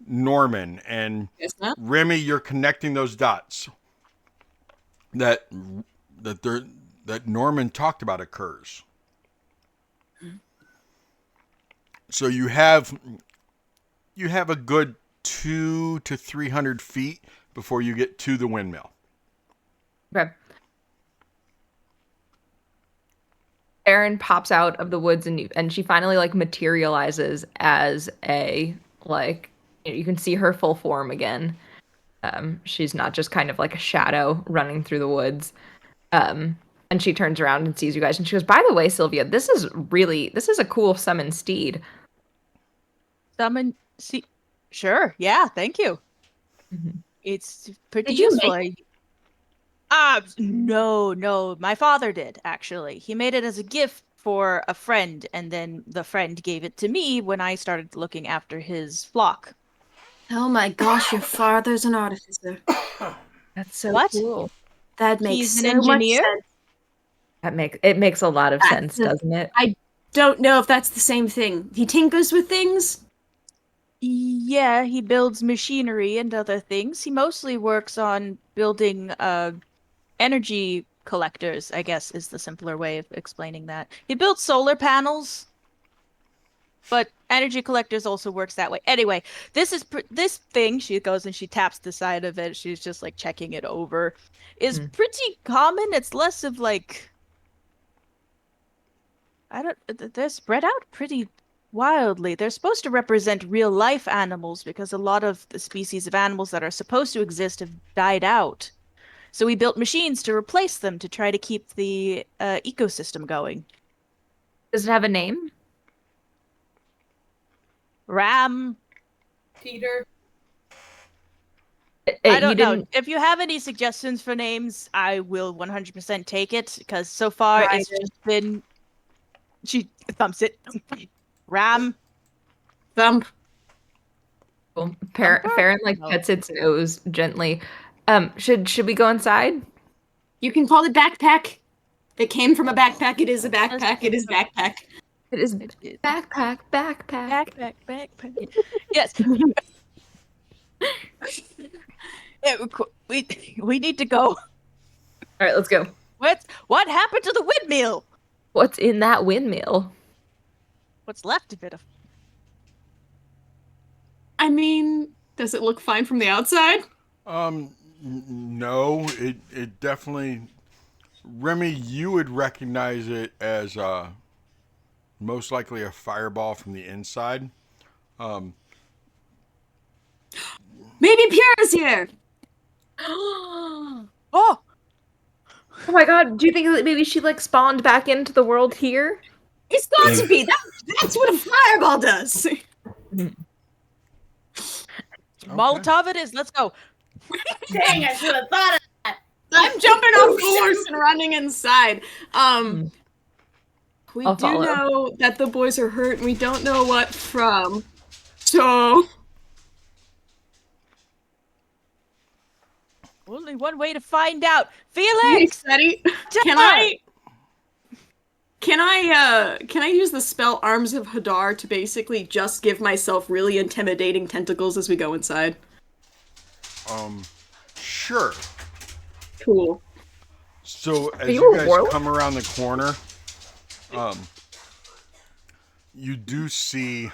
Norman. And Yes, ma'am. Remy, you're connecting those dots. That Norman talked about a Kurz. So you have a good 200 to 300 feet before you get to the windmill. Okay. Erin pops out of the woods and she finally materializes as a you can see her full form again. She's not just kind of like a shadow running through the woods. And she turns around and sees you guys and she goes, "By the way, Sylvia, this is a cool summon steed." Sure. Yeah. Thank you. Mm-hmm. It's pretty Did you useful. make No. My father did, actually. He made it as a gift for a friend, and then the friend gave it to me when I started looking after his flock. Oh my gosh, your father's an artificer. That's so What? cool. That makes He's an so much engineer? sense. It makes a lot of sense, That's doesn't it? I don't know if that's the same thing. He tinkers with things? Yeah, he builds machinery and other things. He mostly works on building energy collectors, I guess is the simpler way of explaining that. He builds solar panels, but energy collectors also works that way. Anyway, this thing, she goes and she taps the side of it. She's just checking it over. Is pretty common. It's less of they're spread out pretty wildly. They're supposed to represent real life animals because a lot of the species of animals that are supposed to exist have died out. So we built machines to replace them to try to keep the ecosystem going. Does it have a name? Ram. Peter. I don't know. If you have any suggestions for names, I will 100% take it, because so far it's just been... She thumps it. Ram. Thump. Well, Farron like pets its nose gently. Should we go inside? You can call it backpack. It came from a backpack. It is a backpack. It is backpack. It is backpack. Backpack. Yes. We need to go. All right, let's go. What happened to the windmill? What's in that windmill? What's left of it? I mean, does it look fine from the outside? No, it definitely. Remy, you would recognize it as most likely a fireball from the inside. Maybe Pura's here. Oh, oh my god! Do you think that maybe she like spawned back into the world here? It's got to be. That's what a fireball does. Molotov it is. Let's go. Dang, I should have thought of that. I'm jumping off the horse and running inside. We I'll do follow. know that the boys are hurt, and we don't know what from. So Only one way to find out. Felix, Betty, can I use the spell Arms of Hadar to basically just give myself really intimidating tentacles as we go inside? Sure. Cool. So as you you a guys warlock? come around the corner, you do see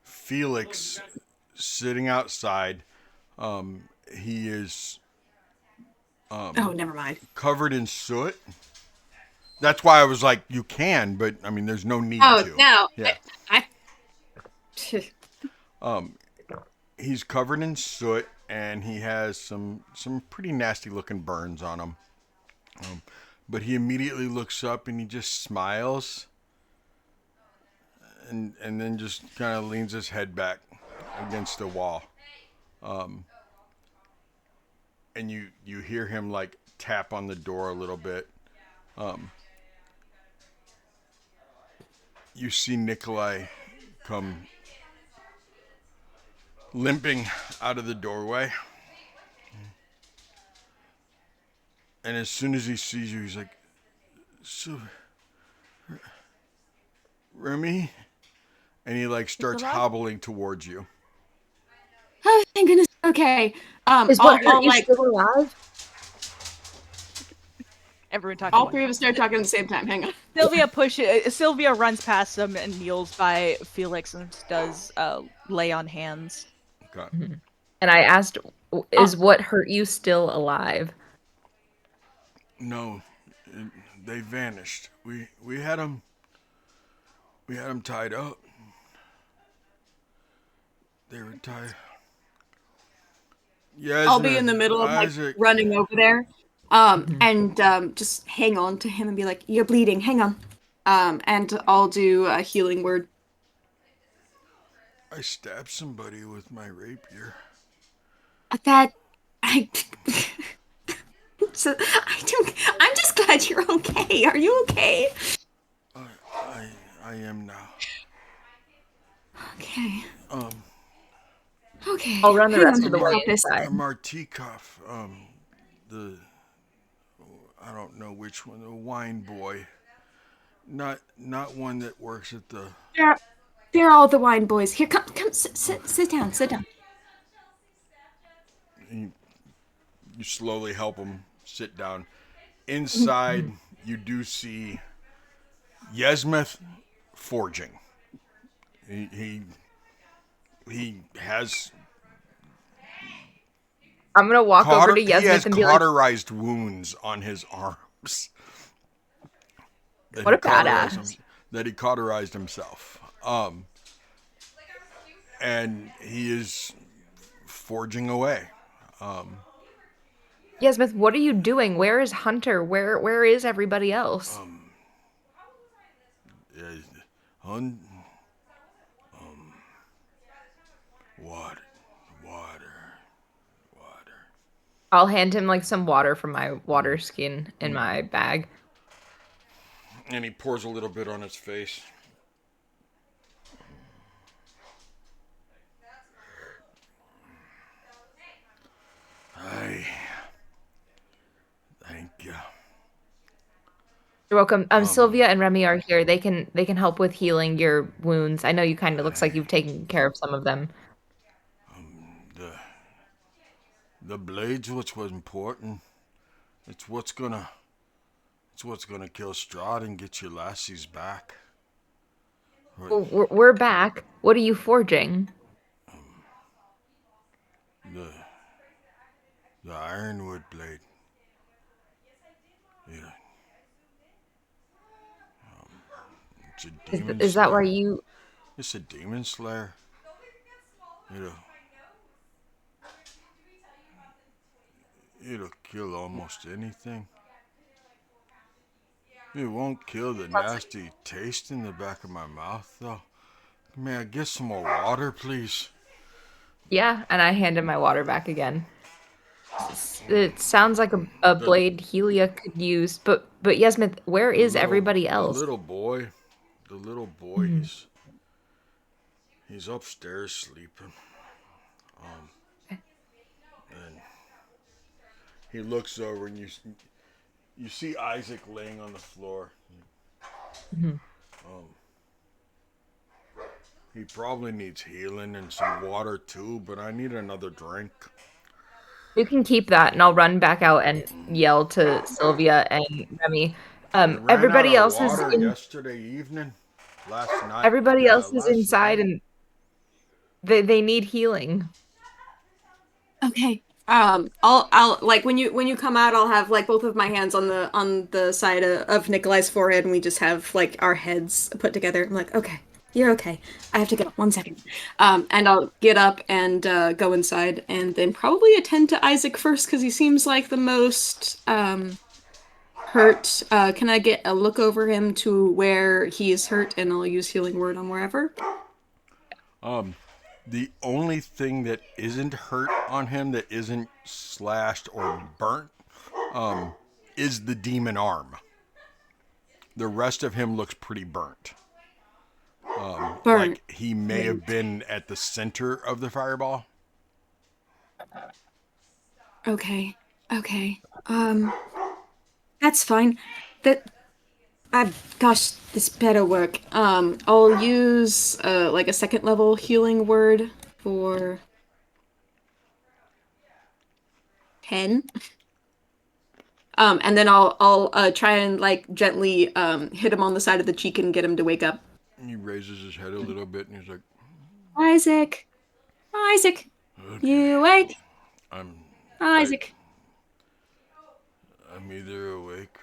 Felix sitting outside. He is Oh, never mind. covered in soot. That's why I was like, you can, but I mean, there's no need Oh, to. no. Yeah. I He's covered in soot, and he has some pretty nasty looking burns on him. But he immediately looks up and he just smiles, and then just kind of leans his head back against the wall. And you hear him like tap on the door a little bit. You see Nikolai come limping out of the doorway. And as soon as he sees you, he's like, "So, Remy?" And he like starts hobbling towards you. Oh, thank goodness. Okay. Is what hurt you still alive? Everyone talking. All three of us start talking at the same time. Hang on. Sylvia runs past them and kneels by Felix and does lay on hands. Okay. And I asked, is what hurt you still alive? No, they vanished. We had them tied up. They were tied. Yeah, I'll be in the middle of like running over there, and just hang on to him and be like, "You're bleeding. Hang on." And I'll do a healing word. I stabbed somebody with my rapier. So I'm just glad you're okay. Are you okay? I am now. Okay. Okay. I'll run the rest of the way Focus. inside. Martikov, I don't know which one, the wine boy. Not one that works at the... They're all the wine boys. Here, come, sit down. You slowly help him sit down. Inside, you do see Yesmith forging. He has... I'm gonna walk over to Yesmith and be He has like, cauterized wounds on his arms. What a badass. That he cauterized himself. And he is forging away. Yasmith, what are you doing? Where is Hunter? Where is everybody else? Water. I'll hand him like some water from my water skin in my bag. And he pours a little bit on his face. Thank you. You're welcome. Sylvia and Remy are here. They can help with healing your wounds. I know you kind of looks like you've taken care of some of them. The blade's what's important. It's what's gonna kill Strahd and get your lassies back. Well, we're back. What are you forging? The ironwood blade. Yeah. It's a demon Is that slayer. why you? It's a demon slayer. It'll kill almost anything. It won't kill the nasty taste in the back of my mouth, though. May I get some more water, please? Yeah, and I hand him my water back again. It sounds like a blade Helia could use, but Yasmith, where is everybody else? The little boy, he's upstairs sleeping. And he looks over and you see Isaac laying on the floor. He probably needs healing and some water too, but I need another drink. You can keep that, and I'll run back out and yell to Sylvia and Remy. Everybody else is in. Yesterday evening, last night. Everybody else is inside, and they need healing. Okay. I'll like when you come out, I'll have like both of my hands on the side of Nikolai's forehead, and we just have like our heads put together. I'm like, okay, you're okay. I have to get up 1 second. And I'll get up and go inside, and then probably attend to Isaac first because he seems like the most hurt. Can I get a look over him to where he is hurt, and I'll use healing word on wherever. The only thing that isn't hurt on him, that isn't slashed or burnt, is the demon arm. The rest of him looks pretty burnt. Like he may have been at the center of the fireball. Okay. That's fine. Gosh, this better work. I'll use like a second level healing word for 10. And then I'll try and like gently hit him on the side of the cheek and get him to wake up. He raises his head a little bit and he's like, Isaac, okay. you awake? Isaac. I'm either awake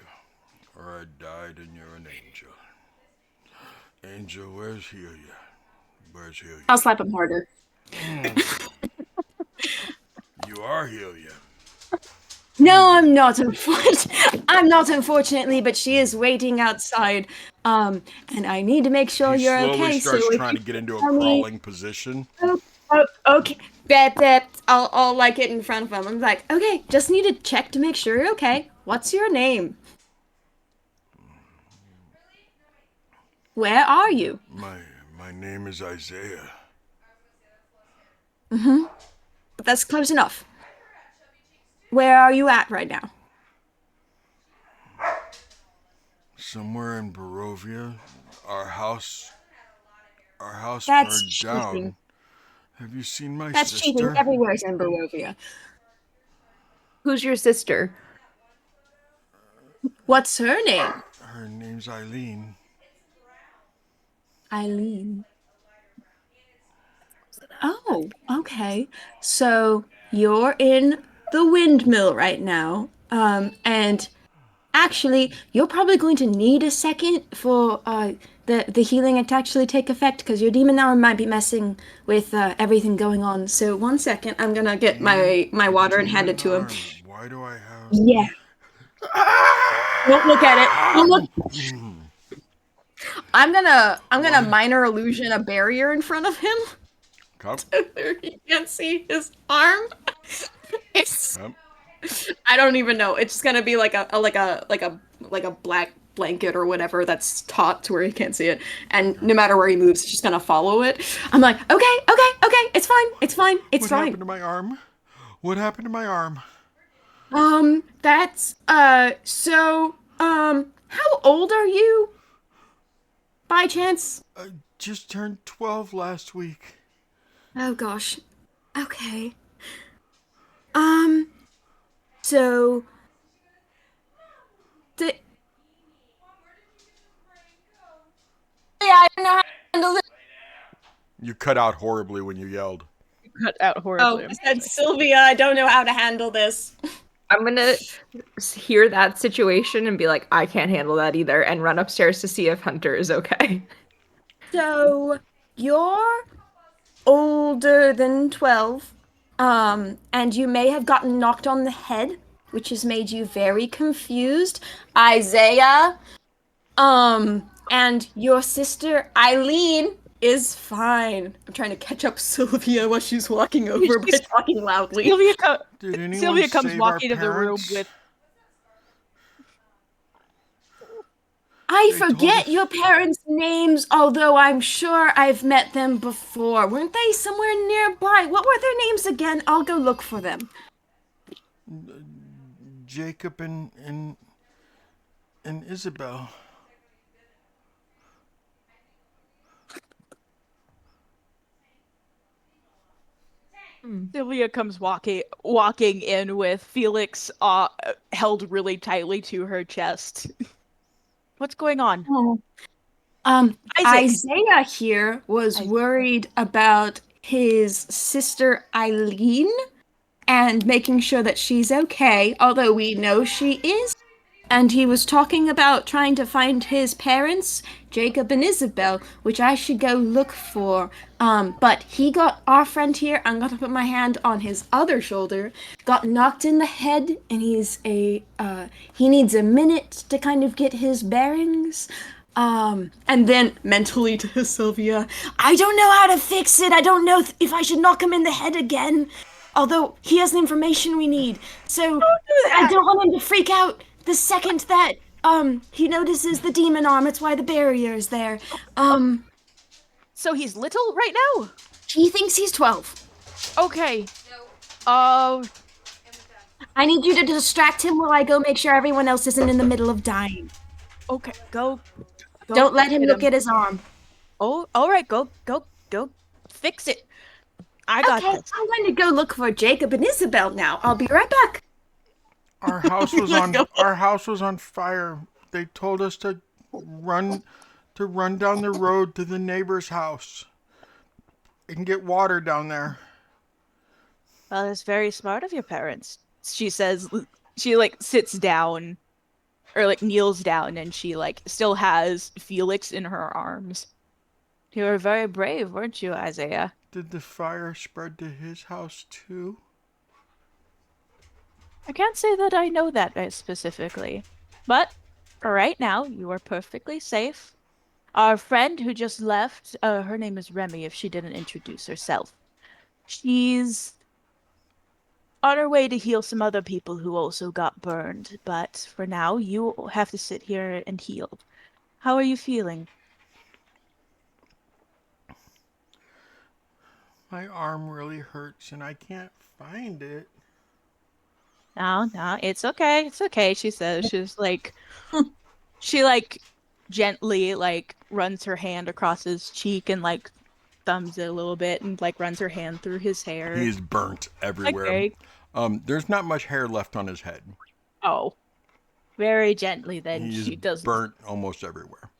or I died and you're an angel. Angel, where's Helia? I'll slap him harder. You are Helia. No, I'm not. Unfortunately, but she is waiting outside. And I need to make sure you're okay. He slowly starts trying to get into a crawling position. Okay. Bet. I'll like it in front of him. I'm like, okay, just need to check to make sure you're okay. What's your name? Where are you? My name is Isaiah. That's close enough. Where are you at right now? Somewhere in Barovia. Our house That's burned cheating. down. Have you seen my That's sister? cheating. Everywhere's in Barovia. Who's your sister? What's her name? Her name's Eileen. Eileen. Oh, okay. So you're in the windmill right now. And actually, you're probably going to need a second for the healing to actually take effect, because your demon arm might be messing with everything going on. So 1 second, I'm gonna get my water and hand it to him. Why Why do I have... Yeah. Don't look at it. Don't look. I'm gonna minor illusion a barrier in front of him. Come. He can't see his arm. It's, Come. I don't even know. It's just gonna be like a black blanket or whatever that's taut to where he can't see it. And no matter where he moves, it's just gonna follow it. I'm like, okay, it's fine, it's fine, it's What fine. happened to my arm? What happened to my arm? That's how old are you? By chance? I just turned 12 last week. Oh gosh. Okay. So I don't know how to handle this. You cut out horribly when you yelled. Cut out horribly. I said, Sylvia, I don't know how to handle this. I'm gonna hear that situation and be like, I can't handle that either, and run upstairs to see if Hunter is okay. So you're older than 12, and you may have gotten knocked on the head, which has made you very confused. Isaiah, and your sister Eileen is fine. I'm trying to catch up Sylvia while she's walking over by talking loudly. Sylvia comes walking into the room with... I forget your parents' names, although I'm sure I've met them before. Weren't they somewhere nearby? What were their names again? I'll go look for them. Jacob and Isabel. Sylvia comes walking in with Felix held really tightly to her chest. What's going on? Isaiah here was worried about his sister Eileen and making sure that she's okay, although we know she is. And he was talking about trying to find his parents, Jacob and Isabel, which I should go look for. But he got our friend here, I'm gonna put my hand on his other shoulder, got knocked in the head, and he needs a minute to kind of get his bearings. And then mentally to Sylvia, I don't know how to fix it. I don't know if I should knock him in the head again. Although he has the information we need. So I don't want him to freak out the second that he notices the demon arm. It's why the barrier is there. So he's little right now? He thinks he's 12. Okay. I need you to distract him while I go make sure everyone else isn't in the middle of dying. Okay, go Don't let him look at his arm. Oh, all right, go fix it. I got this. I'm going to go look for Jacob and Isabel now. I'll be right back. Our house was on fire. They told us to run down the road to the neighbor's house and get water down there. Well, that's very smart of your parents. She says, she sits down or kneels down, and she still has Felix in her arms. You were very brave, weren't you, Isaiah? Did the fire spread to his house too? I can't say that I know that specifically, but right now you are perfectly safe. Our friend who just left, her name is Remy, if she didn't introduce herself. She's on her way to heal some other people who also got burned, but for now you have to sit here and heal. How are you feeling? My arm really hurts and I can't find it. No, it's okay. It's okay, she says. She's she gently runs her hand across his cheek and thumbs it a little bit and runs her hand through his hair. He is burnt everywhere. Okay. There's not much hair left on his head. Oh. Very gently then He she is does burnt almost everywhere.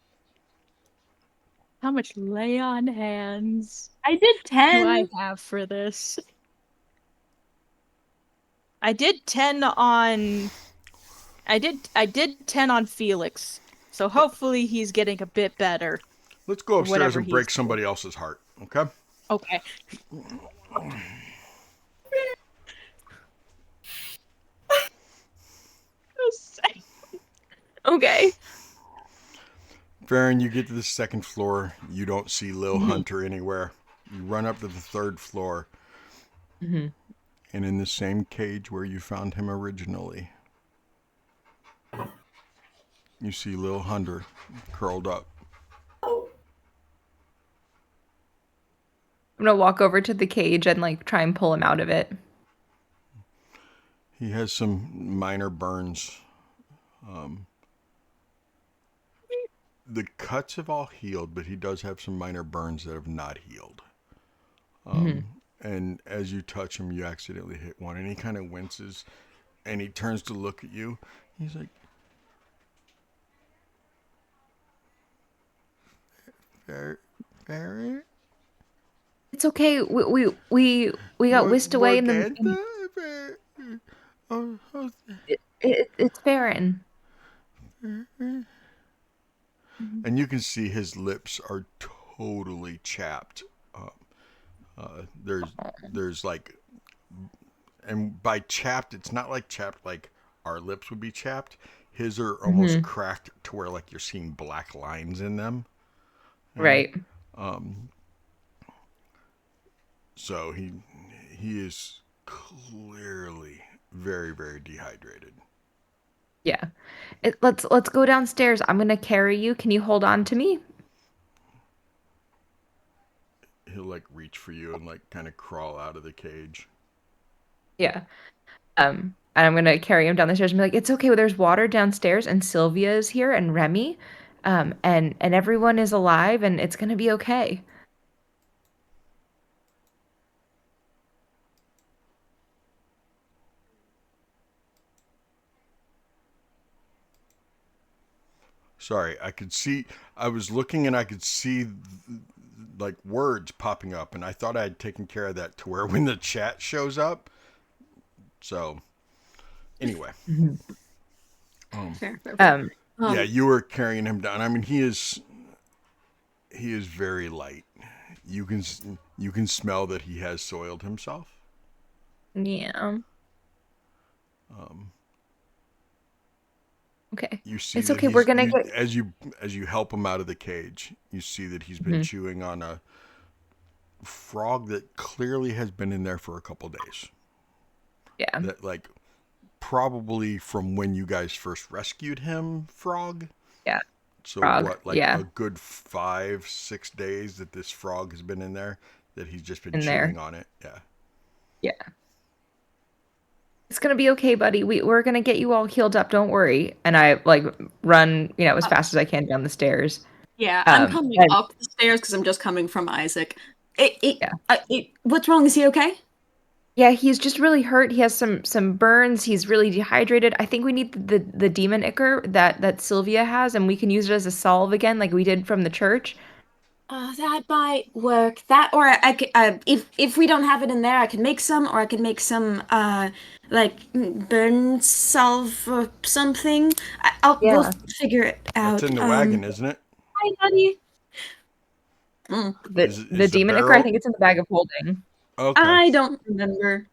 How much lay on hands I did 10. do I have for this? I did 10 on Felix. So hopefully he's getting a bit better. Let's go upstairs Whatever and break he's somebody else's heart, okay? Okay. Okay. Farron, you get to the second floor. You don't see Lil Hunter anywhere. You run up to the third floor. Mm-hmm. And in the same cage where you found him originally, you see Lil Hunter curled up. I'm gonna walk over to the cage and like try and pull him out of it. He has some minor burns. The cuts have all healed, but he does have some minor burns that have not healed. And as you touch him, you accidentally hit one, and he kind of winces, and he turns to look at you. He's like, Farron? It's okay. We got whisked away in the. It's Farron. And you can see his lips are totally chapped. There's like, and by chapped, it's not like chapped like our lips would be chapped. His are almost cracked to where like you're seeing black lines in them. Right. So he is clearly very, very dehydrated. Yeah. Let's go downstairs. I'm gonna carry you. Can you hold on to me? He'll like reach for you and like kind of crawl out of the cage. Yeah. And I'm gonna carry him down the stairs and be like, it's okay. There's water downstairs, and Sylvia is here, and Remy, and everyone is alive, and it's gonna be okay. Sorry, I was looking and I could see like words popping up, and I thought I had taken care of that to where when the chat shows up. So, anyway. Fair. Yeah, you were carrying him down. I mean, he is very light. You can smell that he has soiled himself. Yeah. Okay. You see it's that okay. We're gonna you, get as you help him out of the cage. You see that he's been chewing on a frog that clearly has been in there for a couple days. Yeah. That like probably from when you guys first rescued him, frog. Yeah. So frog. what, like a good 5-6 days that this frog has been in there, that he's just been chewing on it. Yeah. Yeah. It's gonna be okay, buddy. We're gonna get you all healed up. Don't worry. And I like run, as fast as I can down the stairs. Yeah, I'm coming up the stairs because I'm just coming from Isaac. What's wrong? Is he okay? Yeah, he's just really hurt. He has some burns. He's really dehydrated. I think we need the demon ichor that Sylvia has, and we can use it as a salve again, like we did from the church. That might work. That, or I could, if we don't have it in there, I can make some, or I can make some, like burn salve or something. We'll figure it out. That's in the wagon, isn't it? Hi, buddy. The demon ichor, I think it's in the bag of holding. Okay. I don't remember.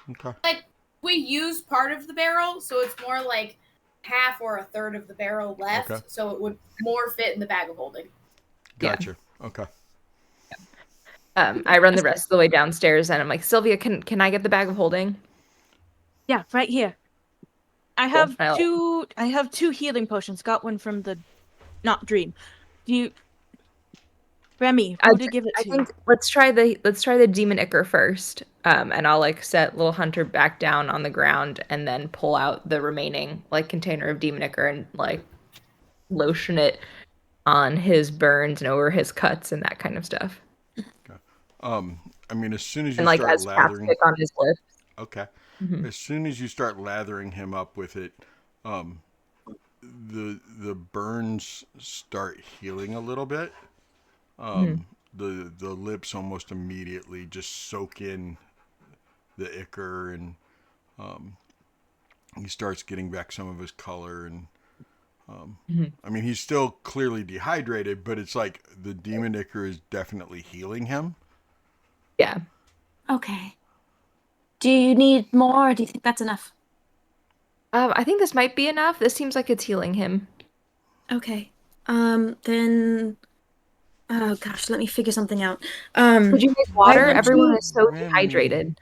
Okay. Like we use part of the barrel, so it's more like half or a third of the barrel left, so it would more fit in the bag of holding. Gotcha. Yeah. Okay. I run the rest of the way downstairs, and I'm like, Sylvia, can I get the bag of holding? Yeah, right here. I have two. I have 2 healing potions. Got one from the not dream. Remy, who to give it to? I think let's try the demon ichor first. And I'll like set little Hunter back down on the ground, and then pull out the remaining like container of demon ichor and like lotion it on his burns and over his cuts and that kind of stuff. Okay. I mean, as soon as you and like start as lathering on his lips. Okay. As soon as you start lathering him up with it, the burns start healing a little bit. The lips almost immediately just soak in the ichor, and he starts getting back some of his color, and I mean, he's still clearly dehydrated, but it's like the demon ichor is definitely healing him. Yeah. Okay. Do you need more, or do you think that's enough? I think this might be enough. This seems like it's healing him. Okay. Then oh gosh, let me figure something out. Would you make why water? don't Everyone you... is so Remini. dehydrated.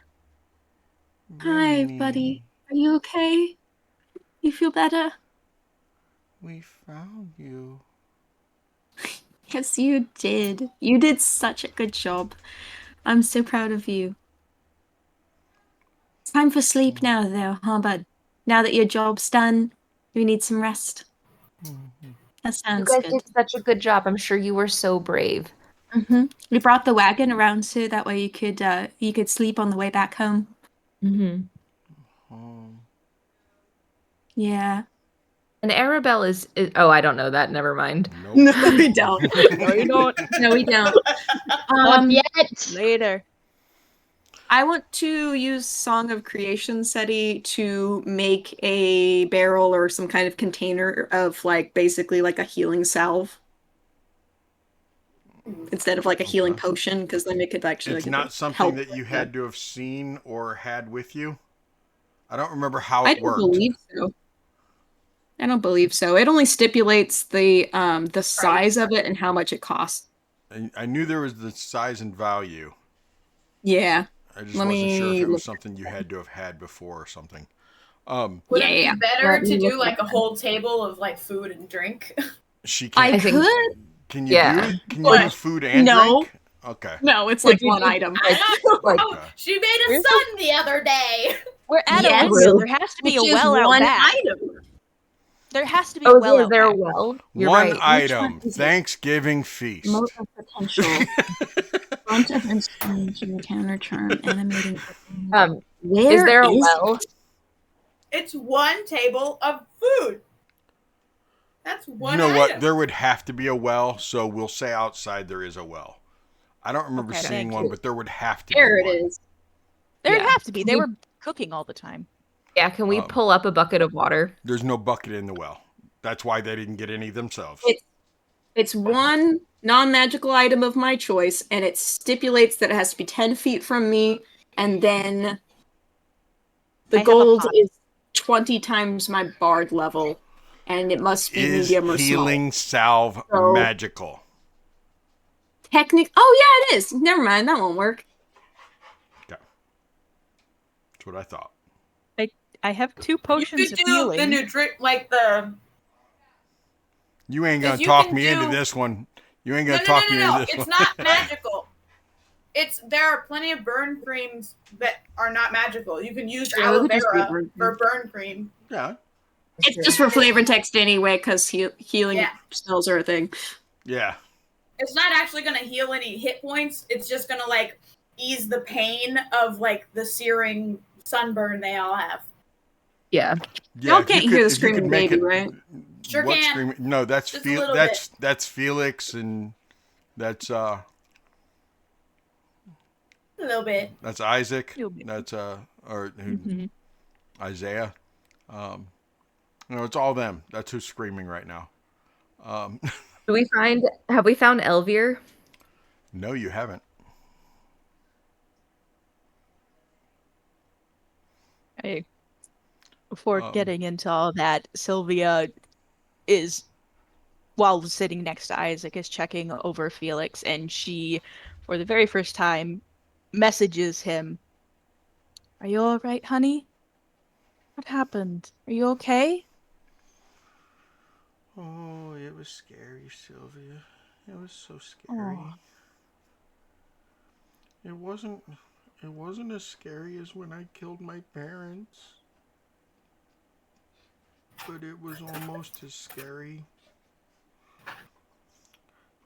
Hi, Remini, buddy. Are you okay? You feel better? we found you. Yes, you did. You did such a good job. I'm so proud of you. It's time for sleep now, though, huh, bud? Now that your job's done, we need some rest. That You sounds guys good. did such a good job. I'm sure you were so brave. We brought the wagon around so that way you could sleep on the way back home. Mm-hmm. Yeah. And Arabelle is oh, I don't know that. Never mind. Nope. No, we don't. No, you don't. No, we don't. Not yet. Later. I want to use Song of Creation SETI to make a barrel or some kind of container of like basically like a healing salve instead of like a healing potion, because then it could actually It's like not something help that you with had to have seen or had with you. I don't remember how I it don't worked. believe so. I don't believe so. It only stipulates the size of it and how much it costs. I knew there was the size and value. Yeah. I just Let wasn't sure if me it was look. something you had to have had before or something. Would Yeah, it be yeah. better Let to me do look like up a whole table of like food and drink? She I can't. think- could. Can you Yeah. do it? Can you do What? food and No. drink? Okay. No, it's Would like you one do- item. Like, Okay. She made a Where's sun the other day. We're at Yes. a windmill. There has to be a Which is well out one back. item. There has to be a oh, well is out there a back. well? You're One right. item. is it? Thanksgiving feast. Moat of potential. Front of instrument, encounter charm, animating. Where Is there a is well? it? It's one table of food. That's one You know what? item. There would have to be a well, so we'll say outside there is a well. I don't remember Okay, seeing thank one, you. but there would have to There be it one. is. There'd Yeah. have to be. They were cooking all the time. Yeah, can we Um, pull up a bucket of water? There's no bucket in the well. That's why they didn't get any themselves. It's one non-magical item of my choice, and it stipulates that it has to be 10 feet from me, and then I the have a gold pot. is 20 times my bard level, and it must be Is medium or small. healing salve So- magical? Oh yeah, it is. Never mind, that won't work. Okay. That's what I thought. I have 2 You potions could of do healing. the like the. You ain't gonna You talk can me into do- this one. You ain't No, gonna no, no, talk me no, into no. this It's one. not magical. There are plenty of burn creams that are not magical. You can use Yeah, aloe we could just do vera burn for burn cream. Yeah. It's just for flavor and text anyway, because healing Yeah. spells are a thing. Yeah. It's not actually gonna heal any hit points. It's just gonna like ease the pain of like the searing sunburn they all have. Yeah. Yeah. Y'all if can't you hear could- the if you screaming could make baby, it- right? Sure what can. screaming? No, that's Just a little that's Felix, and that's A little bit. Isaac. Little bit. That's or who, Mhm. Isaiah. It's all them. That's who's screaming right now. Have we found Elvir? No, you haven't. Before getting into all that, Sylvia is, while sitting next to Isaac, is checking over Felix, and she, for the very first time, messages him. Are you all right, honey? What happened? Are you okay? Oh, it was scary, Sylvia. It was so scary. Aw. It wasn't as scary as when I killed my parents. But it was almost as scary.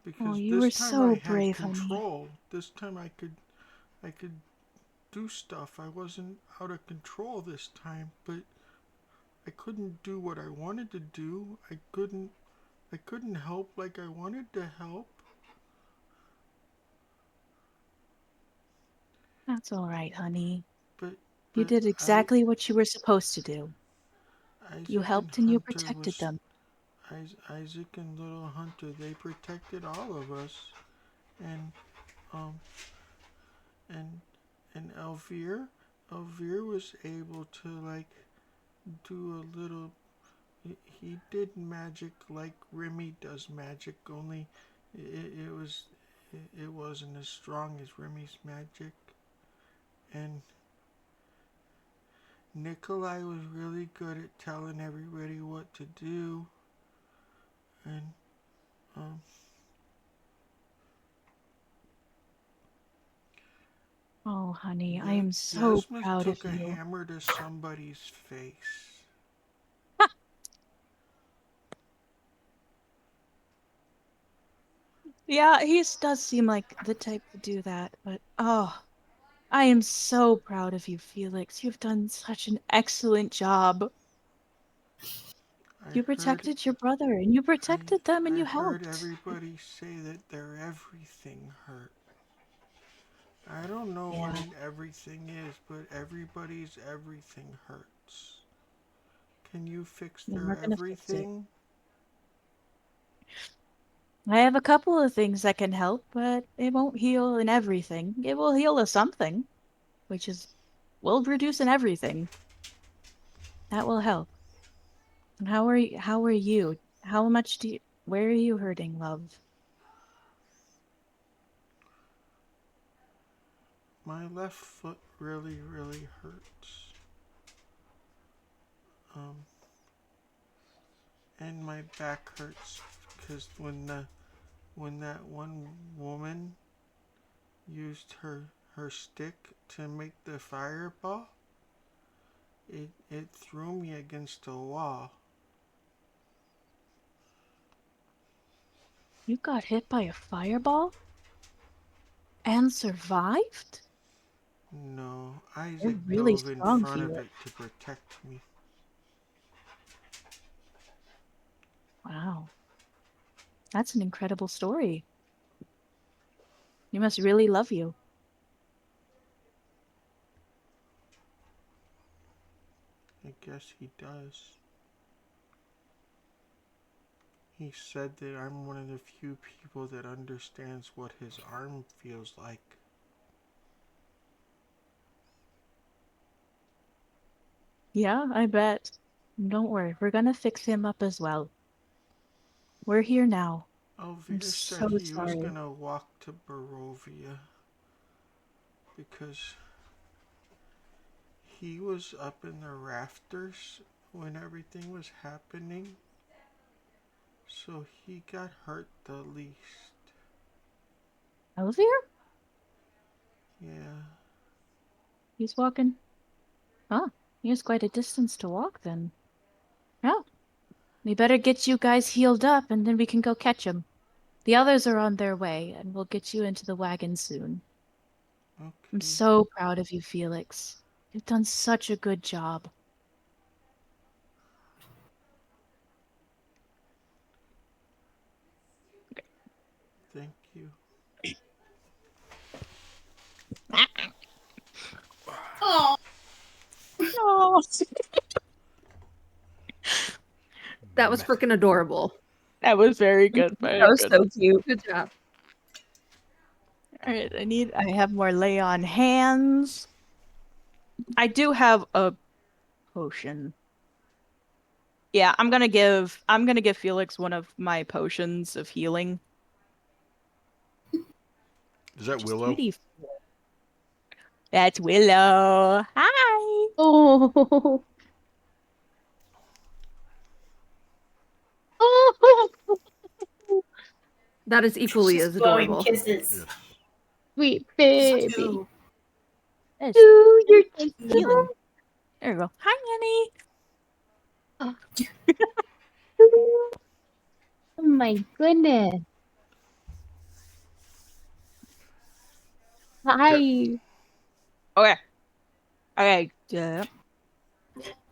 Because you this were time so I had brave, honey. control. This time I could do stuff. I wasn't out of control this time, but I couldn't do what I wanted to do. I couldn't help like I wanted to help. That's all right, honey. But You did exactly what you were supposed to do. You helped and you protected them. Isaac and little Hunter, they protected all of us. And and Elvir was able to like do a little. He did magic like Remy does magic, only it wasn't as strong as Remy's magic. And Nikolai was really good at telling everybody what to do. And um, Oh, honey, I Ye- am so Yasma proud of took a you. hammer to somebody's face. Yeah, does seem like the type to do that, but oh, I am so proud of you, Felix. You've done such an excellent job. I You heard protected your brother, and you protected them, and I you heard helped. everybody say that their everything hurt. I don't know Yeah, what an everything is, but everybody's everything hurts. Can you fix and their we're gonna fix it. everything? I have a couple of things that can help, but it won't heal in everything. It will heal a something, which is will reduce in everything. That will help. And how are you? How much where are you hurting, love? My left foot really, really hurts. Um, and my back hurts because when that one woman used her stick to make the fireball, it threw me against a wall. You got hit by a fireball and survived? No, You're Isaac really dove in strong, front of Felix. it to protect me. Wow. That's an incredible story. You must really love you. I guess he does. He said that I'm one of the few people that understands what his arm feels like. Yeah, I bet. Don't worry, we're gonna fix him up as well. We're here now. I'm Elvira said so he was sorry. gonna walk to Barovia because he was up in the rafters when everything was happening, so he got hurt the least. Elvir? Yeah, He's walking. Huh. He has quite a distance to walk then. Yeah. We better get you guys healed up and then we can go catch him. The others are on their way and we'll get you into the wagon soon. I'm okay. so proud of you, Felix. You've done such a good job. Thank you. Oh, Oh, That was freaking adorable. that was very good. That Very was good. so cute. Good job. All right, I have more lay on hands. I do have a potion. Yeah, I'm gonna give Felix one of my potions of healing. Is that Just Willow? 2d4. That's Willow. Hi. Oh. Oh, That is equally she's as blowing adorable. kisses. Yes. sweet She's baby. two. Yes. Do your Healing. There you go. Hi, Annie. Oh my goodness. Okay. Hi. Okay. Okay. Yeah.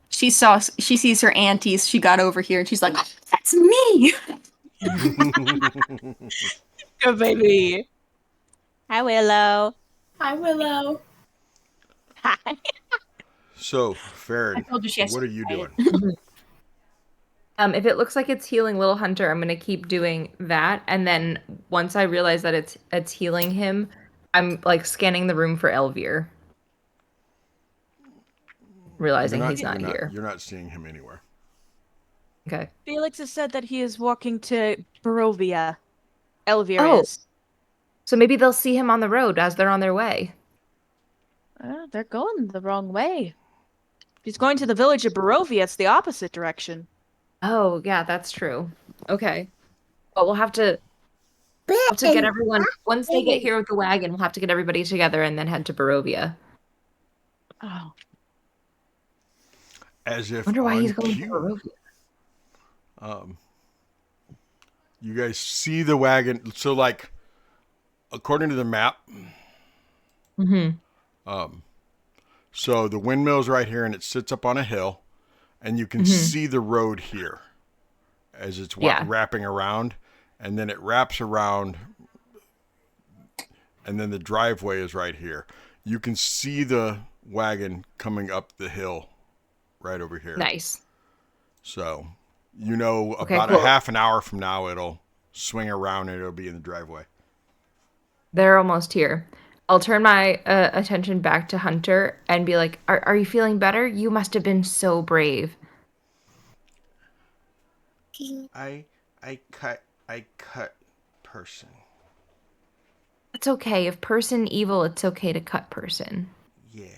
She sees her aunties. She got over here and she's like, "That's me." Good baby. Hi, Willow. Hi, Willow. Hi. So, I Farron, told you she has what to are you be doing? quiet. If it looks like it's healing Little Hunter, I'm gonna keep doing that, and then once I realize that it's healing him, I'm like scanning the room for Elvir. realizing he's not here. You're not seeing him anywhere. Okay. Felix has said that he is walking to Barovia. Elvir Oh. is. So maybe they'll see him on the road as they're on their way. They're going the wrong way. If he's going to the village of Barovia, it's the opposite direction. Oh, yeah, that's true. Okay. But we'll have to get everyone once they get here with the wagon, we'll have to get everybody together and then head to Barovia. Oh. As if Wonder why on he's going to cue. Barovia. You guys see the wagon. So, like, according to the map, so the windmill's right here, and it sits up on a hill, and you can see the road here as it's wrapping around, and then it wraps around, and then the driveway is right here. You can see the wagon coming up the hill right over here. Nice. So, about cool. a half an hour from now, it'll swing around and it'll be in the driveway. They're almost here. I'll turn my attention back to Hunter and be like, are you feeling better? You must have been so brave. I cut person. It's okay. If person evil, it's okay to cut person. Yeah.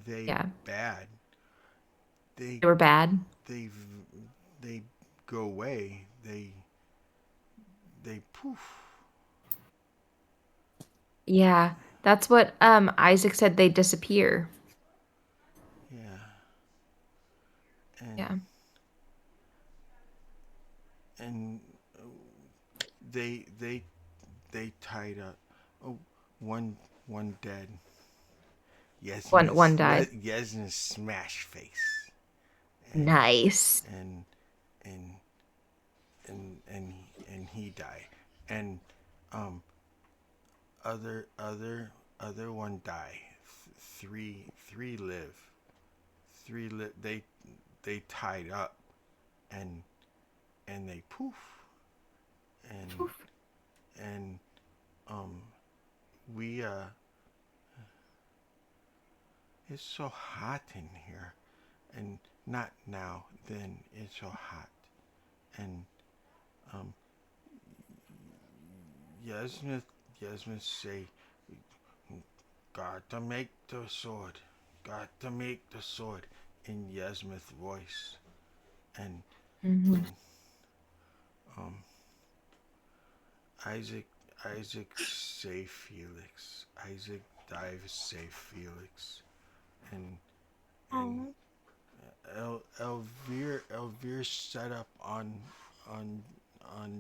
They bad. They were bad? They go away. They poof. Yeah, that's what Isaac said. They disappear. Yeah. And they tied up. Oh, one dead. Yes. One died. Yes, in a smash face. Nice. And he died. And other one die. Three live. They tied up and they poof. And we it's so hot in here, and not now, then it's so hot. And Yasmith say, got to make the sword in Yasmith's voice. And Isaac save Felix. Isaac dives save Felix. And Elvir set up on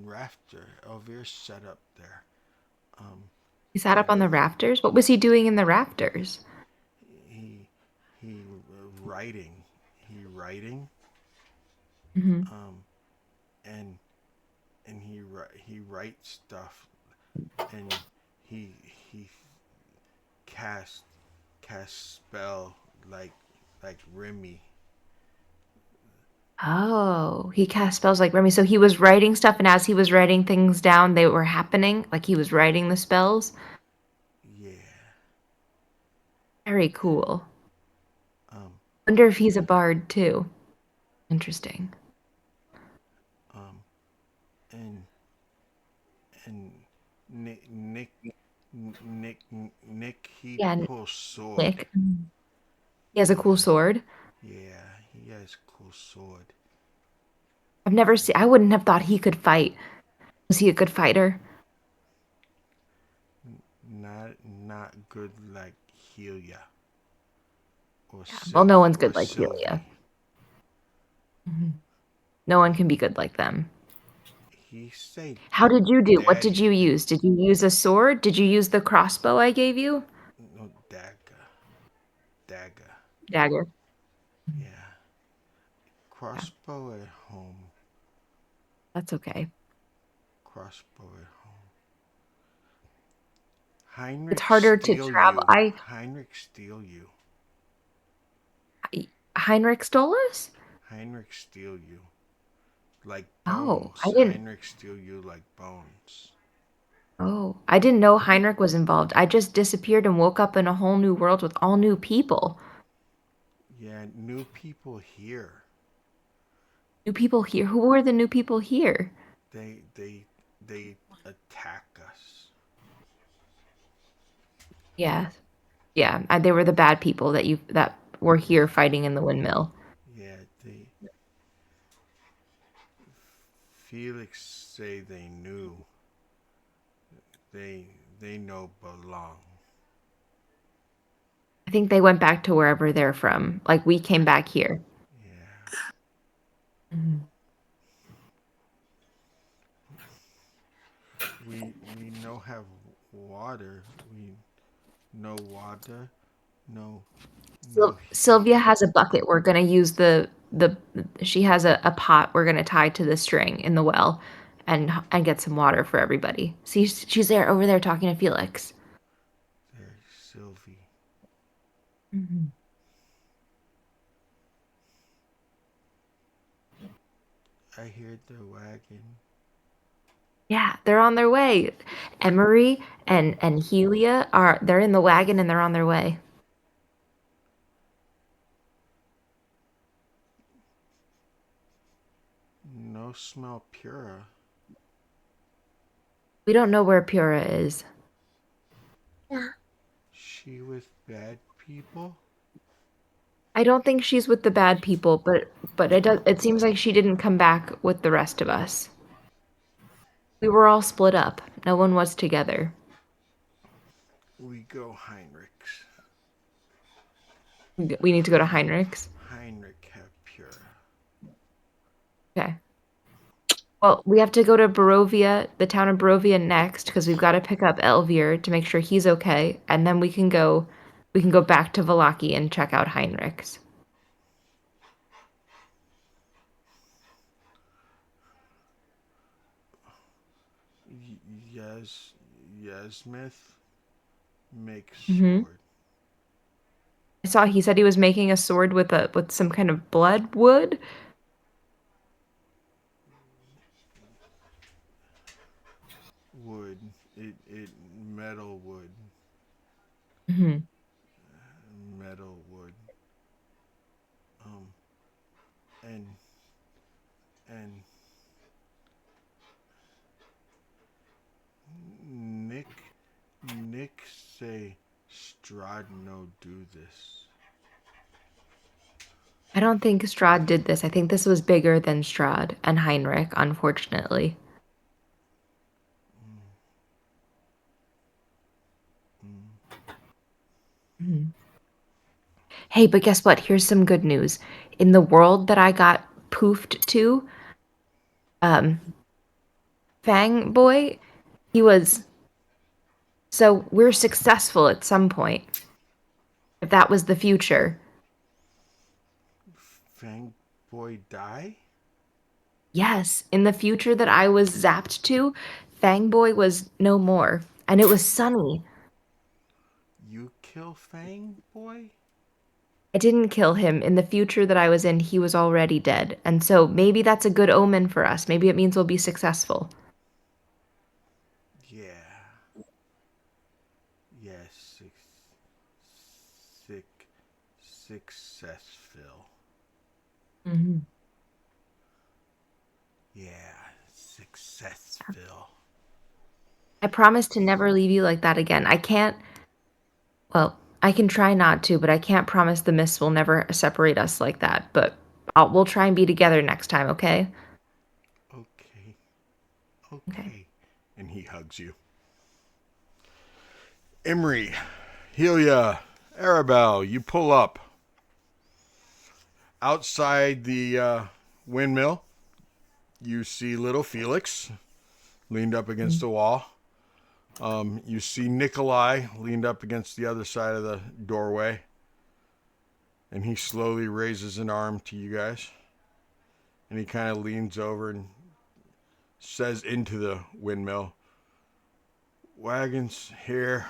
rafter. Elvir set up there. He sat up on the rafters? What was he doing in the rafters? He writing. And he writes stuff, and he cast spell like Remy. Oh, he cast spells like Remy. So he was writing stuff, and as he was writing things down, they were happening. Like he was writing the spells. Yeah. Very cool. Wonder if he's a bard too. Interesting. And Nick, he pulls sword. Nick. He has a cool sword. Yeah, he has a cool sword. I've never seen. I wouldn't have thought he could fight. Was he a good fighter? Not good like Helia. Well, no one's good like Helia. No one can be good like them. How did you do? What did you use? Did you use a sword? Did you use the crossbow I gave you? No, dagger. Dagger. Yeah. Crossbow at home. That's okay. Crossbow at home. Heinrich, it's harder to travel. Heinrich steal you. Heinrich stole us? Heinrich steal you. Like bones. Oh, I didn't. Heinrich steal you like bones. Oh, I didn't know Heinrich was involved. I just disappeared and woke up in a whole new world with all new people. Yeah, new people here. New people here? Who were the new people here? They attack us. Yeah. Yeah, they were the bad people that were here fighting in the windmill. Yeah, they Felix say they knew. They they know belong. I think they went back to wherever they're from. Like we came back here. Yeah. Mhm. We no have water. We no water. No no heat. Sylvia has a bucket. We're gonna use the she has a pot we're gonna tie to the string in the well and get some water for everybody. See, she's there over there talking to Felix. There's Sylvie. Mhm. I hear the wagon. Yeah, they're on their way. Emery and Helia they're in the wagon and they're on their way. No smell Pura. We don't know where Pura is. She with bad people? I don't think she's with the bad people, but it seems like she didn't come back with the rest of us. We were all split up. No one was together. We go Heinrichs. We need to go to Heinrichs. Heinrich have Pura. Okay. Well, we have to go to Barovia, the town of Barovia next, because we've got to pick up Elvier to make sure he's okay, and then we can go back to Valaki and check out Heinrichs. Yes, Yasmith makes Mm-hmm. sword. I saw he said he was making a sword with some kind of blood wood. Wood. It metal wood. Mm-hmm. Metal wood. Um and and Nick Nick say Strahd no do this. I don't think Strahd did this. I think this was bigger than Strahd and Heinrich, unfortunately. Mhm. Hey, but guess what? Here's some good news. In the world that I got poofed to, um, Fang Boy, he was so we're successful at some point. If that was the future. Fang boy die? Yes, in the future that I was zapped to, Fang Boy was no more. And it was sunny. You kill Fang boy? I didn't kill him. In the future that I was in, he was already dead. And so maybe that's a good omen for us. Maybe it means we'll be successful. Yeah. Yes, successful. Mm-hmm. Yeah, successful. I promise to never leave you like that again. I can't, well, I can try not to, but I can't promise the mists will never separate us like that. But we'll try and be together next time, okay? Okay. Okay. Okay. And he hugs you. Emery, Helia, Arabelle, you pull up. Outside the windmill, you see little Felix leaned up against the wall. You see Nikolai leaned up against the other side of the doorway. And he slowly raises an arm to you guys. And he kind of leans over and says into the windmill, "Wagons here."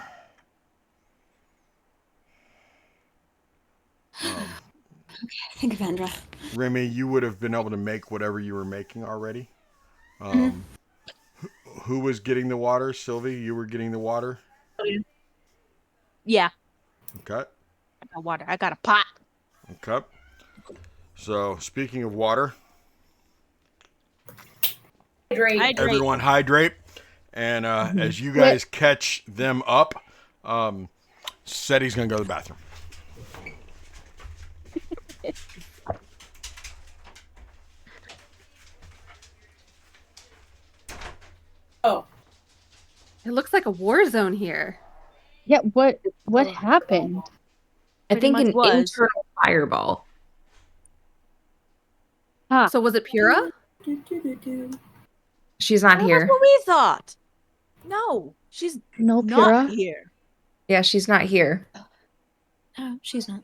Think of Andra. Remy, you would have been able to make whatever you were making already. Who was getting the water? Sylvie, you were getting the water? Yeah, Okay. I got water. I got a pot. Okay. So, speaking of water, Hydrate. everyone hydrate. And as you guys catch them up, Seti's going to go to the bathroom. Oh, It looks like a war zone here. Yeah, what happened? I Pretty think much an was. internal fireball. Huh. So was it Pura? She's not Well, that's here. what we thought. No, she's No, not Pura? here. Yeah, she's not here. No, she's not.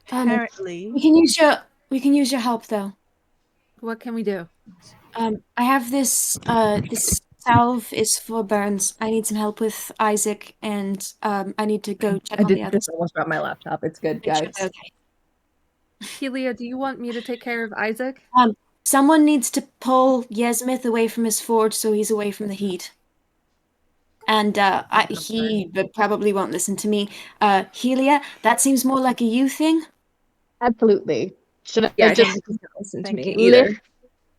Apparently. We can use your help though. What can we do? I have this salve is for burns. I need some help with Isaac, and I need to go check I on the did others. just almost drop my laptop. It's good, Make sure guys. they're okay. Helia, do you want me to take care of Isaac? Someone needs to pull Yesmith away from his forge so he's away from the heat. And he probably won't listen to me. Helia, that seems more like a you thing. Absolutely. Should I Yeah, just he's not listen to Thank me you. either.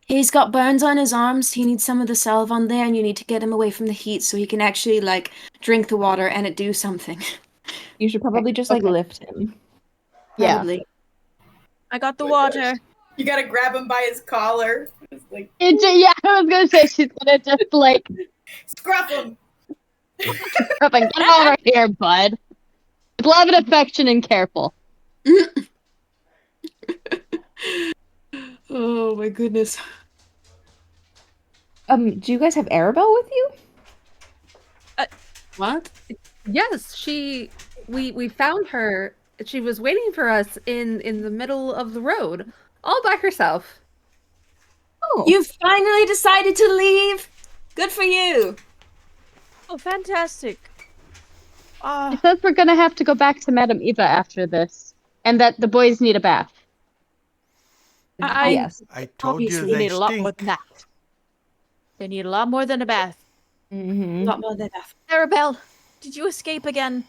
He's got burns on his arms. He needs some of the salve on there, and you need to get him away from the heat so he can actually like drink the water and it do something. You should probably just Okay. lift him. Yeah. Probably. I got the water. you gotta grab him by his collar. Just like Yeah, I was gonna say she's gonna just like scruff him. up and get over here, bud. With love and affection and careful. Oh my goodness. Do you guys have Arabelle with you? What? Yes, we found her. She was waiting for us in the middle of the road, all by herself. Oh, You finally decided to leave. Good for you. Oh, fantastic. She says we're gonna have to go back to Madame Eva after this, and that the boys need a bath. yes. I told you Obviously, They they need a lot more stink. than that. They need a lot more than a bath. Mm-hmm. Not more than that. Arabelle, did you escape again?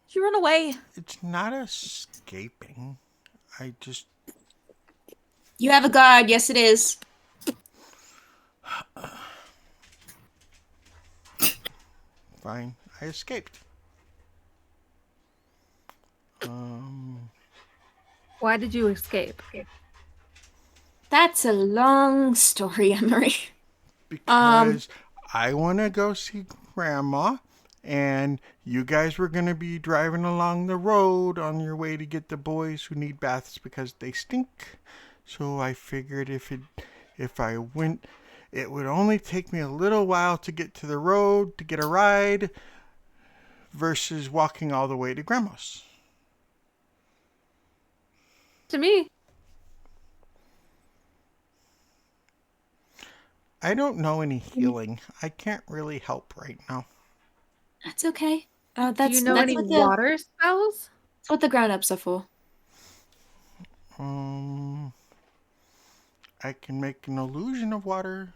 Did you run away? It's not escaping. I just... You have a guard. Yes, it is. Fine. I escaped. Why did you escape? That's a long story, Emery. Because I want to go see Grandma, and you guys were going to be driving along the road on your way to get the boys who need baths because they stink. So I figured if I went, it would only take me a little while to get to the road to get a ride versus walking all the way to Grandma's. To me, I don't know any healing. I can't really help right now. That's okay. do That's you know that's any what water spells? that's what the grown-ups are for. I can make an illusion of water.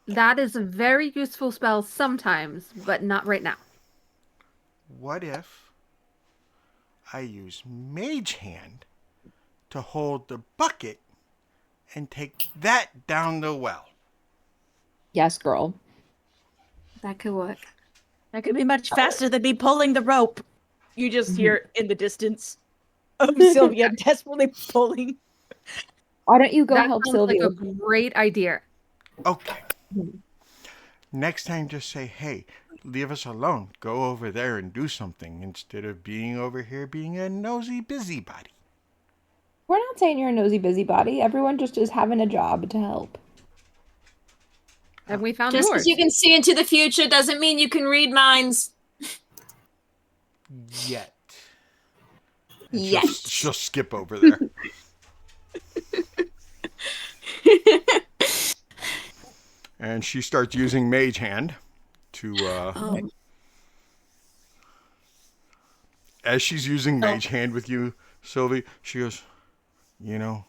That is a very useful spell sometimes, but not right now. What if I use Mage Hand to hold the bucket and take that down the well? Yes, girl. That could work. That could be much faster than me pulling the rope. You just hear in the distance Sylvia desperately pulling. Why don't you go That help sounds Sylvia? like a great idea. Okay. Next time, just say, hey, leave us alone. Go over there and do something instead of being over here being a nosy busybody. We're not saying you're a nosy busybody. Everyone just is having a job to help. And we found Just yours. because you can see into the future doesn't mean you can read minds. Yet. Yet. She'll skip over there. And she starts using Mage Hand to, as she's using Mage Hand with you, Sylvie, she goes, you know,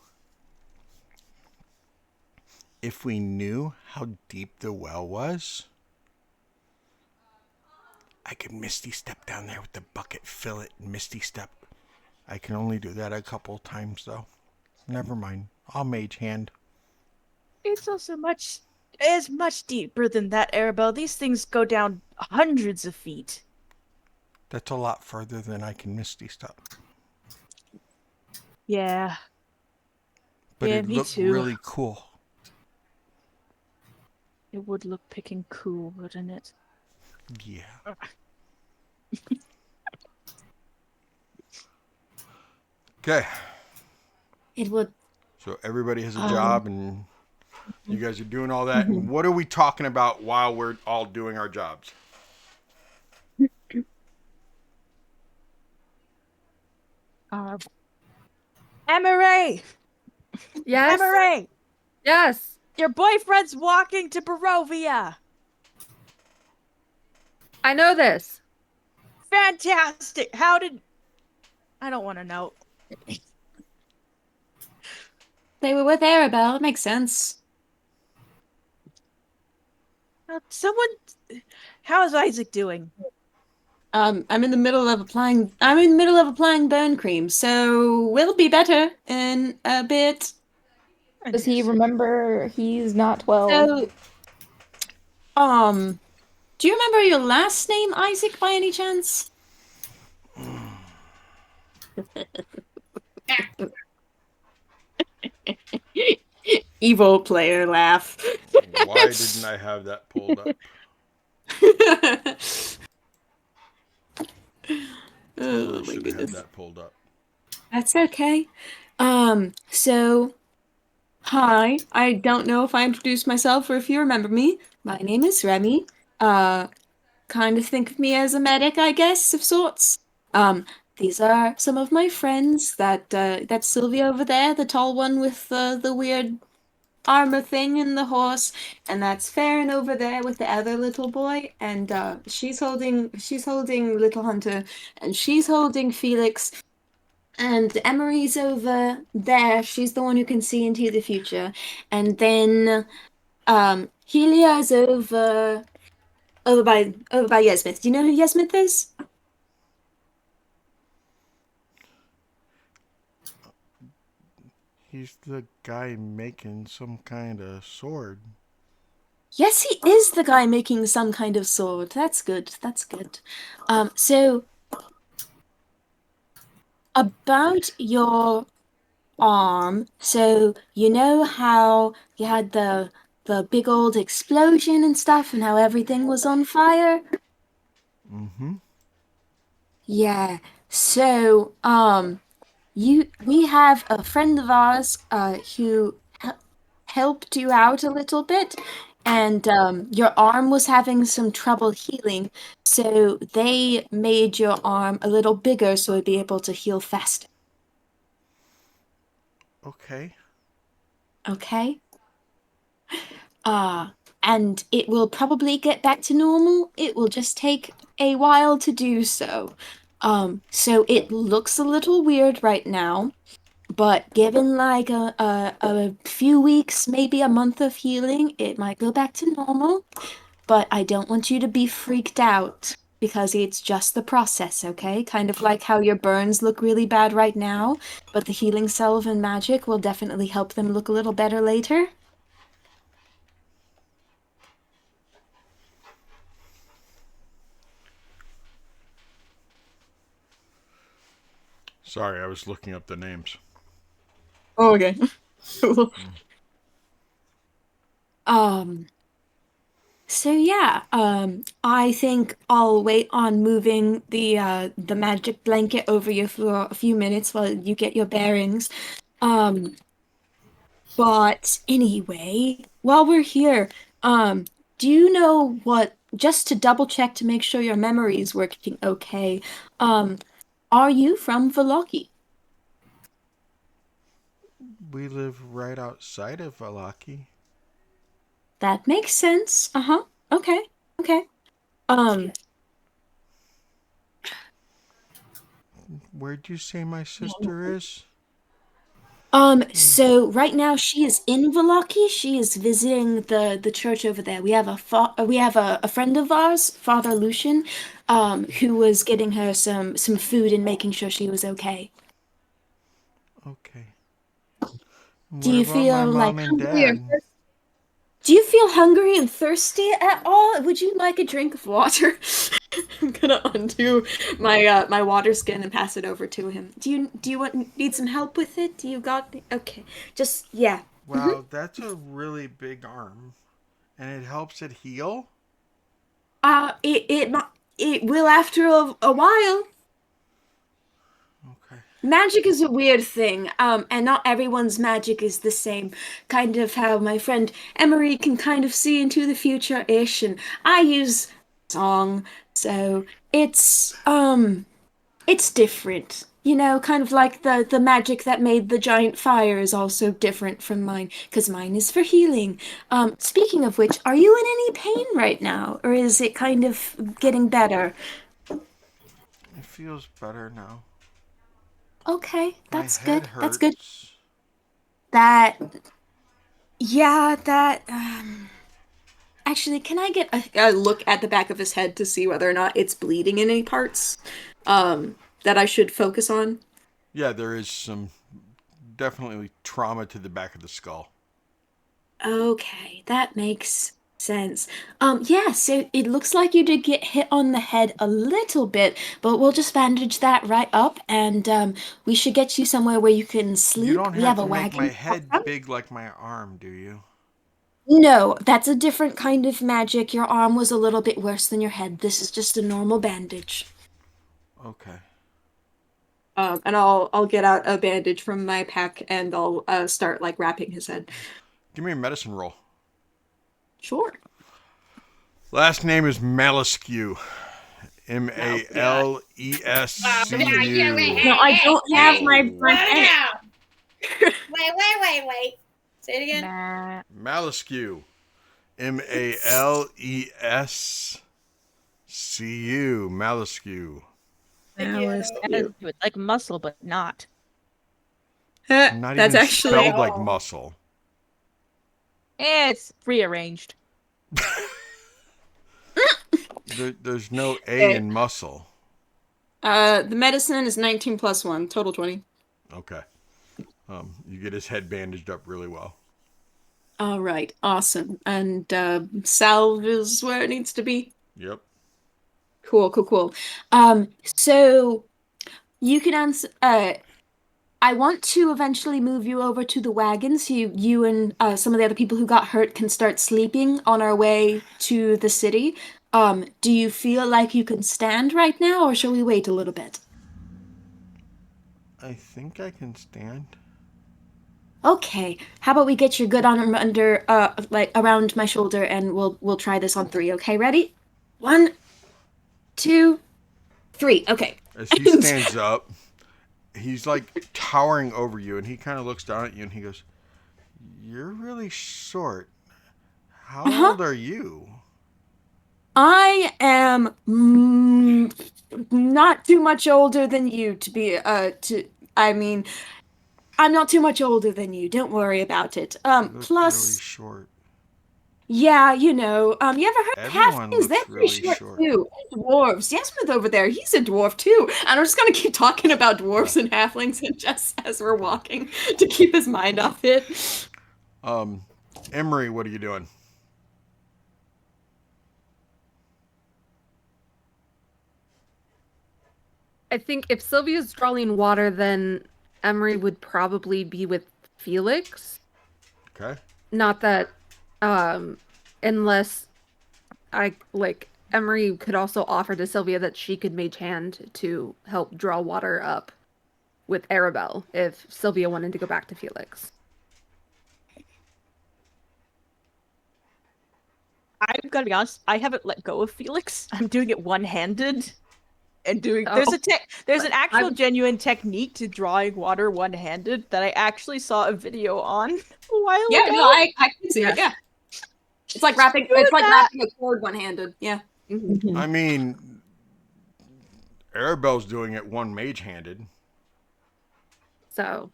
if we knew how deep the well was, I can Misty Step down there with the bucket, fill it, and Misty Step. I can only do that a couple times, though. Never mind. I'll Mage Hand. It's also much deeper than that, Arabelle. These things go down hundreds of feet. That's a lot further than I can Misty Step. Yeah. But Yeah, it me looked too. really cool. It would look picking cool, wouldn't it? Yeah. Okay. It would. So everybody has a job, and you guys are doing all that. Mhm. And what are we talking about while we're all doing our jobs? Emery! Yes. Emery! Yes. Your boyfriend's walking to Barovia! I know this. Fantastic! How did... I don't want to know. They were with Arabelle. It makes sense. Someone... How is Isaac doing? I'm in the middle of applying. I'm in the middle of applying burn cream, so we'll be better in a bit. Does he remember he's not 12? So, do you remember your last name, Isaac, by any chance? Evil player laugh. Why didn't I have that pulled up? Oh, my Should have had goodness. that pulled up. That's okay. So, hi. I don't know if I introduced myself or if you remember me. My name is Remy. Kind of think of me as a medic, I guess, of sorts. These are some of my friends. That's Sylvia over there, the tall one with the weird armor thing and the horse, and that's Farron over there with the other little boy, and she's holding little Hunter, and she's holding Felix, and Emery's over there. She's the one who can see into the future, and then Helia's over by Yesmith. Do you know who Yesmith is? He's the guy making some kind of sword. Yes, he is the guy making some kind of sword. That's good. That's good. So about your arm, so you know how you had the big old explosion and stuff and how everything was on fire? Mm-hmm. Yeah. So, we have a friend of ours who helped you out a little bit, and your arm was having some trouble healing, so they made your arm a little bigger so it'd be able to heal faster. Okay. Okay? And it will probably get back to normal. It will just take a while to do so. So it looks a little weird right now, but given like a few weeks, maybe a month of healing, it might go back to normal. But I don't want you to be freaked out because it's just the process, okay? Kind of like how your burns look really bad right now, but the healing salve and magic will definitely help them look a little better later. Sorry, I was looking up the names. Oh, okay. Cool. So yeah, I think I'll wait on moving the magic blanket over you for a few minutes while you get your bearings. But anyway, while we're here, do you know what, just to double check to make sure your memory is working okay, are you from Valoki? We live right outside of Valaki. That makes sense. Uh-huh. Okay. Okay. Where'd you say my sister is? So right now she is in Valoki. She is visiting the church over there. We have a friend of ours, Father Lucian. who was getting her some food and making sure she was okay. Okay. Do What you about my feel like mom and hungry or dad? thirsty? Do you feel hungry and thirsty at all? Would you like a drink of water? I'm gonna undo my water skin and pass it over to him. Need some help with it? Do you got okay? Just yeah. Wow, that's a really big arm, and it helps it heal. It will after a while. Okay. Magic is a weird thing, and not everyone's magic is the same. Kind of how my friend Emery can kind of see into the future-ish, and I use song, so it's different. You know, kind of like the magic that made the giant fire is also different from mine, because mine is for healing. Speaking of which, are you in any pain right now, or is it kind of getting better? It feels better now. Okay, My that's head good. That's good. hurts. That Yeah, that actually, can I get a look at the back of his head to see whether or not it's bleeding in any parts that I should focus on? Yeah, there is some definitely trauma to the back of the skull. Okay, that makes sense. Yeah, so it looks like you did get hit on the head a little bit, but we'll just bandage that right up and we should get you somewhere where you can You sleep. don't We have have to a make my wagon out head front. big like my arm, do you? No, that's a different kind of magic. Your arm was a little bit worse than your head. This is just a normal bandage. Okay. And I'll get out a bandage from my pack and I'll start like wrapping his head. Give me a medicine roll. Sure. Last name is Malescu. Malescu. No, I don't have my Slow pen. down. Wait. Say it again. Nah. Malescu. Malescu. Malescu. It's like muscle, but not. Not That's even actually spelled like muscle. It's rearranged. There's no A in muscle. the medicine is 19 plus 1, total 20. Okay. You get his head bandaged up really well. All right, awesome. And salve is where it needs to be. Yep. Cool. So you can answer. I want to eventually move you over to the wagon so you and some of the other people who got hurt can start sleeping on our way to the city. Do you feel like you can stand right now, or shall we wait a little bit? I think I can stand. Okay. How about we get your good arm under, like around my shoulder, and we'll try this on 3. Okay, ready? 1, 2, 3. Okay. As he stands up, he's like towering over you, and he kind of looks down at you, and he goes, "You're really short. How old are you?" I am not too much older than you to be I mean, I'm not too much older than you. Don't worry about it. You look really Plus short. yeah, you know, you ever heard of Everyone halflings? They're looks pretty really short short. too. And dwarves. Yasmith over there, he's a dwarf too. And I'm just gonna keep talking about dwarves and halflings and just as we're walking to keep his mind off it. Emery, what are you doing? I think if Sylvia's drawing water, then Emery would probably be with Felix. Okay. Not that, unless Emery could also offer to Sylvia that she could mage hand to help draw water up with Arabelle if Sylvia wanted to go back to Felix. I'm gonna be honest. I haven't let go of Felix. I'm doing it one-handed, and doing. Oh. There's an actual genuine technique to drawing water one-handed that I actually saw a video on a while Yeah, ago. no, I can see it. Yeah, it's like wrapping. It's like wrapping a cord one-handed. Yeah. Mm-hmm. I mean, Arabelle's doing it one mage-handed. So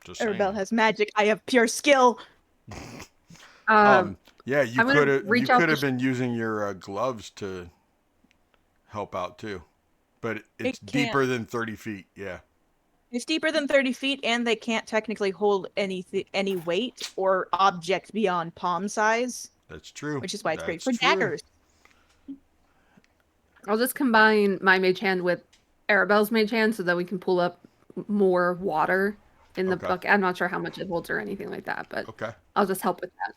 Just saying. Arabelle has magic. I have pure skill. Yeah, Yeah, you I'm gonna could have reach out to been using your gloves to help out too, but it's It can't. deeper than 30 feet. Yeah. It's deeper than 30 feet, and they can't technically hold any weight or object beyond palm size, That's true. which is why it's great That's for true. daggers. I'll just combine my mage hand with Arabelle's mage hand so that we can pull up more water in the Okay. bucket. I'm not sure how much it holds or anything like that, but Okay. I'll just help with that.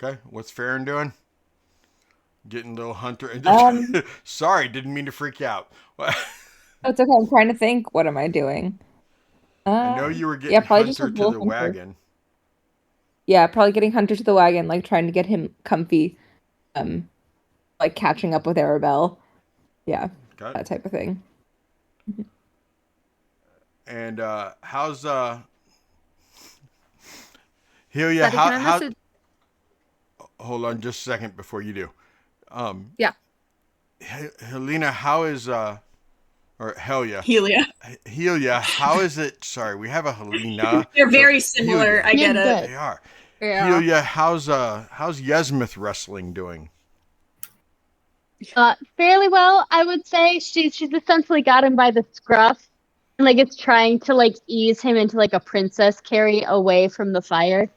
Okay. What's Farron doing? Getting a little hunter. Um, Sorry, didn't mean to freak you out. It's okay. I'm trying to think. What am I doing? I know you were getting Yeah, probably just Hunter a to little the Hunter. wagon. Yeah, probably getting Hunter to the wagon, like trying to get him comfy, like catching up with Arabelle. Yeah, Okay. that type of thing. And how's Helia? Betty, can I How? message? Hold on, just a second before you do. Yeah. Helena, how is or Helia? Helia. How is it? Sorry, we have a Helena. They're very similar. Helia. I get You're it. good. They are. Yeah. Helia, how's Yesmith wrestling doing? Fairly well, I would say. She's essentially got him by the scruff, and like it's trying to like ease him into like a princess carry away from the fire.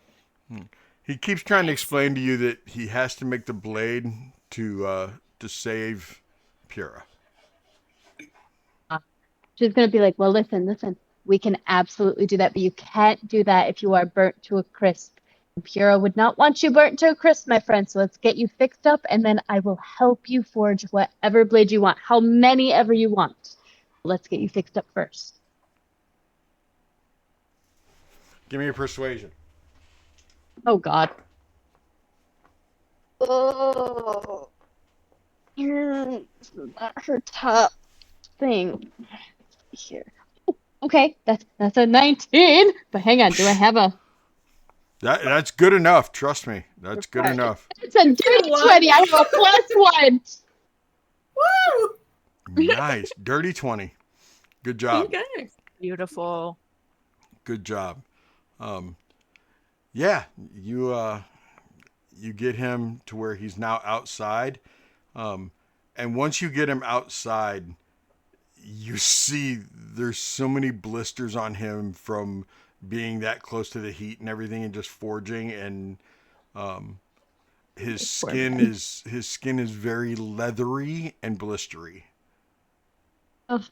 He keeps trying to explain to you that he has to make the blade to save Pura. She's gonna be like, well, listen, we can absolutely do that, but you can't do that if you are burnt to a crisp. Pura would not want you burnt to a crisp, my friend. So let's get you fixed up, and then I will help you forge whatever blade you want, how many ever you want. Let's get you fixed up first. Give me a persuasion. Oh God. Oh, this is not her top thing. Here. Oh, okay, that's a 19. But hang on, do I have a? That's good enough. Trust me, that's good enough. It's a dirty 20. I have a +1. Woo! Nice, dirty 20. Good job. Okay. Beautiful. Good job. Yeah, you get him to where he's now outside, and once you get him outside, you see there's so many blisters on him from being that close to the heat and everything, and just forging, and his skin is very leathery and blistery. Oh.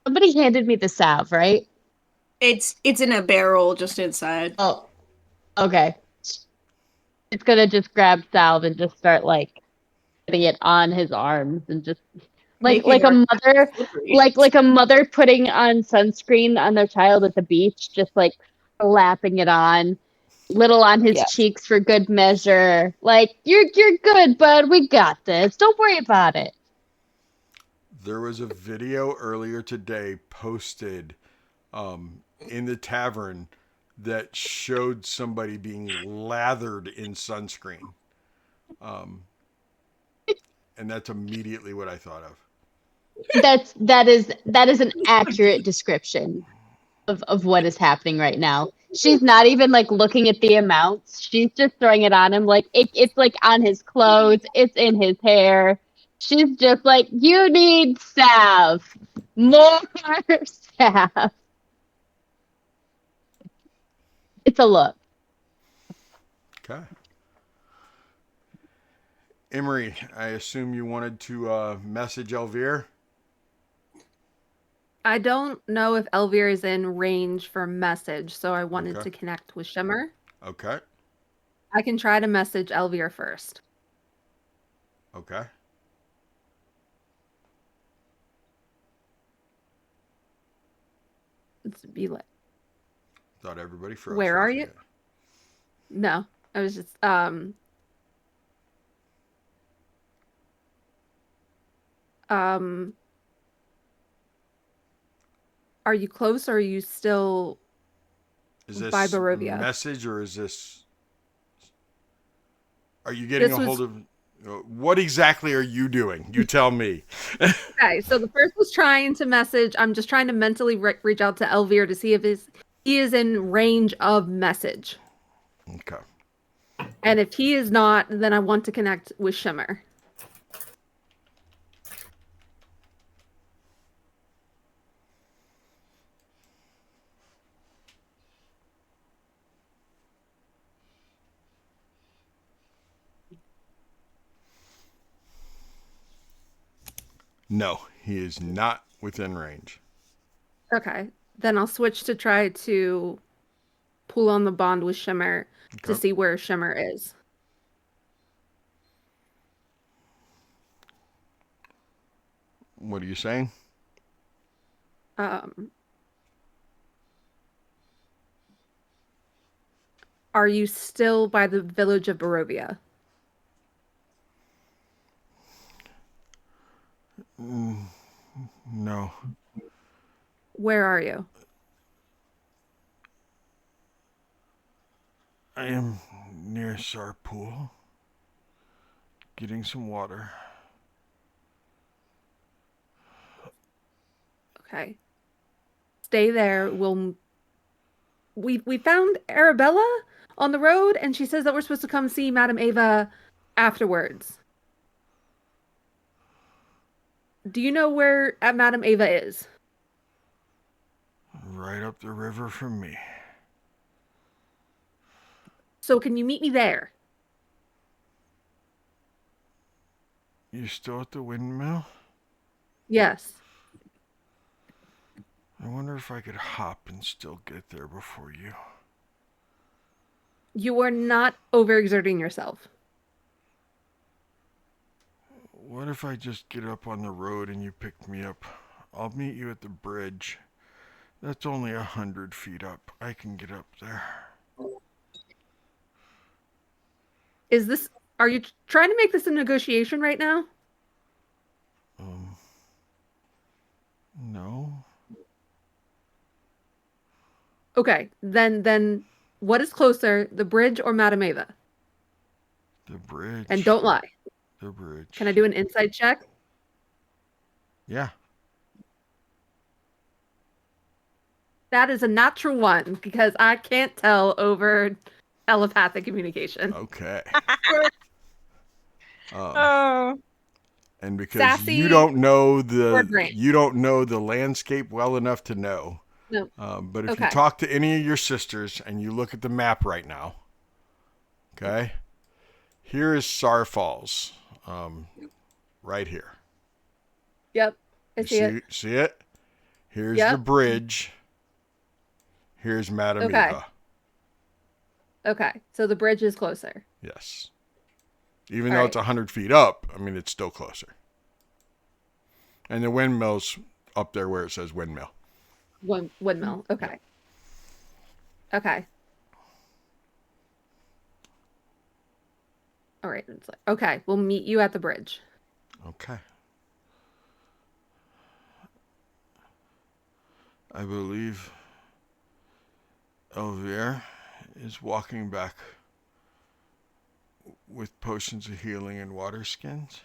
Somebody handed me the salve, right? It's in a barrel just inside. Oh, okay. It's gonna just grab salve and just start like putting it on his arms and just like Making a our mother slippery. like a mother putting on sunscreen on their child at the beach, just like slapping it on, little on his Yes. cheeks for good measure. Like you're good, bud. We got this. Don't worry about it. There was a video earlier today posted in the tavern that showed somebody being lathered in sunscreen. And that's immediately what I thought of. That is an accurate description of what is happening right now. She's not even like looking at the amounts. She's just throwing it on him. Like it's like on his clothes. It's in his hair. She's just like, you need salve. More salve. It's a look. Okay. Emery, I assume you wanted to message Elvire? I don't know if Elvire is in range for message, so I wanted Okay. to connect with Shimmer. Okay. I can try to message Elvire first. Okay. Let's be like, Thought everybody froze. Where for a are you? second. no, I was just are you close or are you still Is this by Barovia? message or is this? Are you getting This a hold of? What exactly are you doing? You tell me. Okay, so the first was trying to message. I'm just trying to mentally reach out to Elvire to see if he is in range of message. Okay. And if he is not, then I want to connect with Shimmer. No, he is not within range. Okay. Then I'll switch to try to pull on the bond with Shimmer to Okay. see where Shimmer is. What are you saying? Are you still by the village of Barovia? No. Where are you? I am near Sarpool, getting some water. Okay. Stay there. We found Arabella on the road, and she says that we're supposed to come see Madame Ava afterwards. Do you know where Madame Ava is? Right up the river from me. So can you meet me there? You still at the windmill? Yes. I wonder if I could hop and still get there before you. You are not overexerting yourself. What if I just get up on the road and you pick me up? I'll meet you at the bridge. That's only 100 feet up. I can get up there. Are you trying to make this a negotiation right now? No. Okay, then what is closer, the bridge or Madame Ava? The bridge. And don't lie. The bridge. Can I do an insight check? Yeah. That is a natural one because I can't tell over telepathic communication. Okay. Oh. And because Sassy you don't know word brain. the landscape well enough to know. No. But if Okay. you talk to any of your sisters and you look at the map right now, okay, here is Sar Falls, right here. Yep. I You see it. See it? Here's Yep. the bridge. Here's Madame Okay. Eva. Okay. So the bridge is closer. Yes. Even All though right. it's 100 feet up, I mean, it's still closer. And the windmill's up there where it says windmill. Windmill. Okay. Okay. All right. It's like, okay, we'll meet you at the bridge. Okay. I believe Elvire is walking back with potions of healing and water skins.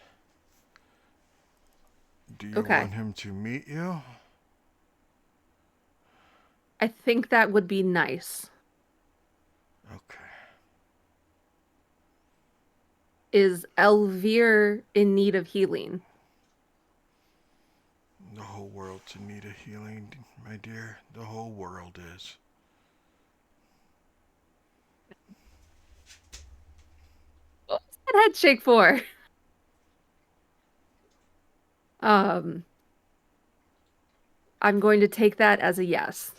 Do you Okay. want him to meet you? I think that would be nice. Okay. Is Elvire in need of healing? The whole world's in need of healing, my dear. The whole world is. What's that head shake for? I'm going to take that as a yes.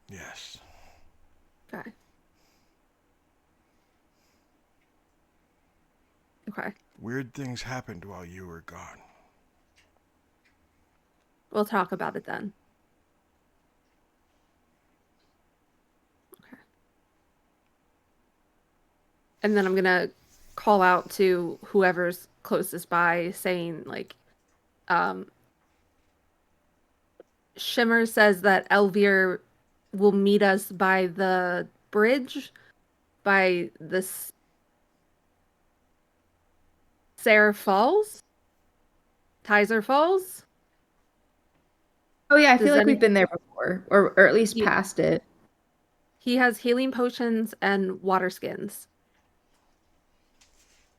Yes. Okay. Okay. Weird things happened while you were gone. We'll talk about it then. Okay. And then I'm gonna call out to whoever's closest by saying, like, Shimmer says that Elvire will meet us by the bridge, by the Sarah Falls? Tizer Falls? Oh yeah, I Does feel like any- we've been there before, or at least Yeah. past it. He has healing potions and water skins,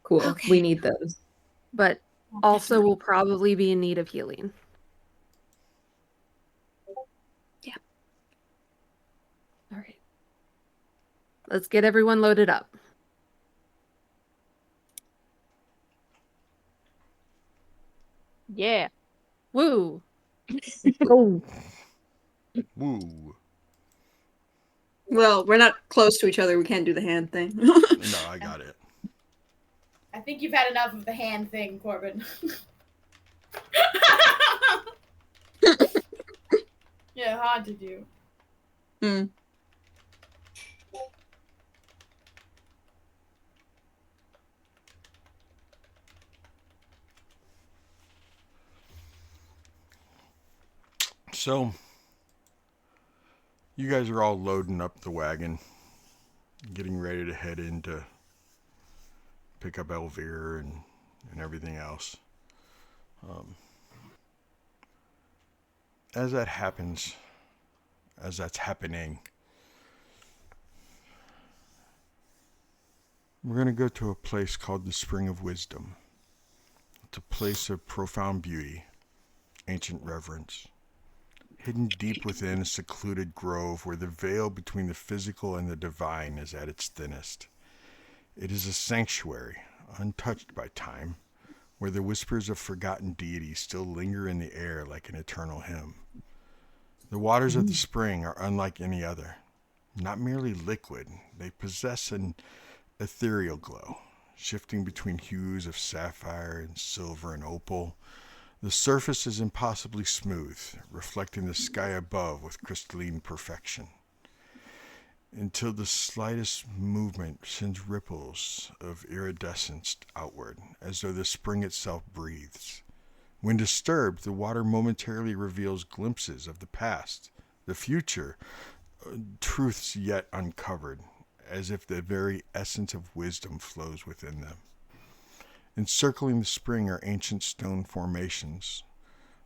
Cool. Okay. We need those. but also will probably be in need of healing. Yeah. All right. Let's get everyone loaded up. Yeah. Woo! Oh, Woo. Well, we're not close to each other. We can't do the hand thing. No, I got it. I think you've had enough of the hand thing, Corbin. Yeah, it haunted you. Hmm. So, you guys are all loading up the wagon, getting ready to head in to pick up Elvira and everything else. As that happens, as that's happening, we're going to go to a place called the Spring of Wisdom. It's a place of profound beauty, ancient reverence, hidden deep within a secluded grove where the veil between the physical and the divine is at its thinnest. It is a sanctuary, untouched by time, where the whispers of forgotten deities still linger in the air like an eternal hymn. The waters of the spring are unlike any other. Not merely liquid, they possess an ethereal glow, shifting between hues of sapphire and silver and opal. The surface is impossibly smooth, reflecting the sky above with crystalline perfection, until the slightest movement sends ripples of iridescence outward, as though the spring itself breathes. When disturbed, the water momentarily reveals glimpses of the past, the future, truths yet uncovered, as if the very essence of wisdom flows within them. Encircling the spring are ancient stone formations,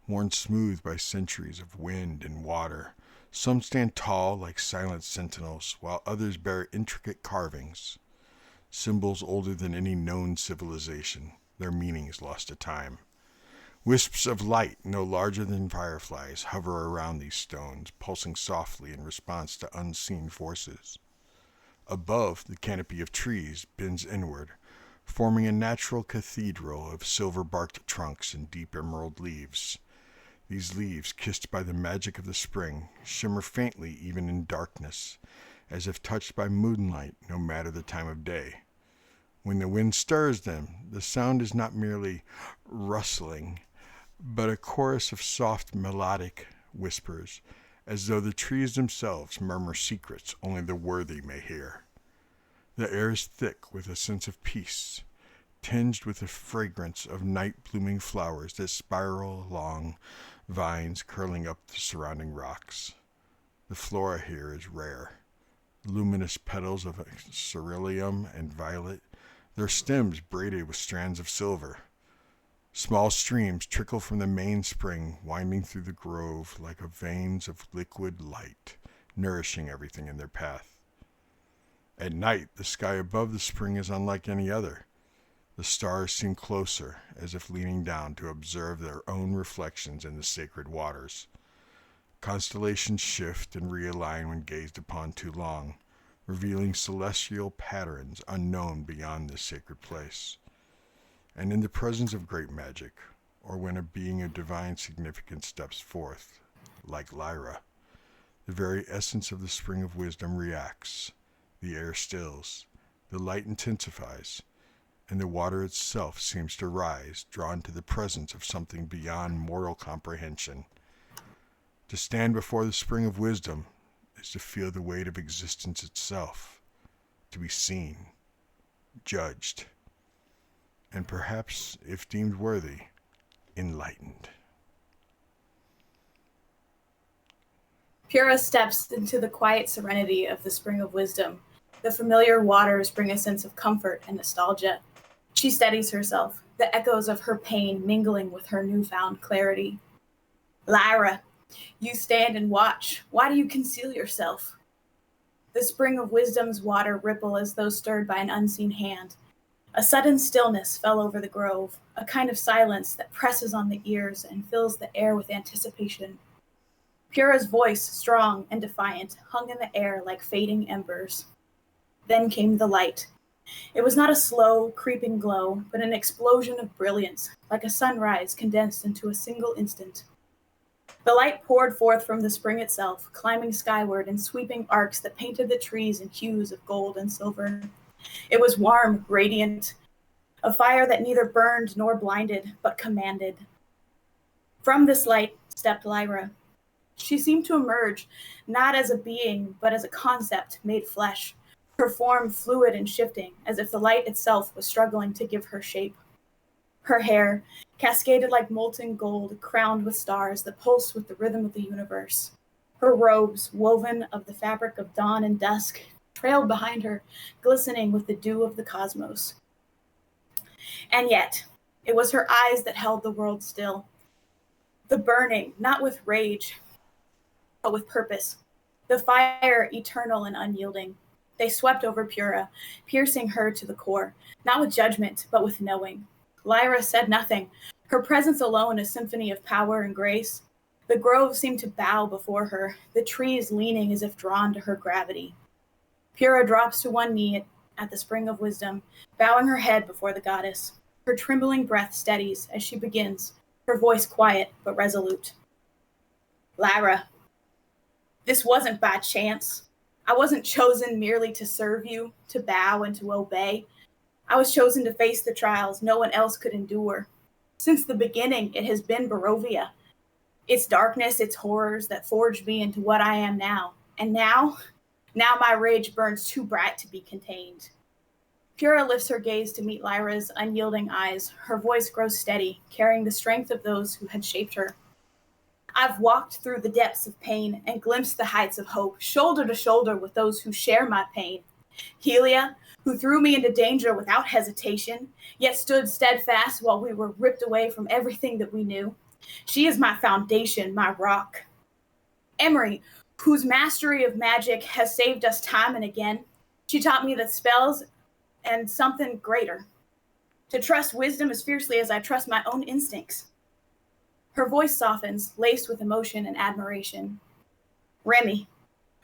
worn smooth by centuries of wind and water. Some stand tall like silent sentinels, while others bear intricate carvings, symbols older than any known civilization, their meanings lost to time. Wisps of light, no larger than fireflies, hover around these stones, pulsing softly in response to unseen forces. Above, the canopy of trees bends inward, forming a natural cathedral of silver-barked trunks and deep emerald leaves. These leaves, kissed by the magic of the spring, shimmer faintly even in darkness, as if touched by moonlight no matter the time of day. When the wind stirs them, the sound is not merely rustling, but a chorus of soft melodic whispers, as though the trees themselves murmur secrets only the worthy may hear. The air is thick with a sense of peace, tinged with the fragrance of night-blooming flowers that spiral along vines curling up the surrounding rocks. The flora here is rare. Luminous petals of ceruleum and violet, their stems braided with strands of silver. Small streams trickle from the main spring, winding through the grove like veins of liquid light, nourishing everything in their path. At night, the sky above the spring is unlike any other. The stars seem closer, as if leaning down to observe their own reflections in the sacred waters. Constellations shift and realign when gazed upon too long, revealing celestial patterns unknown beyond this sacred place. And in the presence of great magic, or when a being of divine significance steps forth, like Lyra, the very essence of the spring of wisdom reacts. The air stills, the light intensifies, and the water itself seems to rise, drawn to the presence of something beyond mortal comprehension. To stand before the spring of wisdom is to feel the weight of existence itself, to be seen, judged, and perhaps, if deemed worthy, enlightened. Pura steps into the quiet serenity of the Spring of Wisdom. The familiar waters bring a sense of comfort and nostalgia. She steadies herself, the echoes of her pain mingling with her newfound clarity. Lyra, You stand and watch. Why do you conceal yourself? The spring of wisdom's water ripple as though stirred by an unseen hand. A sudden stillness fell over the grove, a kind of silence that presses on the ears and fills the air with anticipation. Pura's voice, strong and defiant, hung in the air like fading embers. Then came the light. It was not a slow, creeping glow, but an explosion of brilliance, like a sunrise condensed into a single instant. The light poured forth from the spring itself, climbing skyward in sweeping arcs that painted the trees in hues of gold and silver. It was warm, radiant, a fire that neither burned nor blinded, but commanded. From this light stepped Lyra. She seemed to emerge, not as a being, but as a concept made flesh, her form fluid and shifting, as if the light itself was struggling to give her shape. Her hair, cascaded like molten gold, crowned with stars that pulsed with the rhythm of the universe. Her robes, woven of the fabric of dawn and dusk, trailed behind her, glistening with the dew of the cosmos. And yet, it was her eyes that held the world still. The burning, not with rage, but with purpose. The fire, eternal and unyielding. They swept over Pura, piercing her to the core, not with judgment, but with knowing. Lyra said nothing, her presence alone a symphony of power and grace. The grove seemed to bow before her, the trees leaning as if drawn to her gravity. Pura drops to one knee at the spring of wisdom, bowing her head before the goddess. Her trembling breath steadies as she begins, her voice quiet but resolute. Lyra, this wasn't by chance. I wasn't chosen merely to serve you, to bow and to obey. I was chosen to face the trials no one else could endure. Since the beginning, it has been Barovia. Its darkness, its horrors that forged me into what I am now. And now my rage burns too bright to be contained. Pura lifts her gaze to meet Lyra's unyielding eyes. Her voice grows steady, carrying the strength of those who had shaped her. I've walked through the depths of pain and glimpsed the heights of hope, shoulder to shoulder with those who share my pain. Helia, who threw me into danger without hesitation, yet stood steadfast while we were ripped away from everything that we knew. She is my foundation, my rock. Emery, whose mastery of magic has saved us time and again. She taught me that spells and something greater. To trust wisdom as fiercely as I trust my own instincts. Her voice softens, laced with emotion and admiration. Remy,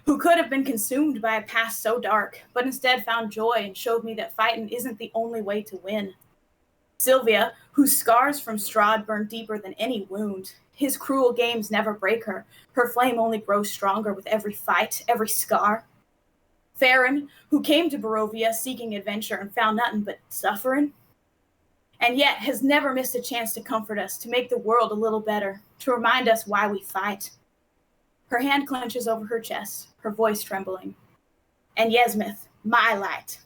who could have been consumed by a past so dark, but instead found joy and showed me that fighting isn't the only way to win. Sylvia, whose scars from Strahd burn deeper than any wound. His cruel games never break her. Her flame only grows stronger with every fight, every scar. Farron, who came to Barovia seeking adventure and found nothing but suffering, and yet has never missed a chance to comfort us, to make the world a little better, to remind us why we fight. Her hand clenches over her chest, her voice trembling. And Yesmith, my light.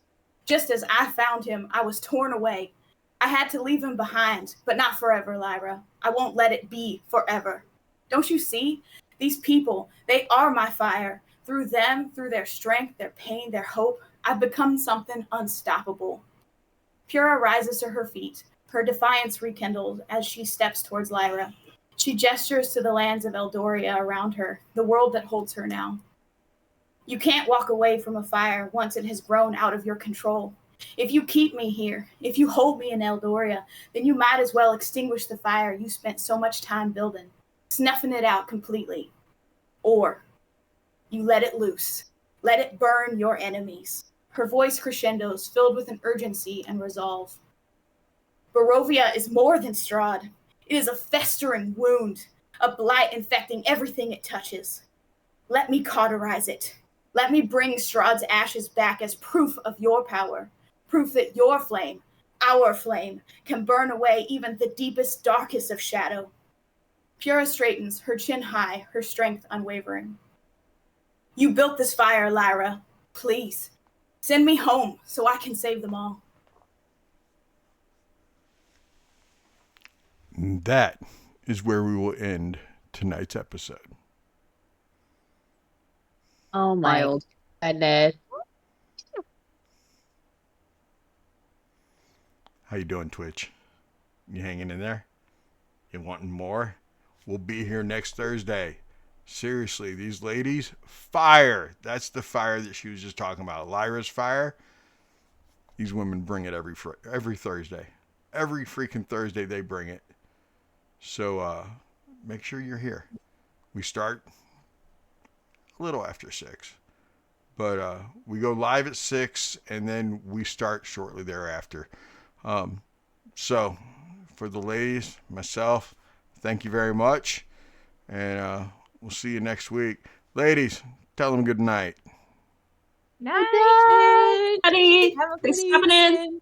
Just as I found him, I was torn away. I had to leave him behind, but not forever, Lyra. I won't let it be forever. Don't you see? These people, they are my fire. Through them, through their strength, their pain, their hope, I've become something unstoppable. Pura rises to her feet, her defiance rekindled as she steps towards Lyra. She gestures to the lands of Eldoria around her, the world that holds her now. You can't walk away from a fire once it has grown out of your control. If you keep me here, if you hold me in Eldoria, then you might as well extinguish the fire you spent so much time building, snuffing it out completely. Or you let it loose. Let it burn your enemies. Her voice crescendos, filled with an urgency and resolve. Barovia is more than Strahd. It is a festering wound, a blight infecting everything it touches. Let me cauterize it. Let me bring Strahd's ashes back as proof of your power, proof that your flame, our flame, can burn away even the deepest, darkest of shadow. Pura straightens, her chin high, her strength unwavering. You built this fire, Lyra. Please, send me home so I can save them all. That is where we will end tonight's episode. Oh my Wild. goodness. How you doing, Twitch? You hanging in there? You wanting more? We'll be here next Thursday. Seriously, these ladies, fire. That's the fire that she was just talking about. Lyra's fire. These women bring it every Thursday. Every freaking Thursday they bring it. So make sure you're here. We start a little after 6. But we go live at 6, and then we start shortly thereafter. So for the ladies, myself, thank you very much. And we'll see you next week. Ladies, tell them good night. Night. Buddy, Have a thanks good for coming in. evening.